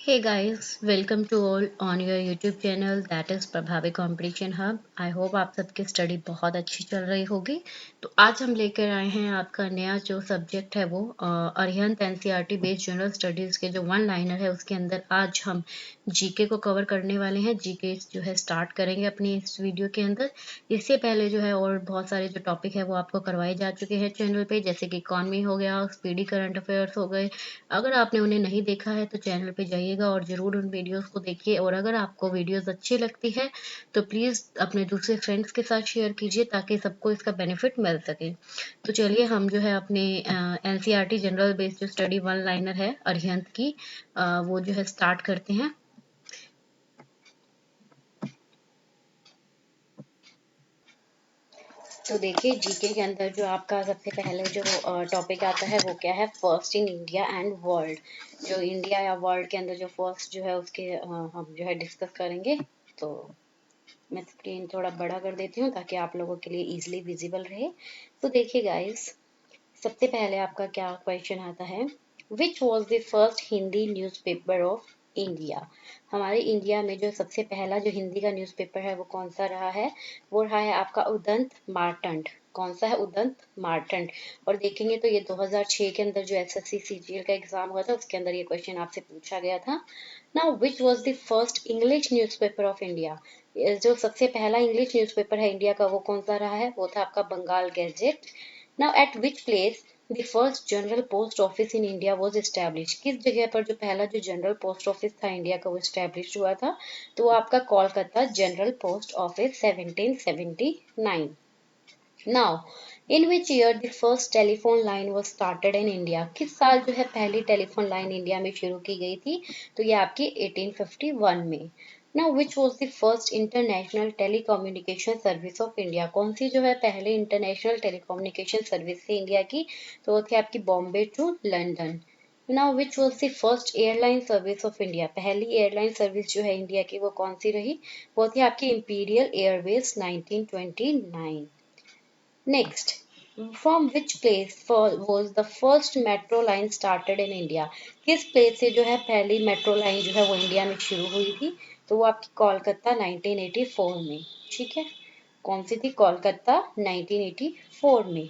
Hey guys, welcome to all on your YouTube channel that is प्रभावी competition hub. I hope आप सबकी study बहुत अच्छी चल रही होगी। तो आज हम लेकर आए हैं आपका नया जो सब्जेक्ट है वो Arihant NCERT based general studies के जो वन लाइनर है उसके अंदर आज हम जीके को कवर करने वाले हैं। जीके जो है स्टार्ट करेंगे अपनी इस वीडियो के अंदर। इससे पहले जो है और बहुत सारे जो टॉपिक है वो आपको करवाए जा चुके हैं चैनल पे, जैसे कि इकॉनमी हो गया, स्पीडी करंट अफेयर्स हो गए। अगर आपने उन्हें नहीं देखा है तो चैनल पे जाइएगा और ज़रूर उन वीडियोस को देखिए। और अगर आपको वीडियोस अच्छी लगती है तो प्लीज़ अपने दूसरे फ्रेंड्स के साथ शेयर कीजिए ताकि सबको इसका बेनिफिट मिल सके। तो चलिए हम जो है अपने एनसीईआरटी जनरल बेस्ड जो स्टडी वन लाइनर है अरिहंत की वो जो है स्टार्ट करते हैं। तो देखिए जीके के अंदर जो आपका सबसे पहले जो टॉपिक आता है वो क्या है, first in India and world. जो इंडिया या वर्ल्ड के अंदर जो फर्स्ट जो है उसके हम जो है डिस्कस करेंगे। तो मैं स्क्रीन थोड़ा बड़ा कर देती हूँ ताकि आप लोगों के लिए इजीली विजिबल रहे। तो देखिए गाइस, सबसे पहले आपका क्या क्वेश्चन आता है, which was the first Hindi newspaper of India. हमारे इंडिया में जो सबसे पहला जो हिंदी का न्यूज़पेपर है वो कौन सा रहा है, वो रहा है आपका उदंत मार्तंड। कौन सा है, उदंत मार्तंड। और देखेंगे तो ये 2006 के अंदर जो एसएससी सीजीएल का एग्जाम हुआ था उसके अंदर ये क्वेश्चन आपसे पूछा गया था। Now which was the first English newspaper of India. जो सबसे पहला इंग्लिश न्यूज़पेपर है इंडिया का वो कौन सा रहा है, वो था आपका Bengal gazette. Now, at which place the first general post office in India was established? किस जगह पर जो पहला जो जनरल पोस्ट ऑफिस था इंडिया का वो एस्टेब्लिश हुआ था, तो वो आपका Kolkata general post office 1779। Now, in which year the first telephone line was started in India? किस साल जो है पहली टेलीफोन लाइन इंडिया में शुरू की गई थी, तो ये आपकी 1851 में। Now, which was the first international telecommunication service of India? कौन सी जो है पहले इंटरनेशनल टेलीकम्युनिकेशन सर्विस थी इंडिया की, तो वो थी आपकी Bombay to London. Now, which was the first airline service of India? पहली एयरलाइन सर्विस जो है इंडिया की वो कौन सी रही, वो थी आपकी imperial Airways 1929। Next, from which place was the first metro line started in India? किस प्लेस से जो है पहली मेट्रो लाइन जो है वो इंडिया में शुरू हुई थी, तो वो आपकी कोलकाता 1984 में। ठीक है, कौन सी थी, कोलकाता 1984 में।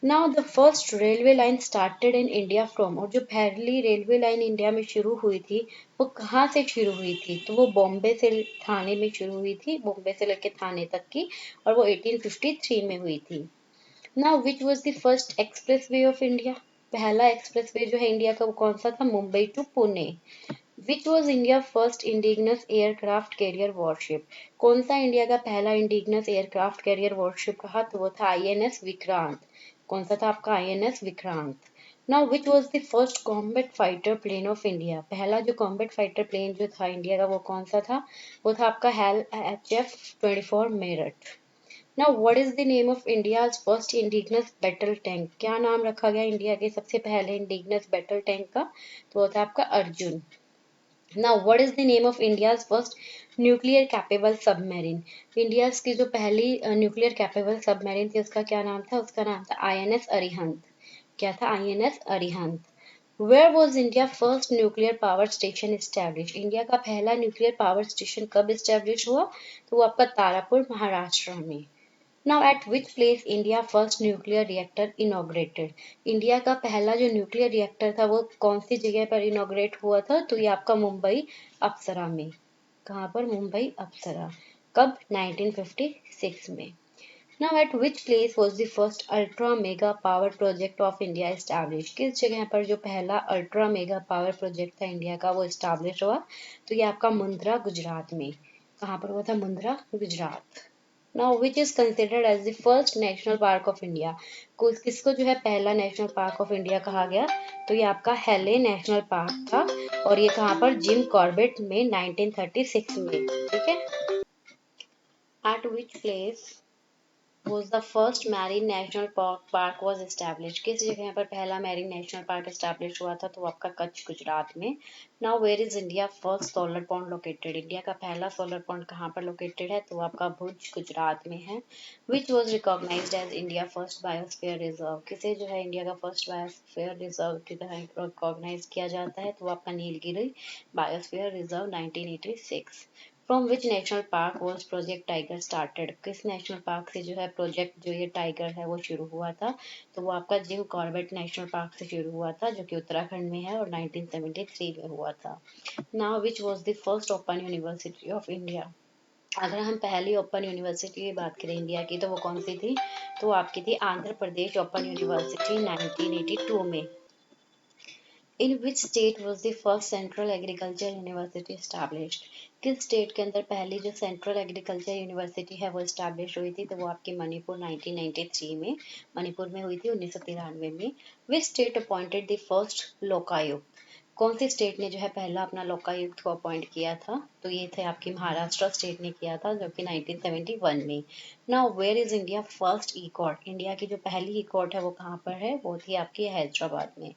Now the first railway line started in India from, और जो पहली रेलवे लाइन इंडिया में शुरू हुई थी वो कहाँ से शुरू हुई थी, तो वो बॉम्बे से थाने में शुरू हुई थी, बॉम्बे से लेके थाने तक की, और वो 1853 में हुई थी। Now which was the first expressway of India. पहला एक्सप्रेस वे जो है इंडिया का वो कौन सा था, Mumbai to Pune. Which was India first indigenous aircraft carrier warship. कौन सा इंडिया का पहला इंडिजिनस एयरक्राफ्ट कैरियर वॉरशिप रहा, तो वो था आईएनएस विक्रांत। कौन सा था आपका, INS Vikrant. Now which was the first combat fighter plane of India. पहला जो कॉम्बैट फाइटर प्लेन जो था इंडिया का वो कौन सा था, वो था आपका hello HF-24 Meerut. Now what is the name of India's first indigenous battle tank. क्या नाम रखा गया इंडिया के सबसे पहले इंडिजिनस बैटल टैंक का, तो वो था आपका Arjun. Now what is the name of India's first nuclear capable submarine. India की जो पहली न्यूक्लियर कैपेबल सबमरीन थी उसका क्या नाम था, उसका नाम था आईएनएस अरिहंत। क्या था, INS Arihant. Where was India first nuclear power station stablish. India का पहला न्यूक्लियर पावर स्टेशन कब स्टैब्लिश हुआ, तो वो आपका तारापुर महाराष्ट्र में। Now at which place India first nuclear reactor inaugurated? India का पहला जो न्यूक्लियर रिएक्टर था वो कौन सी जगह पर इनॉग्रेट हुआ था, तो ये आपका मुंबई अप्सरा में। कहाँ पर, मुंबई अप्सरा। कब, 1956 में। Now at which place was the first ultra mega power project of India established? किस जगह पर जो पहला अल्ट्रा मेगा पावर प्रोजेक्ट था इंडिया का वो एस्टैब्लिश हुआ, तो ये आपका मुंद्रा गुजरात में। कहाँ पर हुआ था, Mundra Gujarat. Now which is considered as the first national park of India. किसको जो है पहला नेशनल पार्क ऑफ इंडिया कहा गया, तो ये आपका हेले नेशनल पार्क था, और ये कहाँ पर, जिम कॉर्बेट में 1936 में। ठीक है, eight which place was the first marine national park was established? किस जगह पर पहला मैरीन नेशनल पार्क एस्टैब्लिश हुआ था? तो आपका कच्छ गुजरात में। Now where is India first solar pond located? India का पहला सोलर पॉन्ड कहाँ पर लोकेटेड है? तो आपका भुज गुजरात में है। Which was recognised as India first biosphere reserve? किसे जो है इंडिया का फर्स्ट बायोस्फीयर रिजर्व की तरह रिकॉग्नाइज किया जाता है? तो आपका Nilgiri biosphere reserve 1986। From which national park was project tiger started? किस नेशनल पार्क से जो है प्रोजेक्ट जो ये टाइगर है वो शुरू हुआ था? तो वो आपका जिम कॉर्बेट नेशनल पार्क से शुरू हुआ था, जो कि उत्तराखंड में है और 1973 में हुआ था। Now which was the first open university of India? अगर हम पहली ओपन यूनिवर्सिटी की बात करें इंडिया की, तो वो कौन सी थी? तो आपकी थी आंध्र प्रदेश ओपन यूनिवर्सिटी 1982 में। In which state was the first central agriculture university established? किस स्टेट के अंदर पहली जो सेंट्रल एग्रीकल्चर यूनिवर्सिटी है वो एस्टैब्लिश हुई थी? तो वो आपकी मणिपुर 1993 में, मणिपुर में हुई थी 1993 में। Which state appointed the first Lokayukta? कौन सी स्टेट ने जो है पहला अपना लोकायुक्त को अपॉइंट किया था? तो ये थे आपकी महाराष्ट्र स्टेट ने किया था, जो कि 1971 में। Now where is India first e court? India की जो पहली ई कोर्ट है वो कहाँ पर है? वो थी आपकी हैदराबाद में।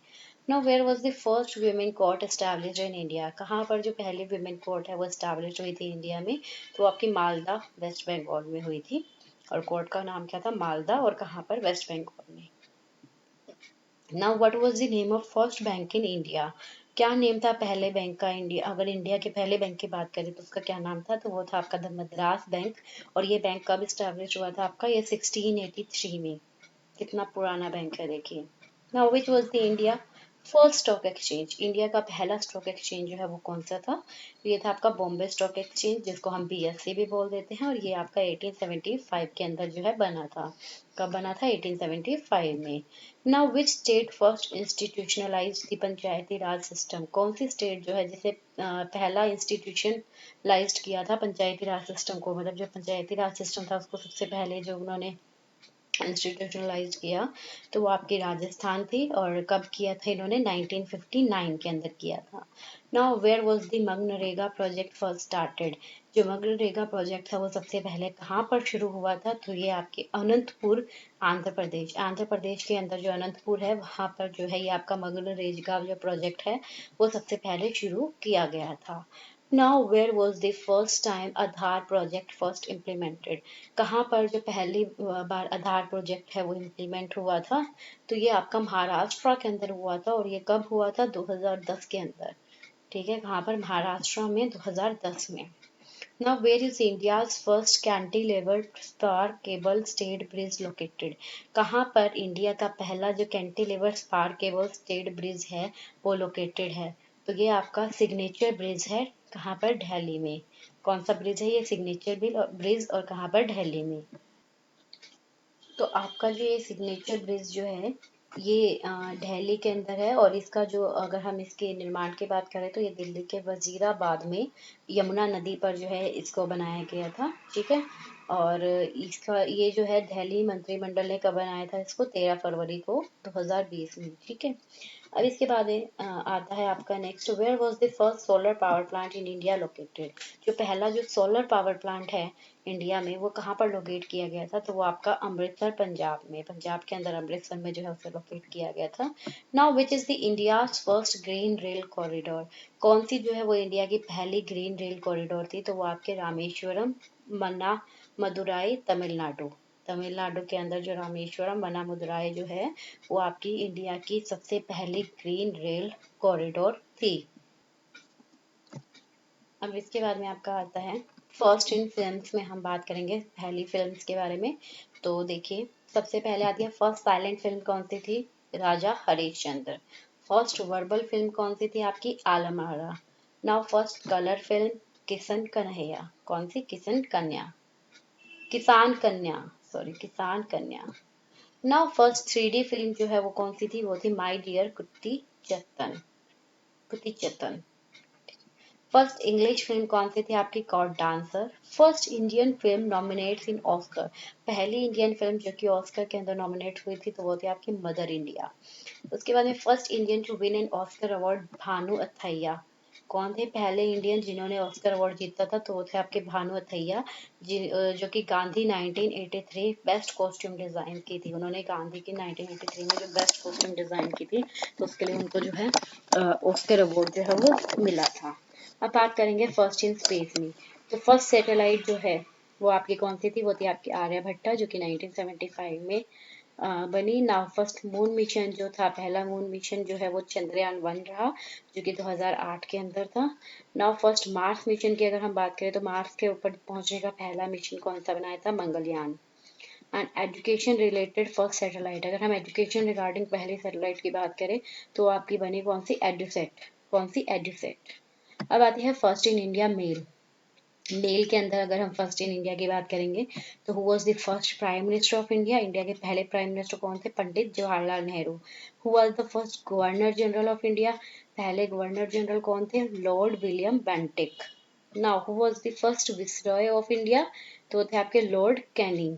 Now where was the first women court established in India? कहाँ पर जो पहली वुमेन कोर्ट है वो एस्टैब्लिश हुई थी इंडिया में? तो आपकी मालदा वेस्ट बंगाल में हुई थी। और कोर्ट का नाम क्या था? मालदा। और कहाँ पर? वेस्ट बंगाल में। Now what was the name of first bank in India? क्या नेम था पहले बैंक का? इंडिया, अगर इंडिया के पहले बैंक की बात करें तो उसका क्या नाम था? तो वो था आपका द मद्रास बैंक। और ये बैंक कब स्टैब्लिश हुआ था आपका? ये 1683 में। कितना पुराना बैंक है देखिए। Now which was the India first stock exchange? India का पहला स्टॉक एक्सचेंज जो है वो कौन सा था? तो ये था आपका बॉम्बे स्टॉक एक्सचेंज, जिसको हम बीएससी भी बोल देते हैं। और ये आपका 1875 के अंदर जो है बना था। कब बना था? 1875 में। Now which state first institutionalise the panchayati raj system? कौन सी स्टेट जो है जिसे पहला इंस्टीट्यूशनलाइज्ड किया था पंचायती राज सिस्टम को? मतलब जो पंचायती राज सिस्टम था उसको सबसे पहले जो उन्होंने इंस्टीट्यूशनलाइज किया, तो वो आपकी राजस्थान थी। और कब किया था इन्होंने? 1959 के अंदर किया था। नाउ वेयर वाज द मनरेगा प्रोजेक्ट फर्स्ट स्टार्टेड? जो मनरेगा प्रोजेक्ट था वो सबसे पहले कहाँ पर शुरू हुआ था? तो ये आपके अनंतपुर, आंध्र प्रदेश। आंध्र प्रदेश के अंदर जो अनंतपुर है वहाँ पर जो है ये आपका मनरेगा जो प्रोजेक्ट है वो सबसे पहले शुरू किया गया था। Now where was the first time Aadhaar project first implemented? कहाँ पर जो पहली बार आधार प्रोजेक्ट है वो इम्प्लीमेंट हुआ था? तो ये आपका महाराष्ट्र के अंदर हुआ था। और ये कब हुआ था? 2010 के अंदर। ठीक है, कहाँ पर? महाराष्ट्र में 2010 में। Now where is India's first cantilever spar cable stayed bridge located? कहाँ पर इंडिया का पहला जो cantilever spar cable stayed bridge है वो लोकेटेड है? तो ये आपका सिग्नेचर ब्रिज है। कहाँ पर? दिल्ली में। कौन सा ब्रिज है ये? Signature bridge. और कहाँ पर? दिल्ली में। तो आपका जो ये सिग्नेचर ब्रिज जो है ये दिल्ली के अंदर है। और इसका जो, अगर हम इसके निर्माण की बात करें तो ये दिल्ली के वजीराबाद में यमुना नदी पर जो है इसको बनाया गया था। ठीक है। और इसका ये जो है दिल्ली मंत्रिमंडल ने कब बनाया था इसको? 13 फरवरी को 2020 में। ठीक है। अब इसके बाद आता है आपका next, where was the first solar power plant in India located? जो पहला जो सोलर पावर प्लांट है इंडिया में वो कहाँ पर लोकेट किया गया था? तो वो आपका अमृतसर, पंजाब में। पंजाब के अंदर अमृतसर में जो है उसे लोकेट किया गया था। Now which is the India first green rail corridor? कौन सी जो है वो इंडिया की पहली ग्रीन रेल कॉरिडोर थी? तो वो आपके रामेश्वरम, मन्ना मदुराई, तमिलनाडु। तमिलनाडु के अंदर जो रामेश्वरम, मन्ना मदुराई जो है वो आपकी इंडिया की सबसे पहली ग्रीन रेल कॉरिडोर थी। अब इसके बाद में आपका आता है फर्स्ट इन फिल्म्स में हम बात करेंगे पहली फिल्म्स के बारे में। तो देखिए, सबसे पहले आती है फर्स्ट साइलेंट फिल्म कौन सी थी? Raja Harishchandra. First verbal film कौन सी थी आपकी? Alam Ara. Now first colour film Kishan Kanhaiya. कौन सी? किशन कन्या, किसान कन्या, सॉरी किसान कन्या। नाउ फर्स्ट 3D फिल्म जो है वो कौन सी थी? वो थी माई डियर कुट्टी चत्तन, कुट्टी चत्तन। फर्स्ट इंग्लिश फिल्म कौन सी थी आपकी? Court dancer. First Indian film nominates in Oscar? पहली इंडियन फिल्म जो कि ऑस्कर के अंदर नॉमिनेट हुई थी तो वो थी आपकी मदर इंडिया। उसके बाद में first Indian to win an Oscar award Bhanu Athaiya. कौन थे पहले इंडियन जिन्होंने ऑस्कर अवार्ड जीता था? तो वो थे आपके भानु अथैया, जो कि गांधी 1983 बेस्ट कॉस्ट्यूम डिजाइन की थी। उन्होंने गांधी की 1983 में जो बेस्ट कॉस्ट्यूम डिजाइन की थी, तो उसके लिए उनको जो है ऑस्कर अवार्ड जो है वो मिला था। अब बात करेंगे फर्स्ट इन स्पेस में। तो फर्स्ट सैटेलाइट जो है वो आपकी कौन सी थी? वो थी आपकी आर्यभट्टा, जो कि 1975 में बनी ना। फर्स्ट मून मिशन जो था, पहला मून मिशन जो है वो चंद्रयान 1 रहा, जो कि 2008 के अंदर था। नाउ फर्स्ट मार्स मिशन की अगर हम बात करें, तो मार्स के ऊपर पहुंचने का पहला मिशन कौन सा बनाया था? Mangalyaan. And education related first satellite, अगर हम एजुकेशन रिगार्डिंग पहली सैटेलाइट की बात करें, तो आपकी बनी कौन सी? एडुसेट। कौन सी? एडुसेट। अब आती है first in India male. Male के अंदर अगर हम फर्स्ट इन इंडिया की बात करेंगे, तो who was the first prime minister of India? India के पहले प्राइम मिनिस्टर कौन थे? Pandit Jawaharlal Nehru. Who was the first governor general of India? पहले गवर्नर जनरल कौन थे? Lord William Bentinck. Now who was the first viceroy of India? तो थे आपके Lord Canning.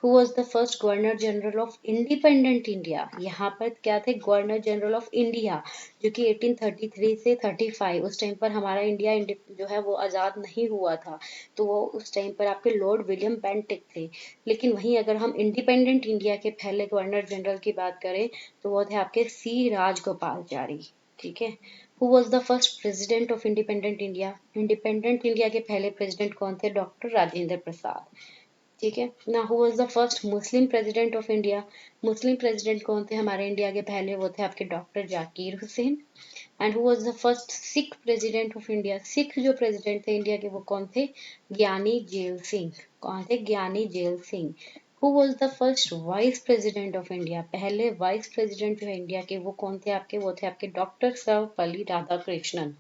Who was the first governor general of independent India? यहाँ पर क्या थे? गवर्नर जनरल ऑफ इंडिया, जो कि 1833 से 35, उस टाइम पर हमारा इंडिया जो है वो आज़ाद नहीं हुआ था, तो वो उस टाइम पर आपके लॉर्ड विलियम बेंटिक थे। लेकिन वहीं अगर हम इंडिपेंडेंट इंडिया के पहले गवर्नर जनरल की बात करें, तो वो थे आपके सी राजगोपालचारी। ठीक है। Who was the first president of independent India? Independent India के पहले प्रेसिडेंट कौन थे? डॉक्टर राजेंद्र प्रसाद। ठीक है ना। Who was the first Muslim president of India? Muslim president कौन थे हमारे इंडिया के पहले? वो थे आपके doctor Zakir Hussain. And who was the first Sikh president of India? Sikh जो प्रेसिडेंट थे इंडिया के, वो कौन थे? ज्ञानी जेल सिंह। कौन थे? Giani Zail Singh. Who was the first vice president of India? पहले वाइस प्रेसिडेंट जो है इंडिया के, वो कौन थे आपके? वो थे आपके डॉक्टर सर्वपल्ली राधाकृष्णन।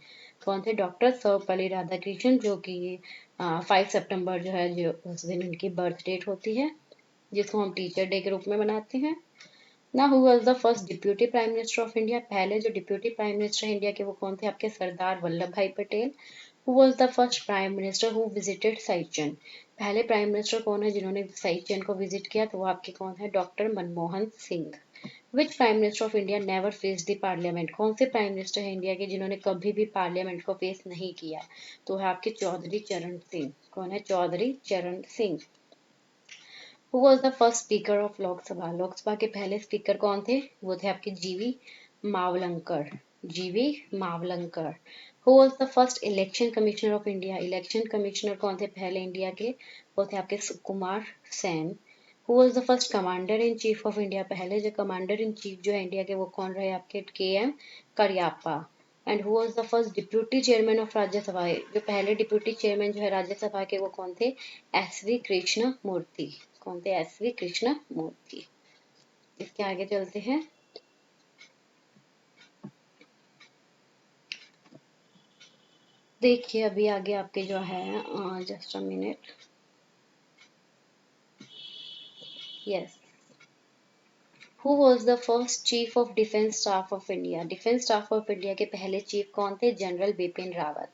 कौन थे? डॉक्टर सर्वपल्ली राधाकृष्णन, जो कि 5 सितंबर जो है, जो उस दिन उनकी बर्थ डेट होती है, जिसको हम टीचर डे के रूप में मनाते हैं ना। Who was the first deputy prime minister of India? पहले जो डिप्यूटी प्राइम मिनिस्टर इंडिया के, वो कौन थे आपके? Sardar Vallabhbhai Patel. Who was the first prime minister who visited Siachen? पहले प्राइम मिनिस्टर कौन है जिन्होंने साइचन को विजिट किया? तो वो आपके कौन है? Doctor Manmohan Singh. Which prime minister of India never face the parliament? कौन से प्राइम मिनिस्टर है इंडिया के जिन्होंने कभी भी पार्लियामेंट को फेस नहीं किया? तो है आपके चौधरी चरण सिंह। कौन है? चौधरी चरण Singh. Who was the first speaker of Lok Sabha? Lok Sabha के पहले स्पीकर कौन थे? वो थे आपके G V Mavalankar. G V Mavalankar. Who was the first election commissioner of India? Election commissioner कौन थे पहले इंडिया के? वो थे आपके Sukumar Sen. Who was the first commander in chief of India? पहले जो कमांडर इन चीफ जो है इंडिया के, वो कौन रहे आपके? KM. Cariappa. And who was the first deputy chairman of Rajya Sabha? जो पहले डिप्यूटी चेयरमैन जो है राज्यसभा के, वो कौन थे? एस.वी. कृष्ण मूर्ति। कौन थे? एस.वी. कृष्ण मूर्ति। इसके आगे चलते हैं। देखिए अभी आगे आपके जो है, just a minute. Yes. Who was the first chief of defence staff of India? Defence staff of India के पहले चीफ कौन थे? General Bipin Rawat.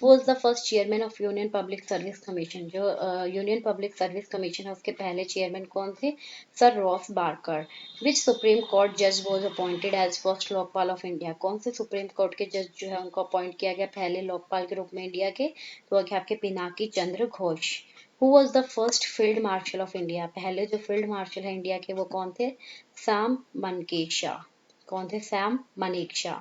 Who was the first chairman of union public service commission? जो यूनियन पब्लिक सर्विस कमीशन है, उसके पहले chairman कौन थे? Sir Ross Barker. Which supreme court जज was appointed as first Lokpal of India? कौन से सुप्रीम कोर्ट के जज जो है उनको अपॉइंट किया गया पहले लोकपाल के रूप में इंडिया के? तो वो आपके Pinaki Chandra Ghose. Who was the first field marshal of India? पहले जो फील्ड मार्शल है इंडिया के, वो कौन थे? सैम मनकेशा। कौन थे? Sam Manekshaw.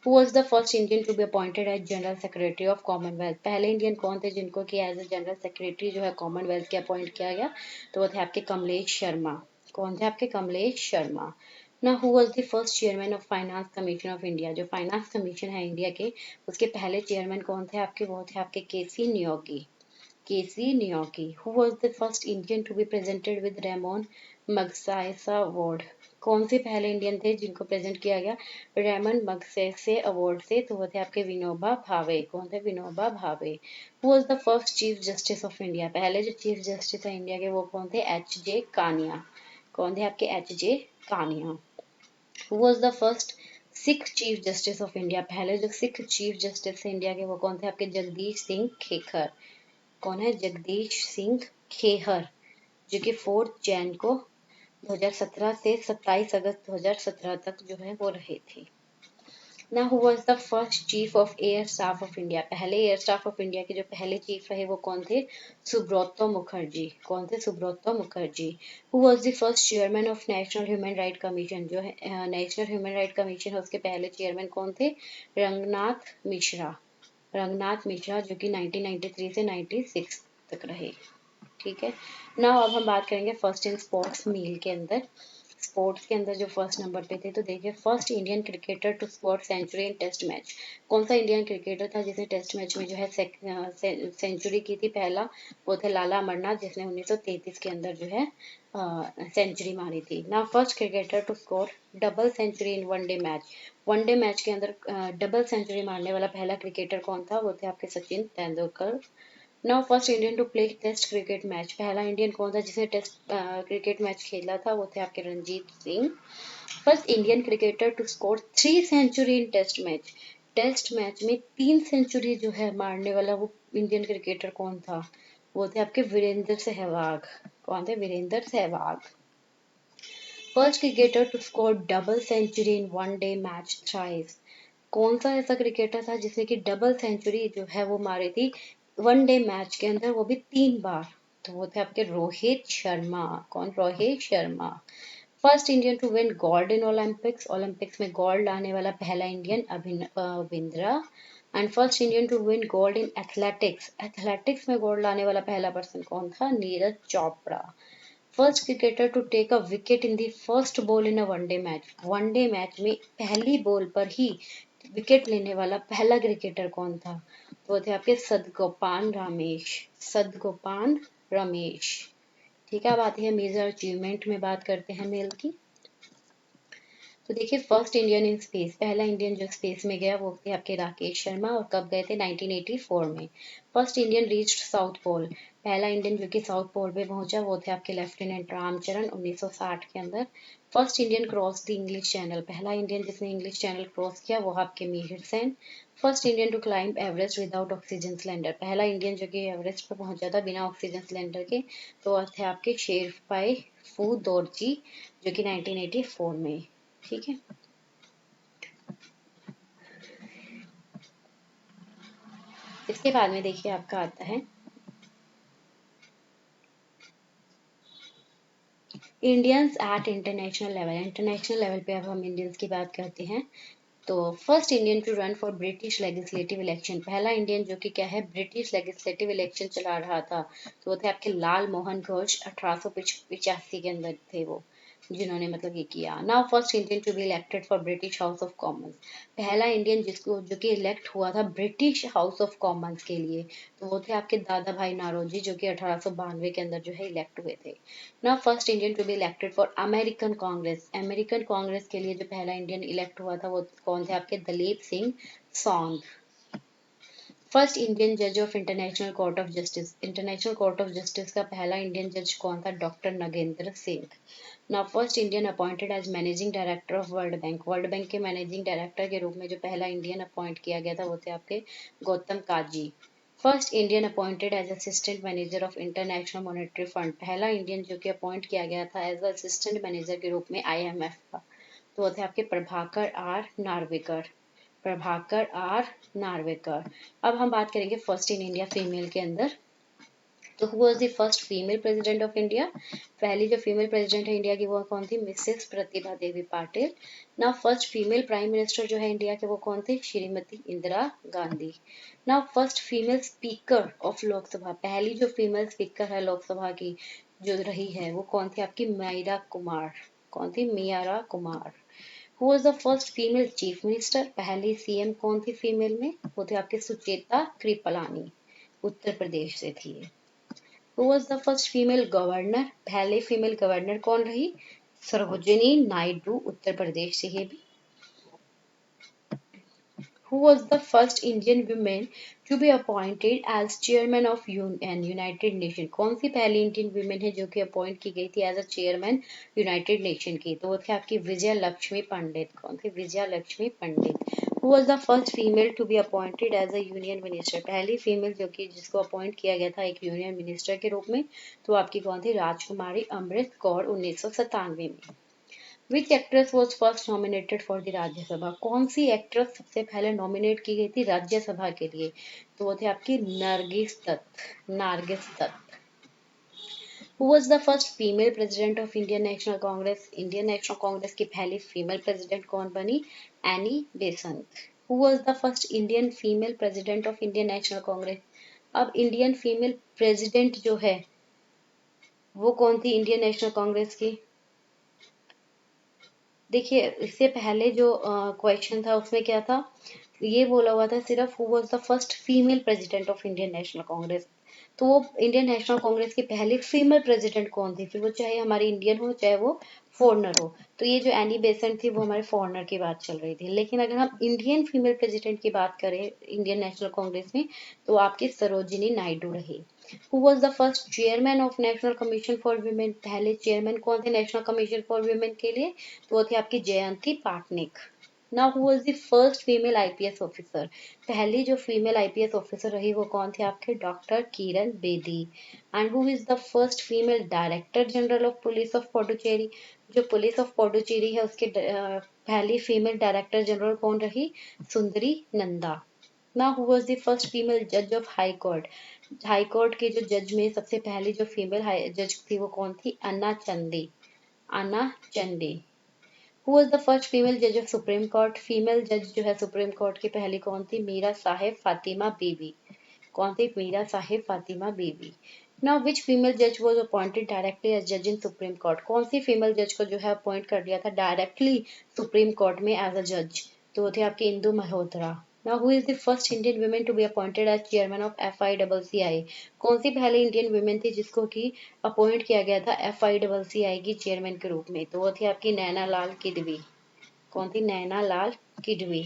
Who was the first Indian to be appointed as general secretary of commonwealth? पहले इंडियन कौन थे जिनको कि एज ए जनरल सेक्रेटरी जो है कॉमनवेल्थ के अपॉइंट किया गया? तो वो थे आपके कमलेश शर्मा। कौन थे आपके? कमलेश शर्मा। ना who was the first chairman of finance commission of India? जो फाइनेंस कमीशन है इंडिया के, उसके पहले चेयरमैन कौन थे आपके? वो थे आपके K C Neogy. K C Neogy. Who was the first Indian to be presented with Ramon Magsaysay award? कौन से पहले इंडियन थे जिनको प्रेजेंट किया गया रेमन मगसेसे अवार्ड से? तो वो थे आपके विनोबा भावे। कौन थे? Vinoba Bhave. Who was the first chief justice of India? पहले जो चीफ जस्टिस है इंडिया के, वो कौन थे? एच.जे. कानिया। कौन थे आपके? H J. Kania. Who was the first Sikh chief justice of India? पहले जो सिख चीफ जस्टिस है इंडिया के, वो कौन थे आपके? जगदीश सिंह खेखर। कौन है? जगदीश सिंह खेहर, जो कि 4 जैन को 2017 से 27 अगस्त 2017 तक जो है वो रहे थे। ना who was the first chief of air staff of India, पहले एयर स्टाफ ऑफ इंडिया के जो पहले चीफ रहे वो कौन थे? सुब्रतो मुखर्जी। कौन थे? Subrato Mukherjee. Who was the first chairman of national human right commission, जो है नेशनल ह्यूमन राइट कमीशन है उसके पहले चेयरमैन कौन थे? रंगनाथ मिश्रा। रंगनाथ मिश्रा, जो कि 1993 से 96 तक रहे। ठीक है। नाउ अब हम बात करेंगे फर्स्ट इन स्पोर्ट्स मील के अंदर। स्पोर्ट्स के अंदर जो फर्स्ट नंबर पे थे, तो देखिए first Indian cricketer to score century in test match. कौन सा इंडियन क्रिकेटर था जिसने टेस्ट मैच में जो है सेंचुरी की थी? पहला वो थे लाला अमरनाथ, जिसने 1933 के अंदर जो है सेंचुरी मारी थी ना। First cricketer to score double century in one day match. One day match के अंदर डबल सेंचुरी मारने वाला पहला क्रिकेटर कौन था? वो थे आपके Sachin Tendulkar. Now first Indian to play test cricket match, पहला इंडियन कौन था जिसने टेस्ट क्रिकेट मैच खेला था? वो थे आपके Ranjit Singh. First Indian cricketer to score 3 century in test match, test match में 3 सेंचुरी जो है मारने वाला वो इंडियन क्रिकेटर कौन था? वो थे आपके वीरेंद्र सहवाग। कौन थे? Virender Sehwag. First cricketer to score double century in one day match thrice, कौन सा ऐसा क्रिकेटर था जिसने की डबल सेंचुरी जो है वो मारी थी वनडे मैच के अंदर, वो भी 3 बार? तो वो थे आपके रोहित शर्मा। कौन? Rohit Sharma. First Indian to win gold in Olympics, Olympics में गोल्ड लाने वाला पहला Indian Bindra. And first Indian to win gold in athletics, athletics में गोल्ड लाने वाला पहला पर्सन कौन था? Neeraj Chopra. First cricketer to take a wicket in the first ball in a one day match, one day match में पहली बॉल पर ही विकेट लेने वाला पहला क्रिकेटर कौन था? वो थे आपके सदगोपान रमेश। सदगोपान रमेश। ठीक है। अब आती है मेजर अचीवमेंट में बात करते हैं मेल की। तो देखिए फर्स्ट इंडियन इन स्पेस, पहला इंडियन जो स्पेस में गया वो थे आपके राकेश शर्मा, और कब गए थे? 1984 में। First Indian reached South Pole, पहला इंडियन जो कि साउथ पोल पे पहुंचा वो थे आपके लेफ्टिनेंट रामचरण 1960 के अंदर। First Indian cross the English Channel, पहला इंडियन जिसने इंग्लिश चैनल क्रॉस किया वो आपके Mihir Sen. First Indian to climb Everest without oxygen cylinder, पहला इंडियन जो कि एवरेस्ट पर पहुंचा था बिना ऑक्सीजन सिलेंडर के, तो थे आपके शेरपाई फू दोरजी, जो कि 1984 में। ठीक है। इसके बाद में देखिए आपका आता है Indians at international level. International level पे अब हम इंडियंस की बात करते हैं। तो first Indian to run for British legislative election, पहला इंडियन जो कि क्या है ब्रिटिश लेजिस्लेटिव इलेक्शन चला रहा था, तो वो थे आपके लाल मोहन घोष। 1885 के अंदर थे वो जिन्होंने मतलब ये किया। Now first Indian to be elected for British House of Commons, पहला इंडियन जिसको जो कि इलेक्ट हुआ था ब्रिटिश हाउस ऑफ कॉमन्स के लिए, तो वो थे आपके दादा भाई नारोजी, जो कि 1892 के अंदर जो है इलेक्ट हुए थे। Now first Indian to be elected for American Congress, American Congress के लिए जो पहला इंडियन इलेक्ट हुआ था वो कौन थे? आपके दलीप सिंह सौंद। फर्स्ट इंडियन जज of International Court of Justice, International Court of Justice का पहला इंडियन जज कौन था? Doctor Nagendra Singh. Now first Indian appointed as managing director of World Bank, World Bank के मैनेजिंग डायरेक्टर के रूप में जो पहला इंडियन अपॉइंट किया गया था वो थे आपके Gautam Kazi. First Indian appointed as assistant manager of international monetary fund, पहला इंडियन जो कि अपॉइंट किया गया था एज असिस्टेंट मैनेजर के रूप में आईएमएफ का, तो वो थे आपके प्रभाकर आर नार्वेकर। प्रभाकर आर नार्वेकर। अब हम बात करेंगे फर्स्ट इन इंडिया फीमेल के अंदर। तो who was the first female president of India, पहली जो फीमेल प्रेसिडेंट है इंडिया की वो कौन थी? मिसेस प्रतिभा देवी पाटिल। ना फर्स्ट फीमेल प्राइम मिनिस्टर जो है इंडिया के वो कौन थे? श्रीमती इंदिरा गांधी। ना first female speaker of Lok Sabha, पहली जो फीमेल स्पीकर है लोकसभा की जो रही है वो कौन थी? आपकी मीरा कुमार। कौन थी? Meera Kumar. Who was the first female chief minister, पहली सीएम कौन थी फीमेल में? वो थे आपके सुचेता कृपलानी, उत्तर प्रदेश से थी। Who was the first female governor, पहले फीमेल गवर्नर कौन रही? सरोजिनी नायडू, उत्तर प्रदेश से ये भी। Who was the first Indian woman to be appointed as chairman of UN United Nation, कौन सी पहली इंडियन वुमेन है जो कि अपॉइंट की गई थी as a chairman United Nation की? तो वो थे आपकी विजय लक्ष्मी पंडित। कौन थी? विजय लक्ष्मी पंडित। Who was the first female to be appointed as a union minister, पहली फीमेल जो कि जिसको अपॉइंट किया गया था एक यूनियन मिनिस्टर के रूप में, तो आपकी कौन थी? राजकुमारी अमृत कौर 1997 में। Which actress was first nominated for the Rajya Sabha? कौन सी एक्ट्रेस सबसे पहले नॉमिनेट की गई थी राज्यसभा के लिए? तो वो थे आपकी Nargis Dutt, Nargis Dutt. Who was the first female president of Indian National Congress? Indian National Congress की पहली फीमेल प्रेसिडेंट कौन बनी? Annie Besant. Who was the first Indian female president of Indian National Congress? अब इंडियन फीमेल प्रेसिडेंट जो है वो कौन थी इंडियन नेशनल कांग्रेस की? देखिए, इससे पहले जो क्वेश्चन था उसमें क्या था, ये बोला हुआ था सिर्फ who was the first female president of Indian National Congress. तो वो इंडियन नेशनल कांग्रेस की पहली फीमेल प्रेसिडेंट कौन थी? फिर वो चाहे हमारी इंडियन हो चाहे वो फॉरनर हो। तो ये जो एनी बेसेंट थी वो हमारे फॉरनर की बात चल रही थी, लेकिन अगर हम इंडियन फीमेल प्रेसिडेंट की बात करें इंडियन नेशनल कांग्रेस में, तो आपकी सरोजिनी नायडू रही। Who was the first chairman of national commission for women? पहले चेयरमैन कौन थे नेशनल कमीशन फॉर वुमेन के लिए? तो वो थी आपकी Jayanti Patnaik. Now who was the first female IPS officer? पहली जो फीमेल आईपीएस ऑफिसर रही वो कौन थे आपके? Doctor Kiran Bedi. And who is the first female director general of police of Puducherry? जो पुलिस ऑफ पुडुचेरी है उसके पहली फीमेल डायरेक्टर जनरल कौन रही? Sundari Nanda. Now who was the first female जज of high court? High court के जो जज में सबसे पहली जो फीमेल जज थी वो कौन थी? Anna Chandy. Anna Chandy. Who was the first female जज ऑफ सुप्रीम कोर्ट? फीमेल जज जो है सुप्रीम कोर्ट की पहली कौन थी? मीरा साहेब फातिमा बीबी। कौन थी? मीरा साहेब फातिमा बीबी। नाउ विच फीमेल जज वाज अपॉइंटेड डायरेक्टली एज जज इन सुप्रीम कोर्ट? कौन सी फीमेल जज को जो है अपॉइंट कर दिया था डायरेक्टली सुप्रीम कोर्ट में एज अ जज? तो वो थे आपके Indu Malhotra. Now who is the first Indian women to be appointed as chairman of FICCI? कौन सी पहली इंडियन वुमेन थी जिसको कि अपॉइंट किया गया था FICCI की चेयरमैन के रूप में? तो वो थी आपकी नैना लाल किडवी। कौन थी? नैना लाल किडवी।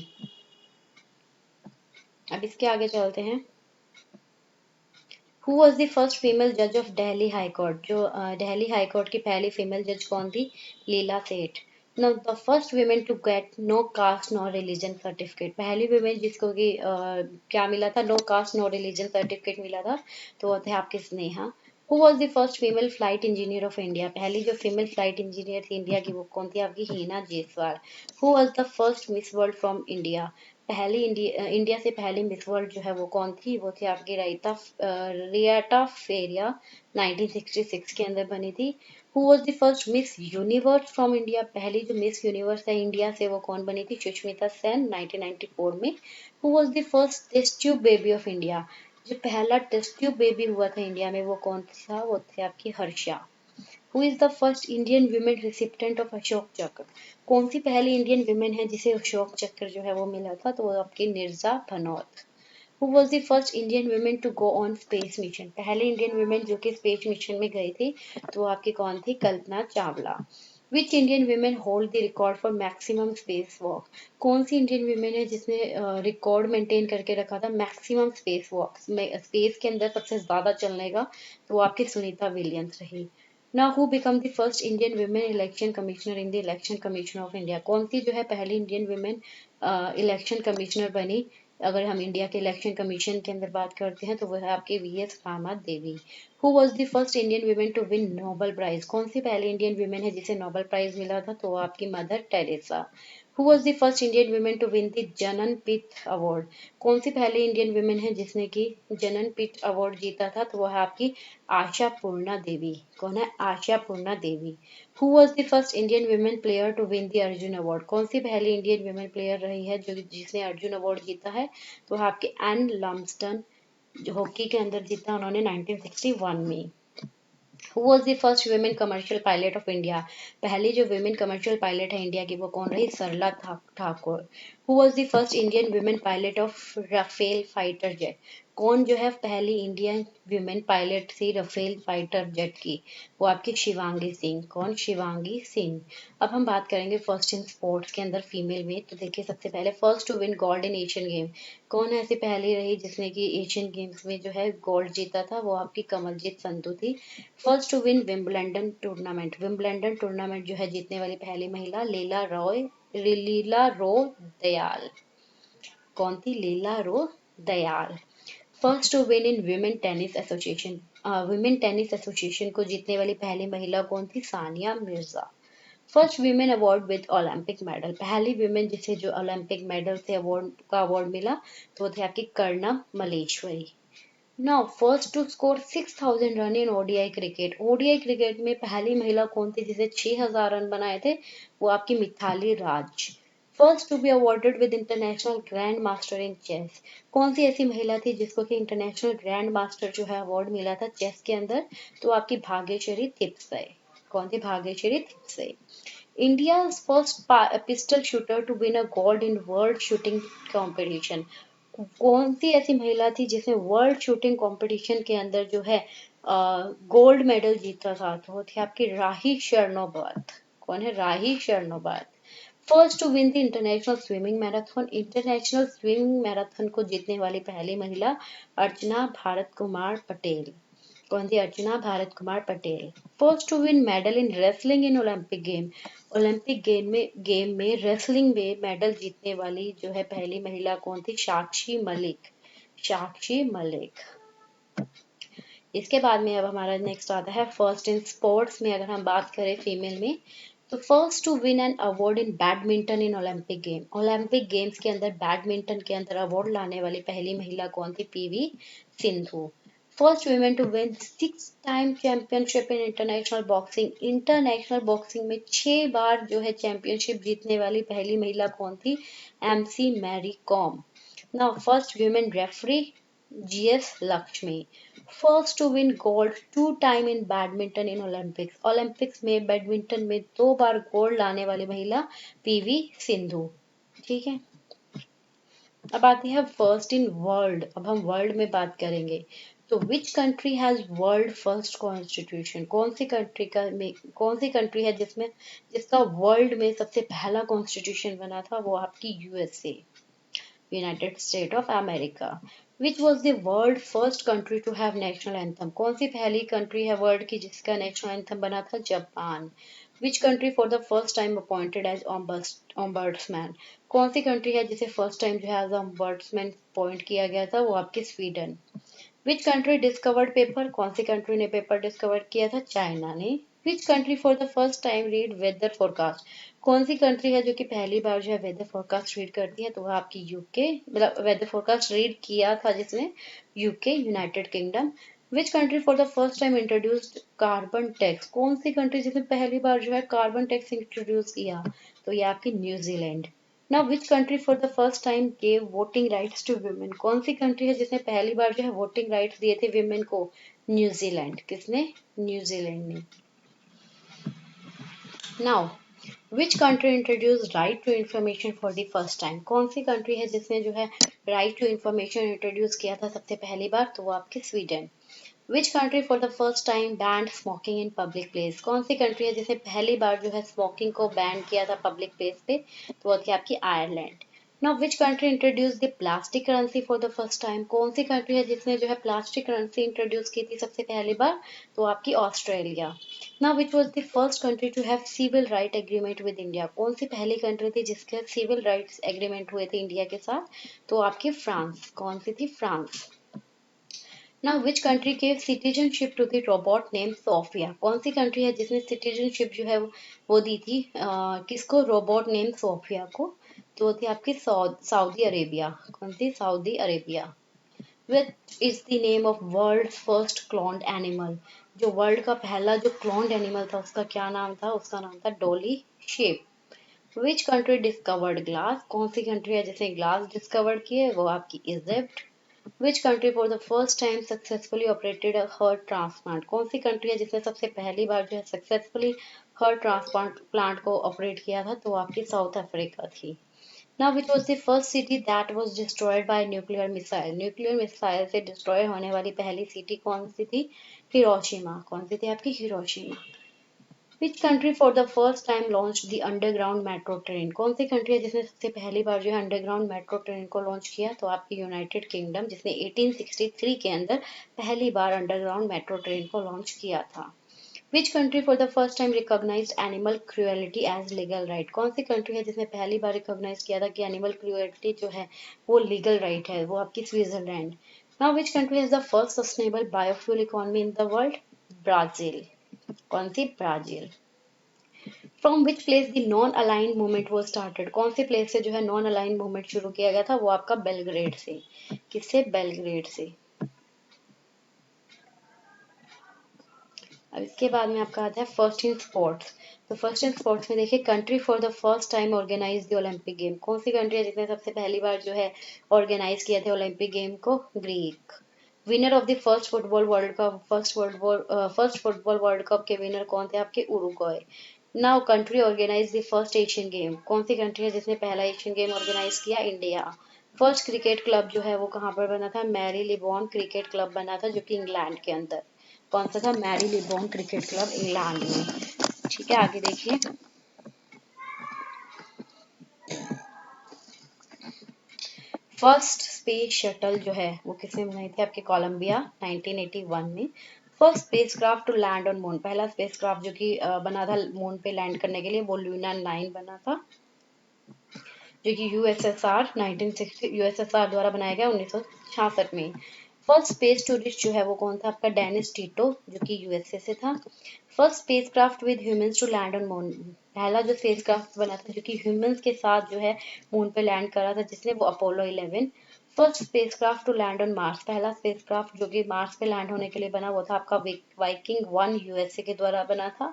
अब इसके आगे चलते हैं। Who was the first female जज ऑफ दिल्ली हाई कोर्ट? जो दिल्ली हाई कोर्ट की पहली फीमेल जज कौन थी? Leila Seth. Now the first women to get no caste no religion certificate? पहली वुमेन जिसको कि क्या मिला था? No caste no religion certificate मिला था, तो वो थे आपके Sneha. Who was the first female flight engineer of India? पहली जो फीमेल फ्लाइट इंजीनियर थी इंडिया की वो कौन थी? आपकी Hina Jaiswal. Who was the first Miss World from India? पहली इंडिया से पहली मिस वर्ल्ड जो है वो कौन थी? वो थी आपकी रियाटा फेरिया, 1966 के अंदर बनी थी। Who was the first miss universe from India? पहली जो मिस यूनिवर्स है इंडिया से वो कौन बनी थी? सुष्मिता सेन, 1994 में। Who was the first test tube baby of India? जो पहला टेस्ट ट्यूब बेबी हुआ था इंडिया में वो कौन था? वो थे आपकी Harsha. Who is the first Indian women recipient of Ashok चक्र? कौन सी पहली इंडियन वुमेन है जिसे अशोक चक्र जो है वो मिला था? तो वो आपकी Neerja Bhanot. Who was the first Indian women to go on space mission? पहले इंडियन वुमेन जो कि स्पेस मिशन में गई थी तो वो आपकी कौन थी? Kalpana Chawla. Which Indian women hold the record for maximum space walk? कौन सी इंडियन वुमेन है जिसने रिकॉर्ड मेंटेन करके रखा था मैक्सिमम स्पेस वॉक, स्पेस के अंदर सबसे ज्यादा चलने का? तो वो आपकी सुनीता विलियम्स रही। Now who become the first Indian women election commissioner in the election commission of India? कौन सी जो है पहली इंडियन वुमेन इलेक्शन कमिश्नर बनी? अगर हम इंडिया के इलेक्शन कमीशन के अंदर बात करते हैं तो वह है आपकी VS Rama Devi. Who was the first Indian women to win Nobel prize? कौन सी पहली इंडियन वुमेन है जिसे नोबल प्राइज मिला था? तो वो आपकी mother Teresa. Who was the first Indian women to win the Jnanpith award? कौन सी पहली इंडियन वुमेन है जिसने की जनन पिथ अवार्ड जीता था? तो वह है आपकी आशा पूर्णा देवी। कौन है? Asha Purna Devi. Who was the first Indian women player to win the Arjun award? कौन सी पहली इंडियन वुमेन प्लेयर रही है जो जिसने अर्जुन अवार्ड जीता है? तो आपके एन लम्सटन, जो हॉकी के अंदर जीता उन्होंने 1961 में। Who was the first women commercial pilot of India? पहली जो वुमेन कमर्शियल पायलट है इंडिया की वो कौन रही? Sarla Thakur. Who was the first Indian women pilot of Rafale fighter jet? कौन जो है पहली इंडियन वुमेन पायलट थी राफेल फाइटर जेट की? वो आपकी शिवांगी सिंह। कौन? शिवांगी सिंह। अब हम बात करेंगे फर्स्ट इन स्पोर्ट्स के अंदर फीमेल में, तो देखिए सबसे पहले first to win gold in Asian game, कौन ऐसी पहली रही जिसने कि एशियन गेम्स में जो है गोल्ड जीता था? वो आपकी कमलजीत संधू थी। First to win Wimbledon tournament, Wimbledon tournament जो है जीतने वाली पहली महिला लीला रो दयाल। कौन थी? Leela Row Dayal. First to win in women tennis association, women tennis association को जीतने वाली पहली महिला कौन थी? Sania Mirza. First women award with Olympic medal, पहली वीमेन जिसे जो ओलंपिक मेडल से अवार्ड मिला तो वो थे आपकी Karnam Malleswari. Now first to score 6000 run in ODI cricket, ODI cricket में पहली महिला कौन थी जिसे 6000 रन बनाए थे, वो आपकी Mithali Raj. First to be awarded with international grand master in chess, कौन सी ऐसी महिला थी जिसको कि इंटरनेशनल ग्रैंड मास्टर जो है अवार्ड मिला था चेस के अंदर, तो आपकी भाग्यश्री थिप्से। कौन थी? Bhagyashree Thipsay. India's first pistol shooter to win a gold in world shooting competition, कौन सी ऐसी महिला थी जिसने वर्ल्ड शूटिंग कंपटीशन के अंदर जो है गोल्ड मेडल जीता था, तो वो थी आपकी राही शर्नोबत। कौन है? Rahi Sarnobat. First to win the international swimming marathon, international swimming marathon को जीतने वाली पहली महिला अर्चना भारत कुमार पटेल। कौन थी? Archana Bharat Kumar Patel. First to win medal in wrestling in Olympic game, Olympic game में रेसलिंग में मेडल जीतने वाली जो है पहली महिला कौन थी? साक्षी मलिक। साक्षी मलिक। इसके बाद में अब हमारा नेक्स्ट आता है फर्स्ट इन स्पोर्ट्स में, अगर हम बात करें फीमेल में, तो first to win an award in badminton in Olympic game, Olympic games के अंदर बैडमिंटन के अंदर अवार्ड लाने वाली पहली महिला कौन थी? PV Sindhu. First women to win 6 time championship in international boxing, international boxing में 6 बार जो है चैंपियनशिप जीतने वाली पहली महिला कौन थी? MC Mary Kom. Now first women referee GS Lakshmi. First to win gold 2 time in badminton in Olympics, Olympics में बैडमिंटन में 2 बार गोल्ड लाने वाली महिला पीवी सिंधु। ठीक है, अब आती है फर्स्ट इन वर्ल्ड, अब हम वर्ल्ड में बात करेंगे। तो which country has world first constitution, कौन सी कंट्री है जिसका वर्ल्ड में सबसे पहला कॉन्स्टिट्यूशन बना था, वो आपकी USA, United State of America. Which was the world first country to have national anthem, कौन सी पहली कंट्री है वर्ल्ड की जिसका नेशनल एंथम बना था? Japan. Which country for the first time appointed as ombudsman, कौन सी कंट्री है जिसे फर्स्ट टाइम जो है एज ऑम्बर्ट्समैन अपॉइंट किया गया था? वो आपकी Sweden. Which country discovered paper, कौन सी कंट्री ने पेपर डिस्कवर किया था? चाइना ने। Which country for the first time read weather forecast, कौन सी कंट्री है जो कि पहली बार जो है वेदर फोरकास्ट रीड करती है? तो वह आपकी यूके, मतलब वेदर फोरकास्ट रीड किया था जिसने? UK, United kingdom. Which country for the first time introduced carbon tax, कौन सी कंट्री जिसने पहली बार जो है कार्बन टैक्स इंट्रोड्यूस किया? तो ये आपकी New Zealand. Now which country for the first time gave voting rights to women, कौन सी कंट्री है जिसने पहली बार जो है वोटिंग राइट्स दिए थे विमेन को? न्यूजीलैंड। किसने? न्यूजीलैंड ने। Now which country introduce right to information for the first time, कौन सी कंट्री है जिसने जो है राइट टू इंफॉर्मेशन इंट्रोड्यूस किया था सबसे पहली बार? तो वो आपकी Sweden. Which country for the first time band smoking in public place, कौन सी कंट्री है जिसने पहली बार जो है स्मोकिंग को बैन किया था पब्लिक प्लेस पे? तो वो थी आपकी Ireland. Now which country introduce the plastic currency for the first time, कौन सी कंट्री है जिसने जो है प्लास्टिक करेंसी इंट्रोड्यूस की थी सबसे पहली बार? तो आपकी Australia. Now which was the first country to have civil right agreement with India, कौन सी पहली कंट्री थी जिसके सिविल राइट्स एग्रीमेंट हुए थे इंडिया के साथ? तो आपकी फ्रांस। कौन सी थी? France. Now, which country gave citizenship to the robot named Sophia? कौन सी कंट्री है जिसने सिटीजनशिप जो है वो दी थी किसको? रोबोट नेम सोफिया को। तो वो थी आपकी सऊदी अरेबिया। कौन सी? Saudi Arabia. Which is the name of world's first cloned animal? जो वर्ल्ड का पहला जो क्लोन्ड एनिमल था उसका क्या नाम था? उसका नाम था डोली शेप। विच कंट्री डिस्कवर्ड ग्लास, कौन सी कंट्री है जिसने ग्लास डिस्कवर की है? वो आपकी Egypt. Which country for the first time successfully operated a heart transplant, कौन सी कंट्री है जिसने सबसे पहली बार जो है सक्सेसफुली हार्ट ट्रांसप्लांट प्लांट को ऑपरेट किया था? तो आपकी साउथ अफ्रीका थी। Now which was the first city that was destroyed by nuclear missile, nuclear missile से डिस्ट्रॉय होने वाली पहली सिटी कौन सी थी? हिरोशिमा। कौन सी थी आपकी? Hiroshima. Which country for the first time launch the underground metro train, कौन सी कंट्री है जिसने सबसे पहली बार जो है अंडरग्राउंड मेट्रो ट्रेन को लॉन्च किया? तो आपकी यूनाइटेड किंगडम, जिसने 1863 के अंदर पहली बार अंडरग्राउंड मेट्रो ट्रेन को लॉन्च किया था। Which country for the first time recognised animal cruelty as legal right, कौन सी कंट्री है जिसने पहली बार रिकॉग्नाइज किया था कि एनिमल क्रूएलिटी जो है वो लीगल राइट है? वो आपकी Switzerland. Now which country is the first sustainable biofuel economy in the world? Brazil. कौन सी? Brazil. From which place the non aligned movement वो स्टार्टेड, कौन से प्लेस से जो है नॉन अलाइंड मूवमेंट शुरू किया गया था, वो आपका बेलग्रेड से। किससे? बेलग्रेड से। अब इसके बाद में आपका आता है फर्स्ट इन स्पोर्ट्स। तो फर्स्ट इन स्पोर्ट्स में देखिए, country for the first time organise the Olympic game, कौन सी कंट्री है जिसने सबसे पहली बार जो है ऑर्गेनाइज किया था ओलंपिक गेम को? Greek. Winner of the first football World Cup, first football World Cup के विनर कौन थे? आपके Uruguay. Now country organise the first Asian game, कौन सी कंट्री है जिसने पहला एशियन गेम ऑर्गेनाइज किया? इंडिया। फर्स्ट क्रिकेट क्लब जो है वो कहाँ पर बना था? मैरी लिबॉन क्रिकेट क्लब बना था, जो कि इंग्लैंड के अंदर। कौन सा था? मैरी लिबॉन क्रिकेट क्लब, इंग्लैंड में। ठीक है, आगे देखिए। फर्स्ट स्पेस शटल जो है वो किसने बनाई थी? आपके कोलंबिया, 1981 में। First spacecraft to land on moon, पहला स्पेसक्राफ्ट जो कि बना था मून पे लैंड करने के लिए, वो लूना 9 बना था, जो कि यूएसएसआर 1960 यूएसएसआर द्वारा बनाया गया 1966 में। फर्स्ट स्पेस टूरिस्ट जो है वो कौन था? आपका डेनिस टीटो, जो कि यूएसए से था। First spacecraft with humans to land on moon, पहला जो स्पेसक्राफ्ट बना था जो कि ह्यूमंस के साथ जो है मून पे लैंड करा था, जिसने, वो Apollo 11। First spacecraft to land on Mars, पहला स्पेसक्राफ्ट जो कि मार्स पे लैंड होने के लिए बना, वो था आपका वाइकिंग 1 यूएसए के द्वारा बना था।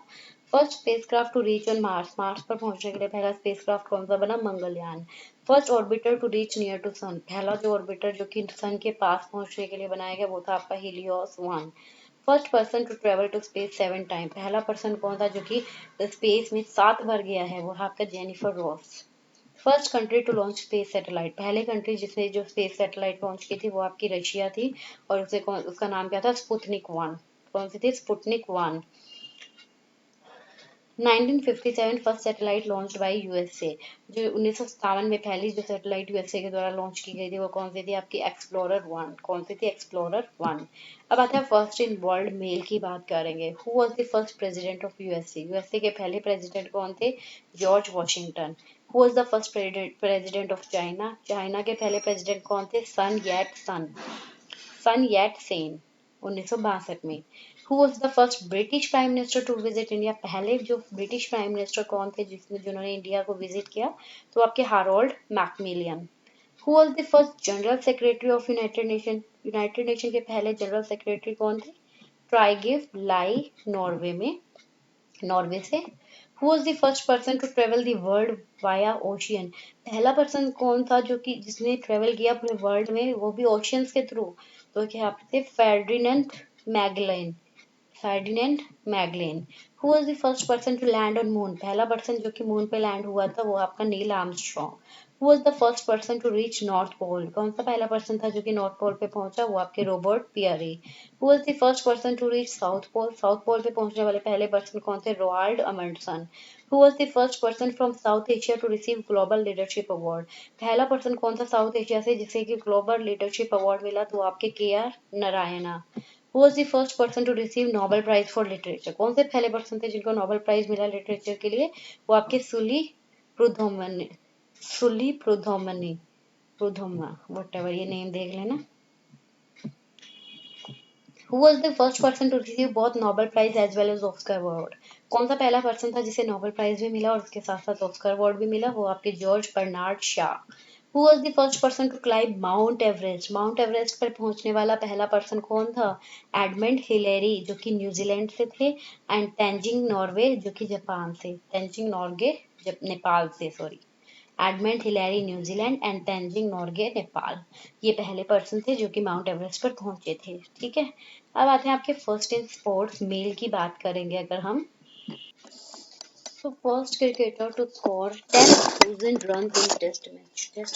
First spacecraft to reach on Mars, Mars पर पहुंचने के लिए पहला स्पेसक्राफ्ट कौन सा बना? Mangalyaan. First orbiter to reach near to sun, पहला जो ऑर्बिटर जो कि सन के पास पहुंचने के लिए बनाया गया, वो था आपका Helios 1। First person to travel to space 7 time, पहला पर्सन कौन था जो कि स्पेस में 7 बार गया है? वो है आपका Jennifer Ross. First country to launch space satellite, पहले कंट्री जिसने जो स्पेस सैटेलाइट लॉन्च की थी वो आपकी रशिया थी, और उसका नाम क्या था? स्पुतनिक 1। कौन सी थी? Sputnik 1। 1957 first satellite launched by USA, जो 1957 में पहली जो सैटेलाइट यूएसए के द्वारा लॉन्च की गई थी वो कौन सी थी? आपकी एक्सप्लोरर 1। कौन सी थी? एक्सप्लोरर 1। अब आता है फर्स्ट इन वर्ल्ड मेल की बात करेंगे। Who was the first president of USA, USA के पहले प्रेसिडेंट कौन थे? George Washington. Who was the first president of China, China के पहले प्रेसिडेंट कौन थे? सन येट सेन, 1962 में। Who was the first British prime minister to visit India, पहले जो ब्रिटिश प्राइम मिनिस्टर कौन थे जिन्होंने इंडिया को विजिट किया? तो आपके Harold Macmillan. Who was the first general secretary of united nation, united nation के पहले जनरल सेक्रेटरी कौन थे? ट्राइगिव लाई, नॉर्वे से। Who was the first person to travel the world via ocean, पहला पर्सन कौन था जो कि जिसने ट्रेवल किया पूरे वर्ल्ड में, वो भी ओशियंस के थ्रू? तो क्या आपसे Magellan Ferdinand Magellan. Who was the first person to land on moon, पहला पर्सन जो कि मून पे लैंड हुआ था वो आपका Neil Armstrong. Who was the first person to reach North Pole, कौन सा पहला पर्सन था जो कि नॉर्थ पोल पे पहुंचा? वो आपके Robert Peary. Who was the first person to reach south pole, south pole पे पहुंचने वाले पहले पर्सन कौन थे? Ronald Amundsen. Who was the first person from south Asia to receive global leadership award, पहला पर्सन कौन था साउथ एशिया से जिसे कि ग्लोबल लीडरशिप अवार्ड मिला? तो आपके KR Narayana. Who was the first person to receive Nobel Prize for Literature, कौन से पहले पर्सन थे जिनको नोबेल प्राइज मिला लिटरेचर के लिए? वो आपके सुली प्रुधोमनी वट एवर, ये नेम देख लेना। Who was the first person to receive both Nobel Prize as well as Oscar Award, कौन सा पहला पर्सन था जिसे नोबेल प्राइज भी मिला और उसके साथ साथ ऑस्कर अवार्ड भी मिला? वो आपके George Bernard Shaw. Who was the first person to climb Mount Everest, Mount Everest पर पहुंचने वाला पहला पर्सन कौन था? एडमंड हिलेरी, जो कि न्यूजीलैंड से थे, एंड तेंजिंग नॉर्वे, जो कि जापान से, तेंजिंग नॉर्गे नेपाल से, sorry. Edmund Hillary New Zealand and Tenzing Norgay Nepal, ये पहले पर्सन थे जो कि माउंट एवरेस्ट पर पहुंचे थे। ठीक है, अब आते हैं आपके फर्स्ट इन स्पोर्ट्स मेल की बात करेंगे अगर हम। तो first cricketer to score 10,000 run in test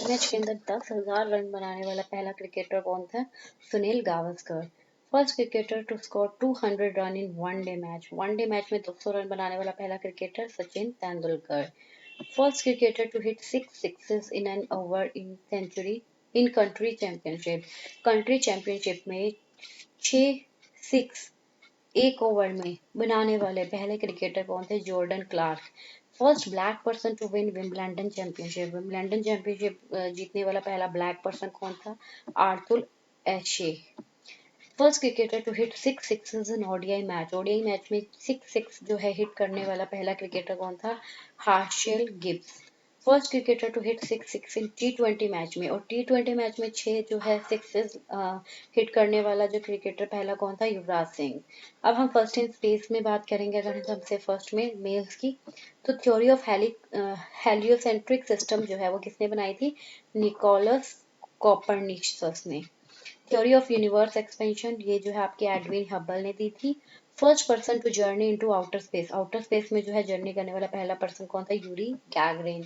match के अंदर 10,000 रन बनाने वाला पहला क्रिकेटर कौन था? Sunil Gavaskar. First cricketer to score 200 run in one day match में 200 रन बनाने वाला पहला cricketer Sachin Tendulkar. First cricketer to hit 6 sixes in an over in century in country championship में 6 सिक्स एक ओवर में बनाने वाले पहले क्रिकेटर कौन थे? Jordan Clarke. First black person to win Wimbledon championship जीतने वाला पहला ब्लैक पर्सन कौन था? Arthur Ashe. First cricketer to hit 6 sixes in ODI match. ODI match में 6 जो है हिट करने वाला पहला क्रिकेटर कौन था? Herschelle Gibbs. First cricketer to hit 6 in T20 match में, और T20 मैच में 6 जो है सिक्सेस हिट करने वाला जो क्रिकेटर पहला कौन था? युवराज सिंह। अब हम फर्स्ट इन स्पेस में बात करेंगे, अगर हमसे फर्स्ट में मेल्स की, तो थ्योरी ऑफ हेलियोसेंट्रिक सिस्टम जो है वो किसने बनाई थी? निकोलस कॉपरनिकस ने। थ्योरी ऑफ यूनिवर्स एक्सपेंशन ये जो है आपके एडविन हबल ने दी थी। First person to journey into outer space, outer space में जो है जर्नी करने वाला पहला पर्सन कौन था? Yuri Gagarin.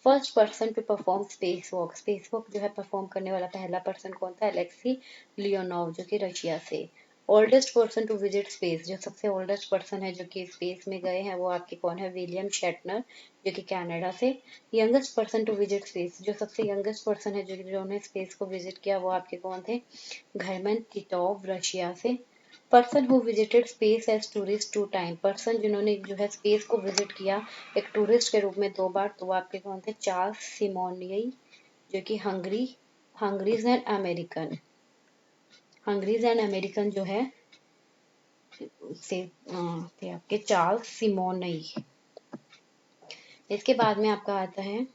First person to perform space walk जो है परफॉर्म करने वाला पहला पर्सन कौन था? एलेक्सी लियोनोव, जो कि रशिया से। Oldest person to visit space, जो सबसे ओल्डेस्ट पर्सन है जो कि स्पेस में गए हैं वो आपके कौन है? विलियम शेटनर, जो कि कनाडा से। Youngest person to visit space, जो सबसे यंगेस्ट पर्सन है जो जिन्होंने स्पेस को विजिट किया वो आपके कौन थे? घरमन तितोव, रशिया से। Person who visited space as tourist 2 time, person जिन्होंने जो है स्पेस को विजिट किया एक टूरिस्ट के रूप में 2 बार, तो वो आपके कौन थे? चार्ल्स सिमोनियई, जो कि हंगरीज एंड अमेरिकन, हंगरीज एंड अमेरिकन जो है से थे आपके चार्ल्स सिमोनई। इसके बाद में आपका आता है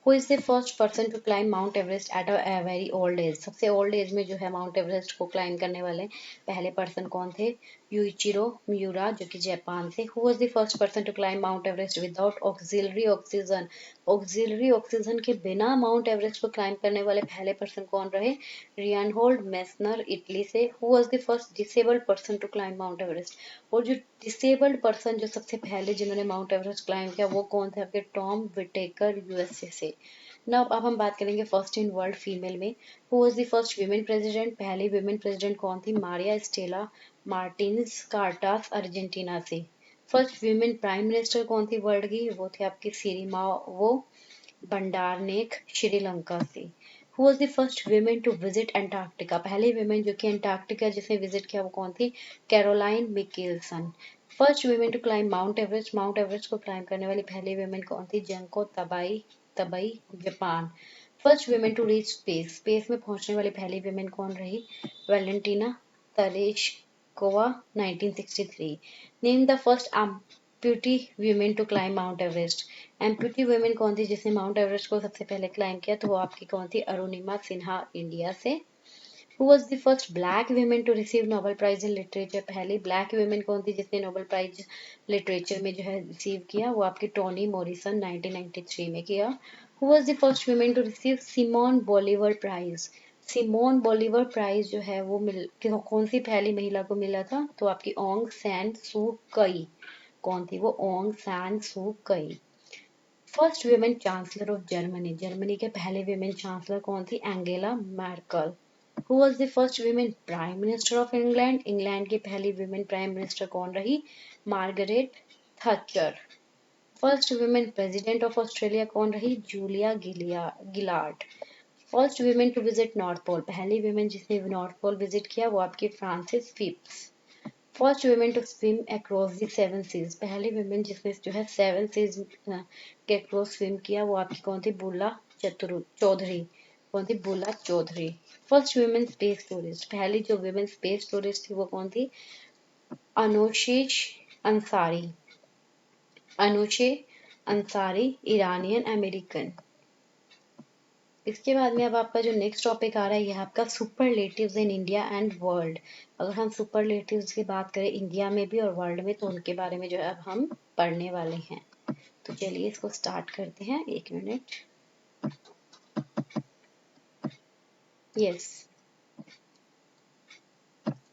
who is the first person to climb Mount Everest at a very old age, सबसे ओल्ड एज में जो है माउंट एवरेस्ट को क्लाइम करने वाले पहले पर्सन कौन थे? यूइचिरो मियुरा, जो कि जापान से। Who was the first person to climb Mount Everest without auxiliary oxygen, auxiliary oxygen के बिना माउंट एवरेस्ट को क्लाइम करने वाले पहले पर्सन कौन रहे? रियानहोल्ड मेसनर, इटली से। Who was the first disabled person to climb Mount Everest, और जो डिसेबल्ड पर्सन जो सबसे पहले जिन्होंने माउंट एवरेस्ट क्लाइम किया वो कौन थे? आपके टॉम विटेकर, यूएसए से। ना अब हम बात करेंगे फर्स्ट इन वर्ल्ड फीमेल में। Who was the first women president, पहली वीमेन प्रेसिडेंट कौन थी? Maria Stella Martins cartaz, Argentina से। फर्स्ट वीमेन प्राइम मिनिस्टर कौन थी वर्ल्ड की? वो थे आपकी सिरिमावो बंडारनेक, श्रीलंका से। Who was the first women to visit Antarctica, पहली वीमेन जो कि अंटार्कटिका जिसने विजिट किया वो कौन थी? Caroline Mikkelsen. First women to climb Mount Everest, Mount Everest को क्लाइम करने वाली पहली वीमेन कौन थी? Junko Tabei, Tabei, Japan. First women to reach space, space में पहुंचने वाली पहली वीमेन कौन रही? Valentina Tereshkova, 1963। Name the first amputee women to climb Mount Everest, amputee women कौन थी जिसने माउंट एवरेस्ट को सबसे पहले क्लाइम किया? तो वो आपकी कौन थी? अरुणिमा सिन्हा, इंडिया से। Who was the first black woman to receive Nobel Prize in Literature, पहली ब्लैक women कौन थी जिसने नोबेल प्राइज लिटरेचर में जो है रिसीव किया? वो आपकी टोनी मॉरिसन, 1993 में किया। Who was the first woman to receive Simon Bolivar prize, Simon Bolivar prize जो है वो कौन सी पहली महिला को मिला था? तो आपकी ओंग सैन सू कई, कौन थी वो? ओंग San Suu Kyi. First women chancellor of Germany, Germany के पहले वुमेन चांसलर कौन थी? Angela Merkel. Who was the first women prime minister of England, England की पहली वुमेन प्राइम मिनिस्टर कौन रही? Margaret Thatcher. First women president of Australia कौन रही? Julia Gillard. First women to visit north pole, पहली women जिसने north pole visit किया वो आपकी Frances Phipps. First women to swim across the 7 seize, पहली वुमेन जिसने जो है 7 सीज के अक्रॉस स्विम किया वो आपकी कौन थी? बुला चौधरी, कौन थी? Bula Chaudhary. First women space tourist, पहली जो वुमेन स्पेस टूरिस्ट थी वो कौन थी? अनुशेष अंसारी, अनुशे अंसारी, ईरानियन अमेरिकन। इसके बाद में अब आपका जो नेक्स्ट टॉपिक आ रहा है ये है आपका superlatives in India and world. अगर हम सुपरलेटिव्स की बात करें इंडिया में भी और वर्ल्ड में तो उनके बारे में जो है अब हम पढ़ने वाले हैं। तो चलिए इसको स्टार्ट करते हैं, 1 minute. Yes,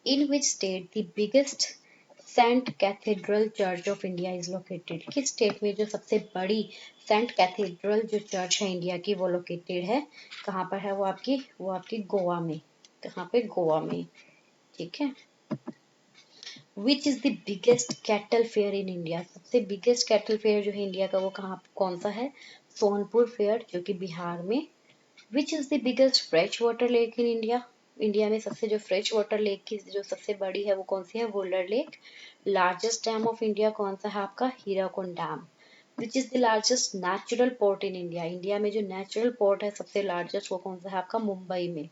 in which state the biggest saint cathedral church of India is located, किस स्टेट में जो सबसे बड़ी सेंट कैथेड्रल जो चर्च है इंडिया की वो लोकेटेड है? कहाँ पर है वो आपकी गोवा में। कहाँ पे? गोवा में। ठीक है। विच is the biggest cattle fair in India, सबसे बिगेस्ट कैटल फेयर जो है इंडिया का वो कहाँ कौन सा है? सोनपुर फेयर, जो कि बिहार में। Which is the biggest fresh water lake in India, India में सबसे जो फ्रेश वाटर लेक की जो सबसे बड़ी है वो कौन सी है? Wular lake. Largest dam of India कौन सा है आपका? Hirakud dam. Which is the largest natural port in India, India में जो नेचुरल पोर्ट है सबसे लार्जेस्ट वो कौन सा है आपका? मुंबई में।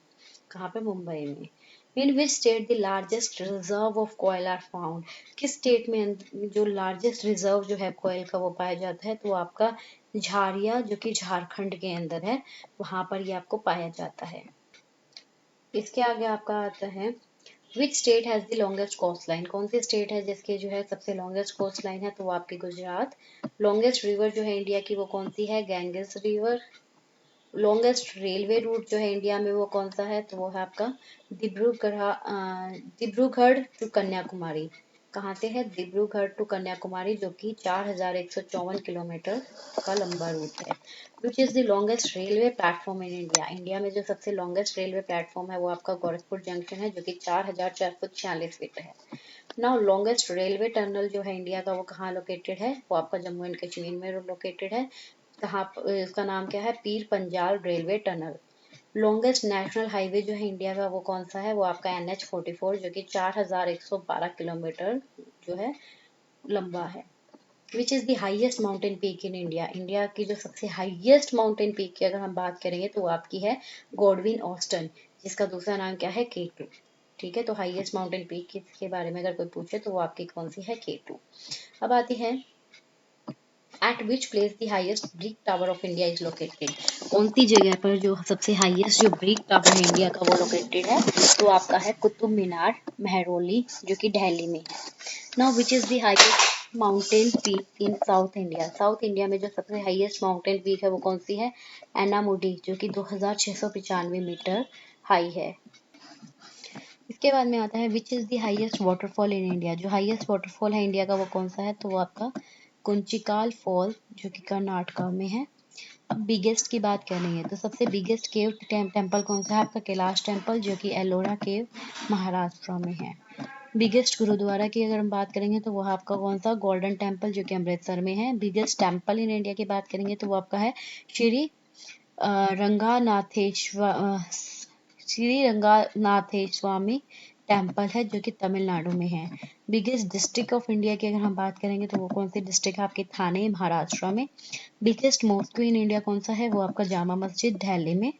कहाँ पे? मुंबई में। In which state the largest reserve of coal are found? किस स्टेट में जो लार्जेस्ट रिजर्व जो है कोयल का वो पाया जाता है? तो वो आपका झारिया, जो कि झारखंड के अंदर है, वहां पर ये आपको पाया जाता है। इसके आगे आपका आता है which state has the longest coast line? कौन सी स्टेट है जिसके जो है सबसे लॉन्गेस्ट कोस्ट लाइन है? तो वो आपकी गुजरात। लॉन्गेस्ट रिवर जो है इंडिया की वो कौन सी है? गैंगेस रिवर। लॉन्गेस्ट रेलवे रूट जो है इंडिया में वो कौन सा है? तो वो है आपका डिब्रूगढ़ टू कन्याकुमारी। कहाँ से है? डिब्रूगढ़ टू कन्याकुमारी, जो कि 4154 किलोमीटर का लंबा रूट है। विच is the longest railway platform in India? India में जो सबसे लॉन्गेस्ट रेलवे प्लेटफॉर्म है वो आपका गोरखपुर जंक्शन है, जो कि 4446 फीट है। नाउ लॉन्गेस्ट रेलवे टनल जो है इंडिया का वो कहाँ लोकेटेड है? वो आपका जम्मू एंड कश्मीर में लोकेटेड है। कहाँ इसका नाम क्या है? Pir Panjal railway tunnel. Longest national highway जो है इंडिया का वो कौन सा है? वो आपका NH44, जो कि 4112 किलोमीटर जो है लंबा है। विच is the highest mountain peak in India? India की जो सबसे हाईएस्ट माउंटेन पीक की अगर हम बात करेंगे तो वो आपकी है गॉडविन ऑस्टन, जिसका दूसरा नाम क्या है? K2। ठीक है, तो हाईएस्ट माउंटेन पीक के बारे में अगर कोई पूछे तो वो आपकी कौन सी है? K2। अब आती है eight which place the highest brick tower of India is located? कौन सी जगह पर जो सबसे हाईएस्ट जो ब्रिक टावर है इंडिया का वो लोकेटेड है? तो आपका है कुतुब मीनार, मेहरौली, जो कि दिल्ली में है। Now which is the highest mountain peak in south India? South India में जो सबसे हाईएस्ट माउंटेन पीक है वो कौन सी है? एनामुडी, जो कि 2695 मीटर हाई है। इसके बाद में आता है विच is the highest waterfall in India? जो हाईएस्ट वाटरफॉल है इंडिया का वो कौन सा है? तो वो आपका कुंचिकाल फॉल, जो कि कर्नाटका में है। अब बिगेस्ट की बात करेंगे तो सबसे बिगेस्ट केव टेम्पल कौन सा है? आपका कैलाश टेम्पल, जो कि एलोरा केव महाराष्ट्र में है। बिगेस्ट गुरुद्वारा की अगर हम बात करेंगे तो वो आपका कौन सा? गोल्डन टेम्पल, जो कि अमृतसर में है। बिगेस्ट टेम्पल इन इंडिया की बात करेंगे तो वो आपका है श्री रंगानाथेश्वर श्री रंगानाथेस्वामी टेम्पल है, जो कि तमिलनाडु में है। बिगेस्ट डिस्ट्रिक्ट ऑफ इंडिया की अगर हम बात करेंगे तो वो कौन सी डिस्ट्रिक्ट है? आपके थाने, महाराष्ट्र में। बिगेस्ट मॉस्क इन इंडिया कौन सा है? वो आपका जामा मस्जिद, दिल्ली में।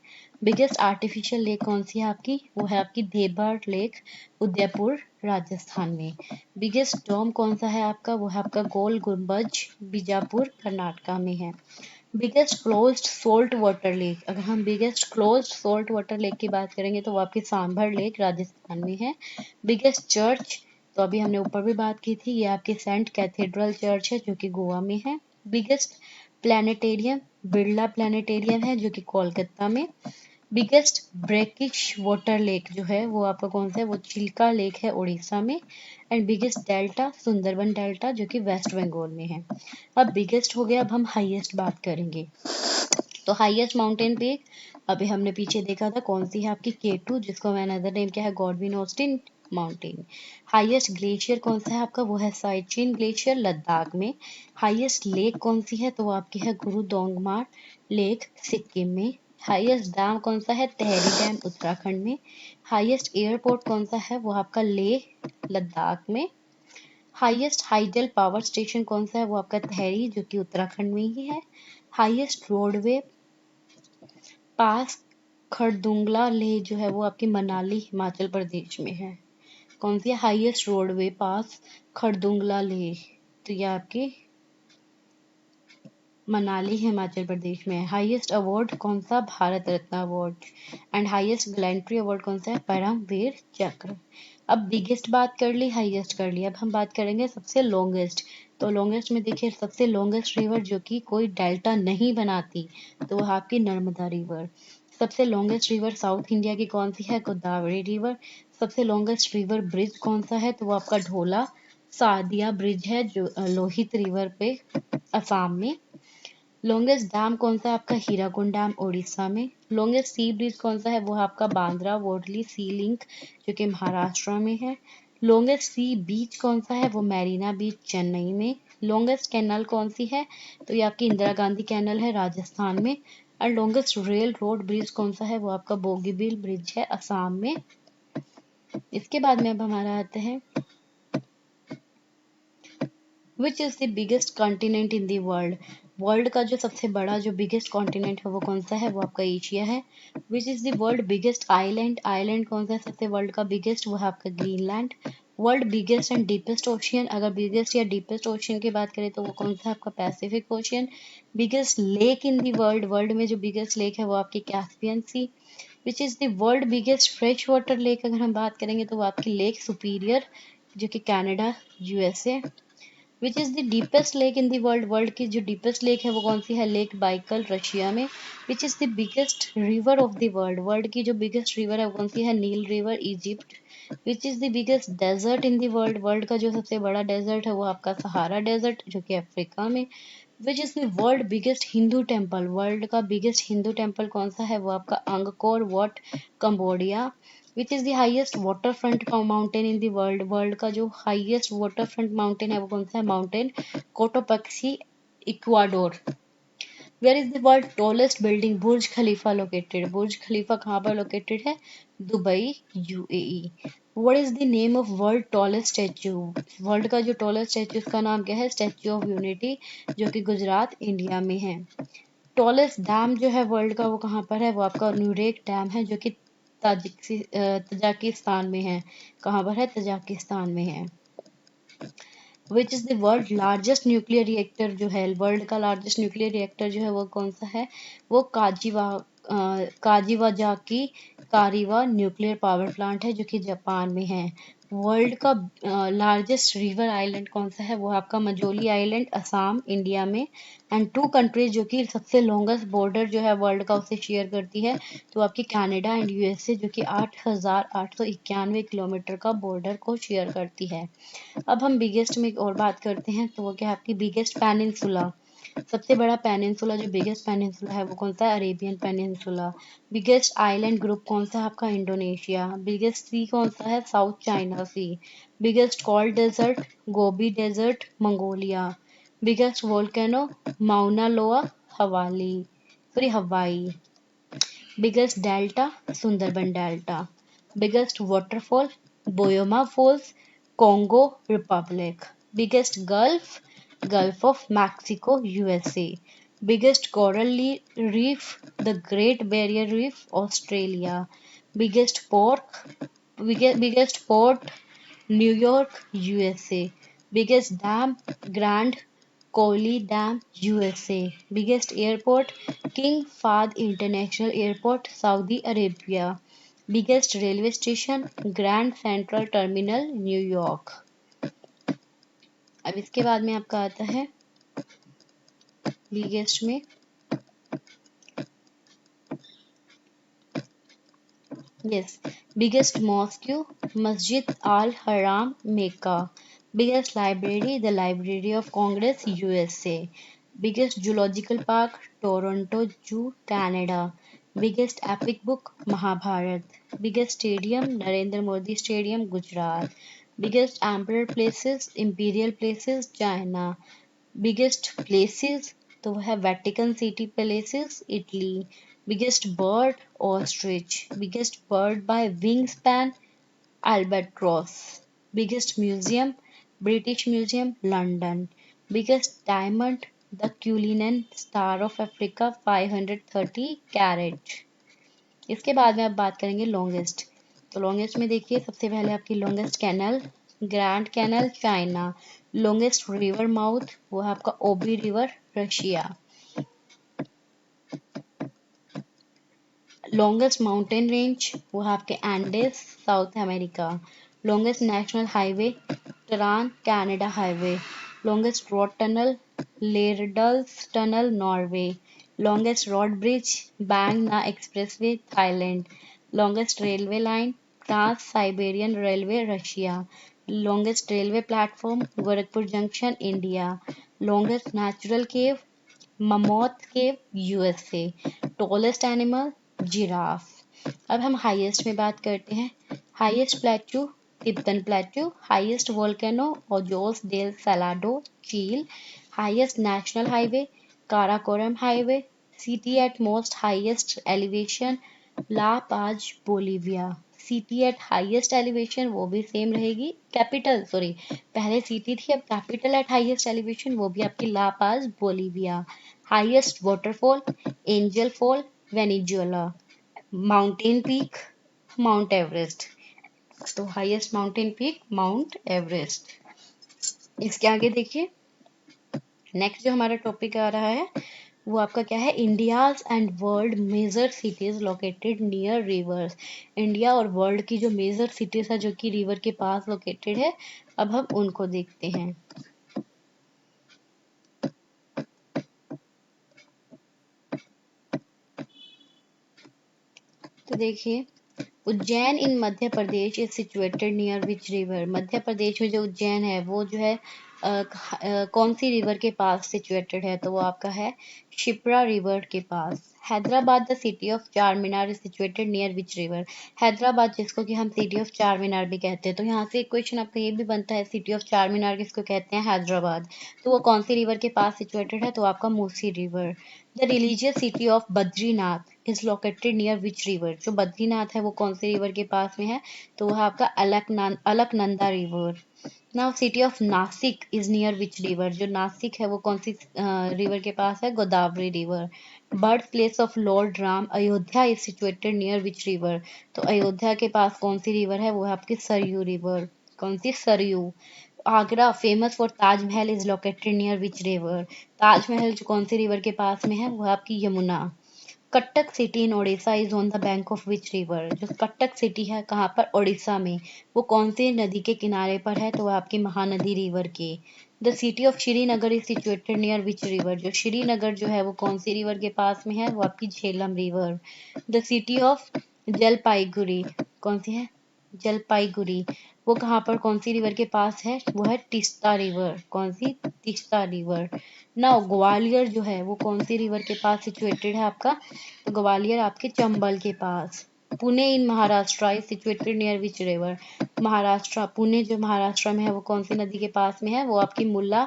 बिगेस्ट आर्टिफिशियल लेक कौन सी है आपकी? वो है आपकी देबर लेक, उदयपुर, राजस्थान में। बिगेस्ट डोम कौन सा है आपका? वो है आपका गोल गुम्बज, बीजापुर, कर्नाटका में है। Biggest closed salt water lake, अगर हम biggest closed salt water lake की बात करेंगे तो वो आपकी सांभर लेक, राजस्थान में है। बिगेस्ट चर्च, तो अभी हमने ऊपर भी बात की थी, ये आपकी सेंट कैथेड्रल चर्च है, जो कि गोवा में है। बिगेस्ट प्लानिटेरियम, बिरला प्लानिटेरियम है, जो कि कोलकाता में। बिगेस्ट ब्रेकिश वाटर लेक जो है वो आपका कौन सा है? वो चिल्का लेक है, उड़ीसा में। And biggest delta, Sundarban delta, जो कि वेस्ट बंगाल में है। अब बिगेस्ट हो गया, अब हम हाईएस्ट बात करेंगे। तो हाईएस्ट माउंटेन पीक अभी हमने पीछे देखा था कौन सी है? आपकी K2, जिसका अनदर नेम क्या है? Godwin Austen mountain. Highest glacier कौन सा है आपका? वो है साइचिन ग्लेशियर, लद्दाख में। हाईएस्ट लेक कौन सी है? तो वो आपकी है गुरु दोंगमार लेक, सिक्किम में। हाईएस्ट डैम कौन सा है? तहरी डैम, उत्तराखंड में। हाईएस्ट एयरपोर्ट कौन सा है? वो आपका लेह, लद्दाख में। हाईएस्ट हाइडल पावर स्टेशन कौन सा है? वो आपका तहरी, जो कि उत्तराखंड में ही है। हाईएस्ट रोडवे पास खरदुंगला लेह जो है वो आपकी मनाली, हिमाचल प्रदेश में है। कौन सी? हाईएस्ट रोडवे पास खरदुंगला लेह, तो ये आपकी मनाली, हिमाचल प्रदेश में है। हाईएस्ट अवार्ड कौन सा? Bharat Ratna award. And highest gallantry award कौन सा है? परमवीर चक्र। अब बिगेस्ट बात कर ली, हाईएस्ट कर ली, अब हम बात करेंगे सबसे लॉन्गेस्ट। तो लॉन्गेस्ट में देखिए सबसे लॉन्गेस्ट रिवर जो कि कोई डेल्टा नहीं बनाती, तो वह आपकी नर्मदा रिवर। सबसे लॉन्गेस्ट रिवर साउथ इंडिया की कौन सी है? गोदावरी रिवर। सबसे लॉन्गेस्ट रिवर ब्रिज कौन सा है? तो वो आपका ढोला सादिया ब्रिज है, जो लोहित रिवर पे, असम में। लॉन्गेस्ट डैम कौन सा है आपका? हीराकुंड डैम, उड़ीसा में। लॉन्गेस्ट सी ब्रिज कौन सा है? वो है आपका बांद्रा वोरली सी लिंक, जो कि महाराष्ट्र में है। लॉन्गेस्ट सी बीच कौन सा है? वो मैरीना बीच, चेन्नई में। लॉन्गेस्ट कैनल कौन सी है? तो ये आपकी इंदिरा गांधी कैनल है, राजस्थान में। और लॉन्गेस्ट रेल रोड ब्रिज कौन सा है? वो आपका बोगीबील ब्रिज है, असम में। इसके बाद में अब हमारा आते हैं विच is the biggest continent in the world? World का जो सबसे बड़ा जो बिगेस्ट कॉन्टिनेंट है वो कौन सा है, वो आपका एशिया है। विच is the world biggest island, island कौन सा है सबसे वर्ल्ड का बिगेस्ट, वो है आपका Greenland. World biggest and deepest ocean, अगर बिगेस्ट या डीपेस्ट ओशियन की बात करें तो वो कौन सा है आपका Pacific Ocean. Biggest lake in the world, world में जो बिगेस्ट लेक है वो आपकी Caspian Sea. Which is the world biggest fresh water lake, अगर हम बात करेंगे तो वो आपकी लेक सुपीरियर जो कि Canada USA. Which is the deepest lake in the world, world की जो डीपेस्ट लेक है वो कौन सी है, लेक बाइकल रशिया में। Which is the biggest river of the world, world की जो बिगेस्ट रिवर है वो कौन सी है, Nile river Egypt. Which is the biggest desert in the world, world का जो सबसे बड़ा डेजर्ट है वो आपका सहारा डेजर्ट जो कि अफ्रीका में। Which is the world biggest Hindu temple, world का बिगेस्ट हिंदू टेम्पल कौन सा है, वो आपका Angkor what Cambodia. Which is the highest water front mountain in the world, world का जो हाइएस्ट वाटर फ्रंट माउंटेन है वो कौन सा है, mountain Cotopaxi Ecuador. Where is the world tallest building, Burj Khalifa located, Burj Khalifa कहाँ पर located है, Dubai UAE. What is the name of world tallest statue, world का जो टॉलेस्ट स्टैच्यू उसका नाम क्या है, स्टैच्यू ऑफ यूनिटी जो कि गुजरात इंडिया में है। टॉलेस्ट डैम जो है वर्ल्ड का वो कहाँ पर है, वो आपका न्यूरेक डैम है जो कि तजाकिस्तान में है, कहाँ पर है, तजाकिस्तान में है। विच is the world largest nuclear reactor, जो है वर्ल्ड का लार्जेस्ट न्यूक्लियर रिएक्टर जो है वो कौन सा है, वो काजीवाजाकी कारीवा न्यूक्लियर पावर प्लांट है जो कि जापान में है। वर्ल्ड का लार्जेस्ट रिवर आइलैंड कौन सा है, वो आपका मजोली आइलैंड असम इंडिया में। एंड टू कंट्रीज जो कि सबसे लॉन्गेस्ट बॉर्डर जो है वर्ल्ड का उसे शेयर करती है, तो आपकी कनाडा एंड यूएसए जो कि 8,891 किलोमीटर का बॉर्डर को शेयर करती है। अब हम बिगेस्ट में एक और बात करते हैं, तो वो क्या है आपकी बिगेस्ट पेनिनसुला, सबसे बड़ा पेनिनसुला जो बिगेस्ट पेनिनसुला है वो कौन सा है, Arabian peninsula. Biggest island group कौन सा है आपका, इंडोनेशिया। बिगेस्ट सी कौन सा है, south China sea. Biggest cold desert, Gobi desert Mongolia. Biggest volcano, Mauna Loa Hawali, sorry Hawaii. Biggest delta, Sundarban delta. Biggest waterfall, Boyoma falls, Congo Republic. Biggest Gulf, Gulf of Mexico, USA. Biggest coral reef, the Great Barrier Reef, Australia. Biggest biggest port, New York, USA. Biggest dam, Grand Coulee Dam, USA. Biggest airport, King Fahd International Airport, Saudi Arabia. Biggest railway station, Grand Central Terminal, New York. अब इसके बाद में आपका आता है biggest में yes biggest mosque, Masjid al Haram Mecca. Biggest library, the library of Congress USA. Biggest zoological park, Toronto zoo Canada. Biggest epic book, Mahabharata. Biggest stadium, Narendra Modi stadium Gujarat. Biggest emperor places, imperial places China. Biggest places तो वह है Vatican city places Italy. Biggest bird ostrich. Biggest bird by wingspan albatross. Biggest museum, British Museum, London. Biggest diamond, the Cullinan Star of Africa 530 carat. इसके बाद में आप बात करेंगे longest, तो लॉन्गेस्ट में देखिए सबसे पहले आपकी longest canal, grand canal China. Longest river mouth वो है आपका Ob river Russia. Longest mountain range वो है आपके Andes south America. Longest national highway trans Canada highway. Longest road tunnel Laerdals tunnel Norway. Longest road bridge Bang Na expressway Thailand. Longest railway line trans Siberian railway Russia. Longest railway platform Gorakhpur junction India. Longest natural cave mammoth cave USA. Tallest animal giraffe. अब हम highest में बात करते हैं। Highest plateau Tibetan plateau. Highest volcano Ojos del Salado Chile. Highest national highway Karakoram highway. City at most highest elevation La Paz Bolivia. City at highest elevation वो भी same रहेगी। Capital sorry, पहले सिटी थी, अब कैपिटल एट हाईएस्ट एलिवेशन वो भी आपकी La Paz Bolivia. Highest waterfall Angel fall Venezuela. Mountain peak mount Everest. तो highest mountain peak mount Everest. इसके आगे देखिए, नेक्स्ट जो हमारा टॉपिक आ रहा है वो आपका क्या है, India's and world major cities located near rivers. India और वर्ल्ड की जो मेजर सिटीज है जो कि रिवर के पास लोकेटेड है, अब हम उनको देखते हैं। तो देखिए, Ujjain in Madhya Pradesh is situated near which river. Madhya Pradesh में जो उज्जैन है वो जो है कौन सी रिवर के पास सिचुएटेड है, तो वो आपका है शिप्रा रिवर के पास। Hyderabad the city of Charminar is situated near which river. Hyderabad जिसको कि हम सिटी ऑफ चार मीनार भी कहते हैं, तो यहाँ से एक क्वेश्चन आपका ये भी बनता है, सिटी ऑफ चार मीनार किसको कहते हैं, हैदराबाद। तो वो कौन सी रिवर के पास सिचुएटेड है, तो आपका Musi river. The religious city of Badrinath is located near which river. जो बद्रीनाथ है वो कौन से रिवर के पास में है, तो वह आपका Alaknanda river. Now city of Nashik is near which river. जो नासिक है वो कौन सी रिवर के पास है, Godavari river. Birth place of Lord Ram Ayodhya is situated near which river. तो अयोध्या के पास कौन सी रिवर है, वो है आपकी सरयू रिवर। कौन सी, Saryu. Agra famous for Taj Mahal is located near which river. Taj Mahal जो कौन सी रिवर के पास में है, वो है आपकी Yamuna. Cuttack city in Odisha is on the bank of which river. जो कटक सिटी है कहाँ पर, ओडिशा में, वो कौन सी नदी के किनारे पर है, तो वो आपकी महानदी रिवर के। The city of Srinagar is situated near which river. जो श्रीनगर जो है वो कौन सी रिवर के पास में है, वो आपकी Jhelum river. The city of Jalpaiguri, कौन सी है, जलपाईगुड़ी, वो कहाँ पर कौन सी रिवर के पास है, वो है तिस्ता रिवर। कौन सी, तिस्ता रिवर। ना ग्वालियर जो है वो कौन सी रिवर के पास सिचुएटेड है आपका, तो ग्वालियर आपके चंबल के पास। Pune in Maharashtra is situated near which river. Maharashtra, Pune जो महाराष्ट्र में है वो कौन सी नदी के पास में है, वो आपकी मुल्ला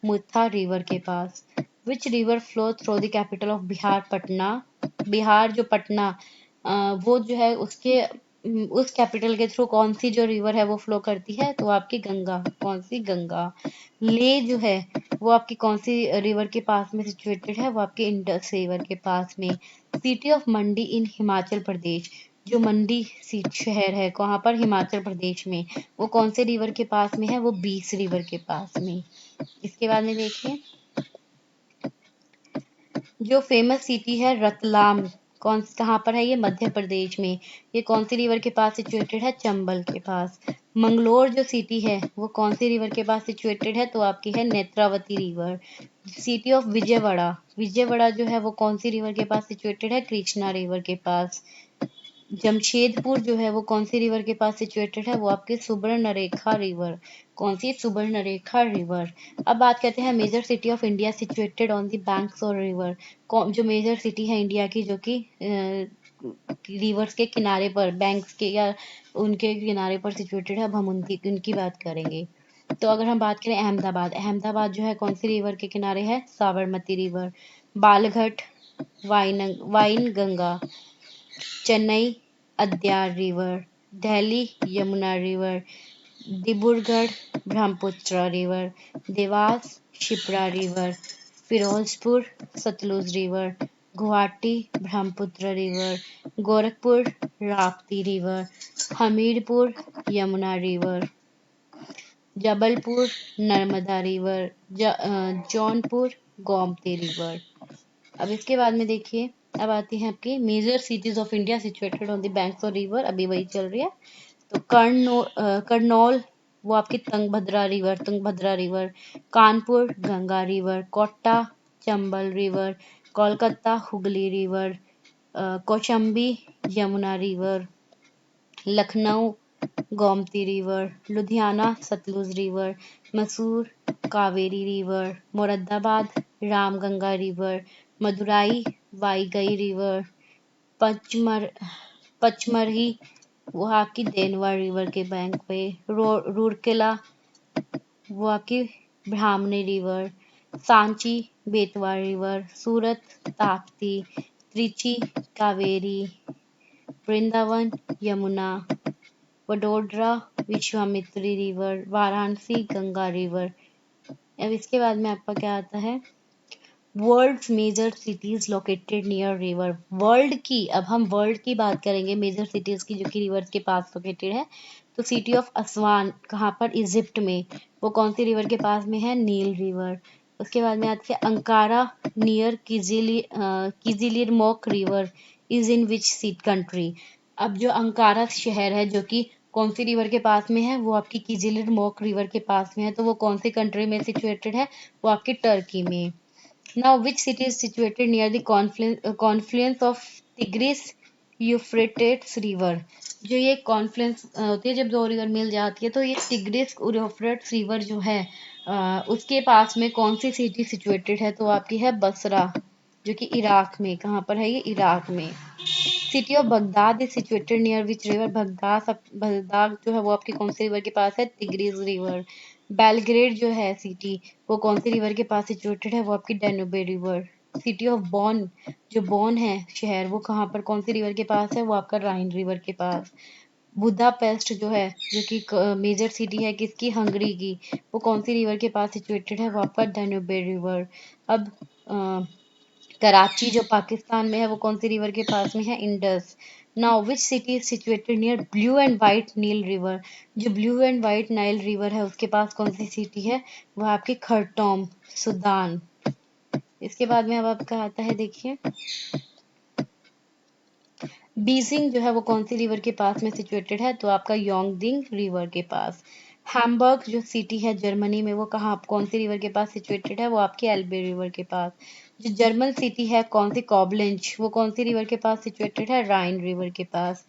मुथा रिवर के पास। Which river flow through the capital of Bihar, Patna. Bihar जो पटना, वो जो है उसके उस कैपिटल के थ्रू कौन सी जो रिवर है वो फ्लो करती है, तो आपकी गंगा। कौन सी, गंगा। ले जो है वो आपकी कौन सी रिवर के पास में सिचुएटेड है, वो आपके इंडस रिवर के पास में। सिटी ऑफ मंडी इन हिमाचल प्रदेश। जो मंडी शहर है कहाँ पर, हिमाचल प्रदेश में, वो कौन से रिवर के पास में है, वो बीस रिवर के पास में। इसके बाद में देखिए, जो फेमस सिटी है रतलाम, कौन कहाँ पर है ये, मध्य प्रदेश में। ये कौन सी रिवर के पास सिचुएटेड है, चंबल के पास। मंगलोर जो सिटी है वो कौन सी रिवर के पास सिचुएटेड है, तो आपकी है Netravati river. City of Vijayawada, Vijayawada जो है वो कौन सी रिवर के पास सिचुएटेड है, कृष्णा रिवर के पास। जमशेदपुर जो है वो कौन सी रिवर के पास सिचुएटेड है, वो आपके सुवर्णरेखा रिवर। कौन सी, सुवर्णरेखा रिवर। अब बात करते हैं major city of India situated on the banks और रिवर। जो मेजर सिटी है इंडिया की जो कि रिवर्स के किनारे पर, बैंक्स के या उनके किनारे पर सिचुएटेड है, अब हम उनकी उनकी बात करेंगे। तो अगर हम बात करें अहमदाबाद, अहमदाबाद जो है कौन सी रिवर के किनारे है, Sabarmati river. Balaghat Wainganga. Chennai Adyar river. Delhi Yamuna river. Dibrugarh Brahmaputra river. Dewas Shipra river. Firozpur Sutlej river. Guwahati Brahmaputra river. Gorakhpur Rapti river. Hamirpur Yamuna river. Jabalpur Narmada river. Jaunpur Gomti river. अब इसके बाद में देखिए, अब आती हैं आपकी major cities of India situated on the banks of river, अभी वही चल रही है। तो करनौल वो आपकी Tungabhadra river. Kanpur Ganga river. Kota Chambal river. Kolkata Hooghly river. Kaushambi Yamuna river. Lucknow Gomti river. Ludhiana Sutlej river. Mysore Kaveri river. Moradabad Ramganga river. Madurai Vaigai river. Pachmar Pachmarhi वो आपकी देनवा रिवर के बैंक पे। रूरकेला वो आपकी Brahmani river. Sanchi Betwa river. Surat Tapti. Trichy Kaveri. Vrindavan Yamuna. Vadodara Vishwamitri river, Varanasi Ganga river. अब इसके बाद में आपका क्या आता है, world's major cities located near river. World की, अब हम वर्ल्ड की बात करेंगे मेजर सिटीज की जो कि रिवर के पास लोकेटेड है। तो सिटी ऑफ असवान कहाँ पर, इजिप्ट में, वो कौन सी रिवर के पास में है, नील रिवर। उसके बाद में आती है Ankara near Kizilirmak river is in which seat country. अब जो अंकारा शहर है जो कि कौन सी रिवर के पास में है, वो आपकी किजिलियरमोक रिवर के पास में है। तो वो कौन सी कंट्री में सिचुएटेड है, वो आपकी टर्की में। Now, which city is situated near the confluence of Tigris Euphrates River? जो ये कॉन्फ्लुएंस होती है, जब दो रिवर मिल जाती है, तो ये टिग्रिस यूफ्रेट्स रिवर जो है उसके पास में कौन सी सिटी सिचुएटेड है, तो आपकी है बसरा, जो कि इराक में, कहाँ पर है ये, इराक में। City of Baghdad is situated near which river, Baghdad जो है वो आपकी कौन सी रिवर के पास है, तिग्रिस रिवर। बेलग्रेड जो है सिटी, वो कौन सी रिवर के पास सिचुएटेड है, वो आपकी डेन्यूबे रिवर। सिटी ऑफ बॉन, जो बॉन है शहर, वो कहाँ पर कौन सी रिवर के पास है, वो आपका राइन रिवर के पास। बुदापेस्ट जो है, जो कि मेजर सिटी है किसकी, हंगरी की, वो कौन सी रिवर के पास सिचुएटेड है, वो आपका डेन्यूबे रिवर। अब कराची जो पाकिस्तान में है, वो कौन सी रिवर के पास में है, Indus. Now which city is situated near blue and white Nile river. जो blue and white Nile river है उसके पास कौन सी सिटी है, वो आपकी खरटोम, सूडान। इसके बाद में अब आपका आता है, देखिए बीजिंग जो है वो कौन सी रिवर के पास में सिचुएटेड है, तो आपका योंगदिंग रिवर के पास। हैम्बर्ग जो सिटी है जर्मनी में, वो कहाँ, कौन सी रिवर के पास सिचुएटेड है, वो आपकी एल्बे रिवर के पास। जो जर्मन सिटी है कौन सी, कॉबलेंच, वो कौन सी रिवर के पास सिचुएटेड है, राइन रिवर के पास।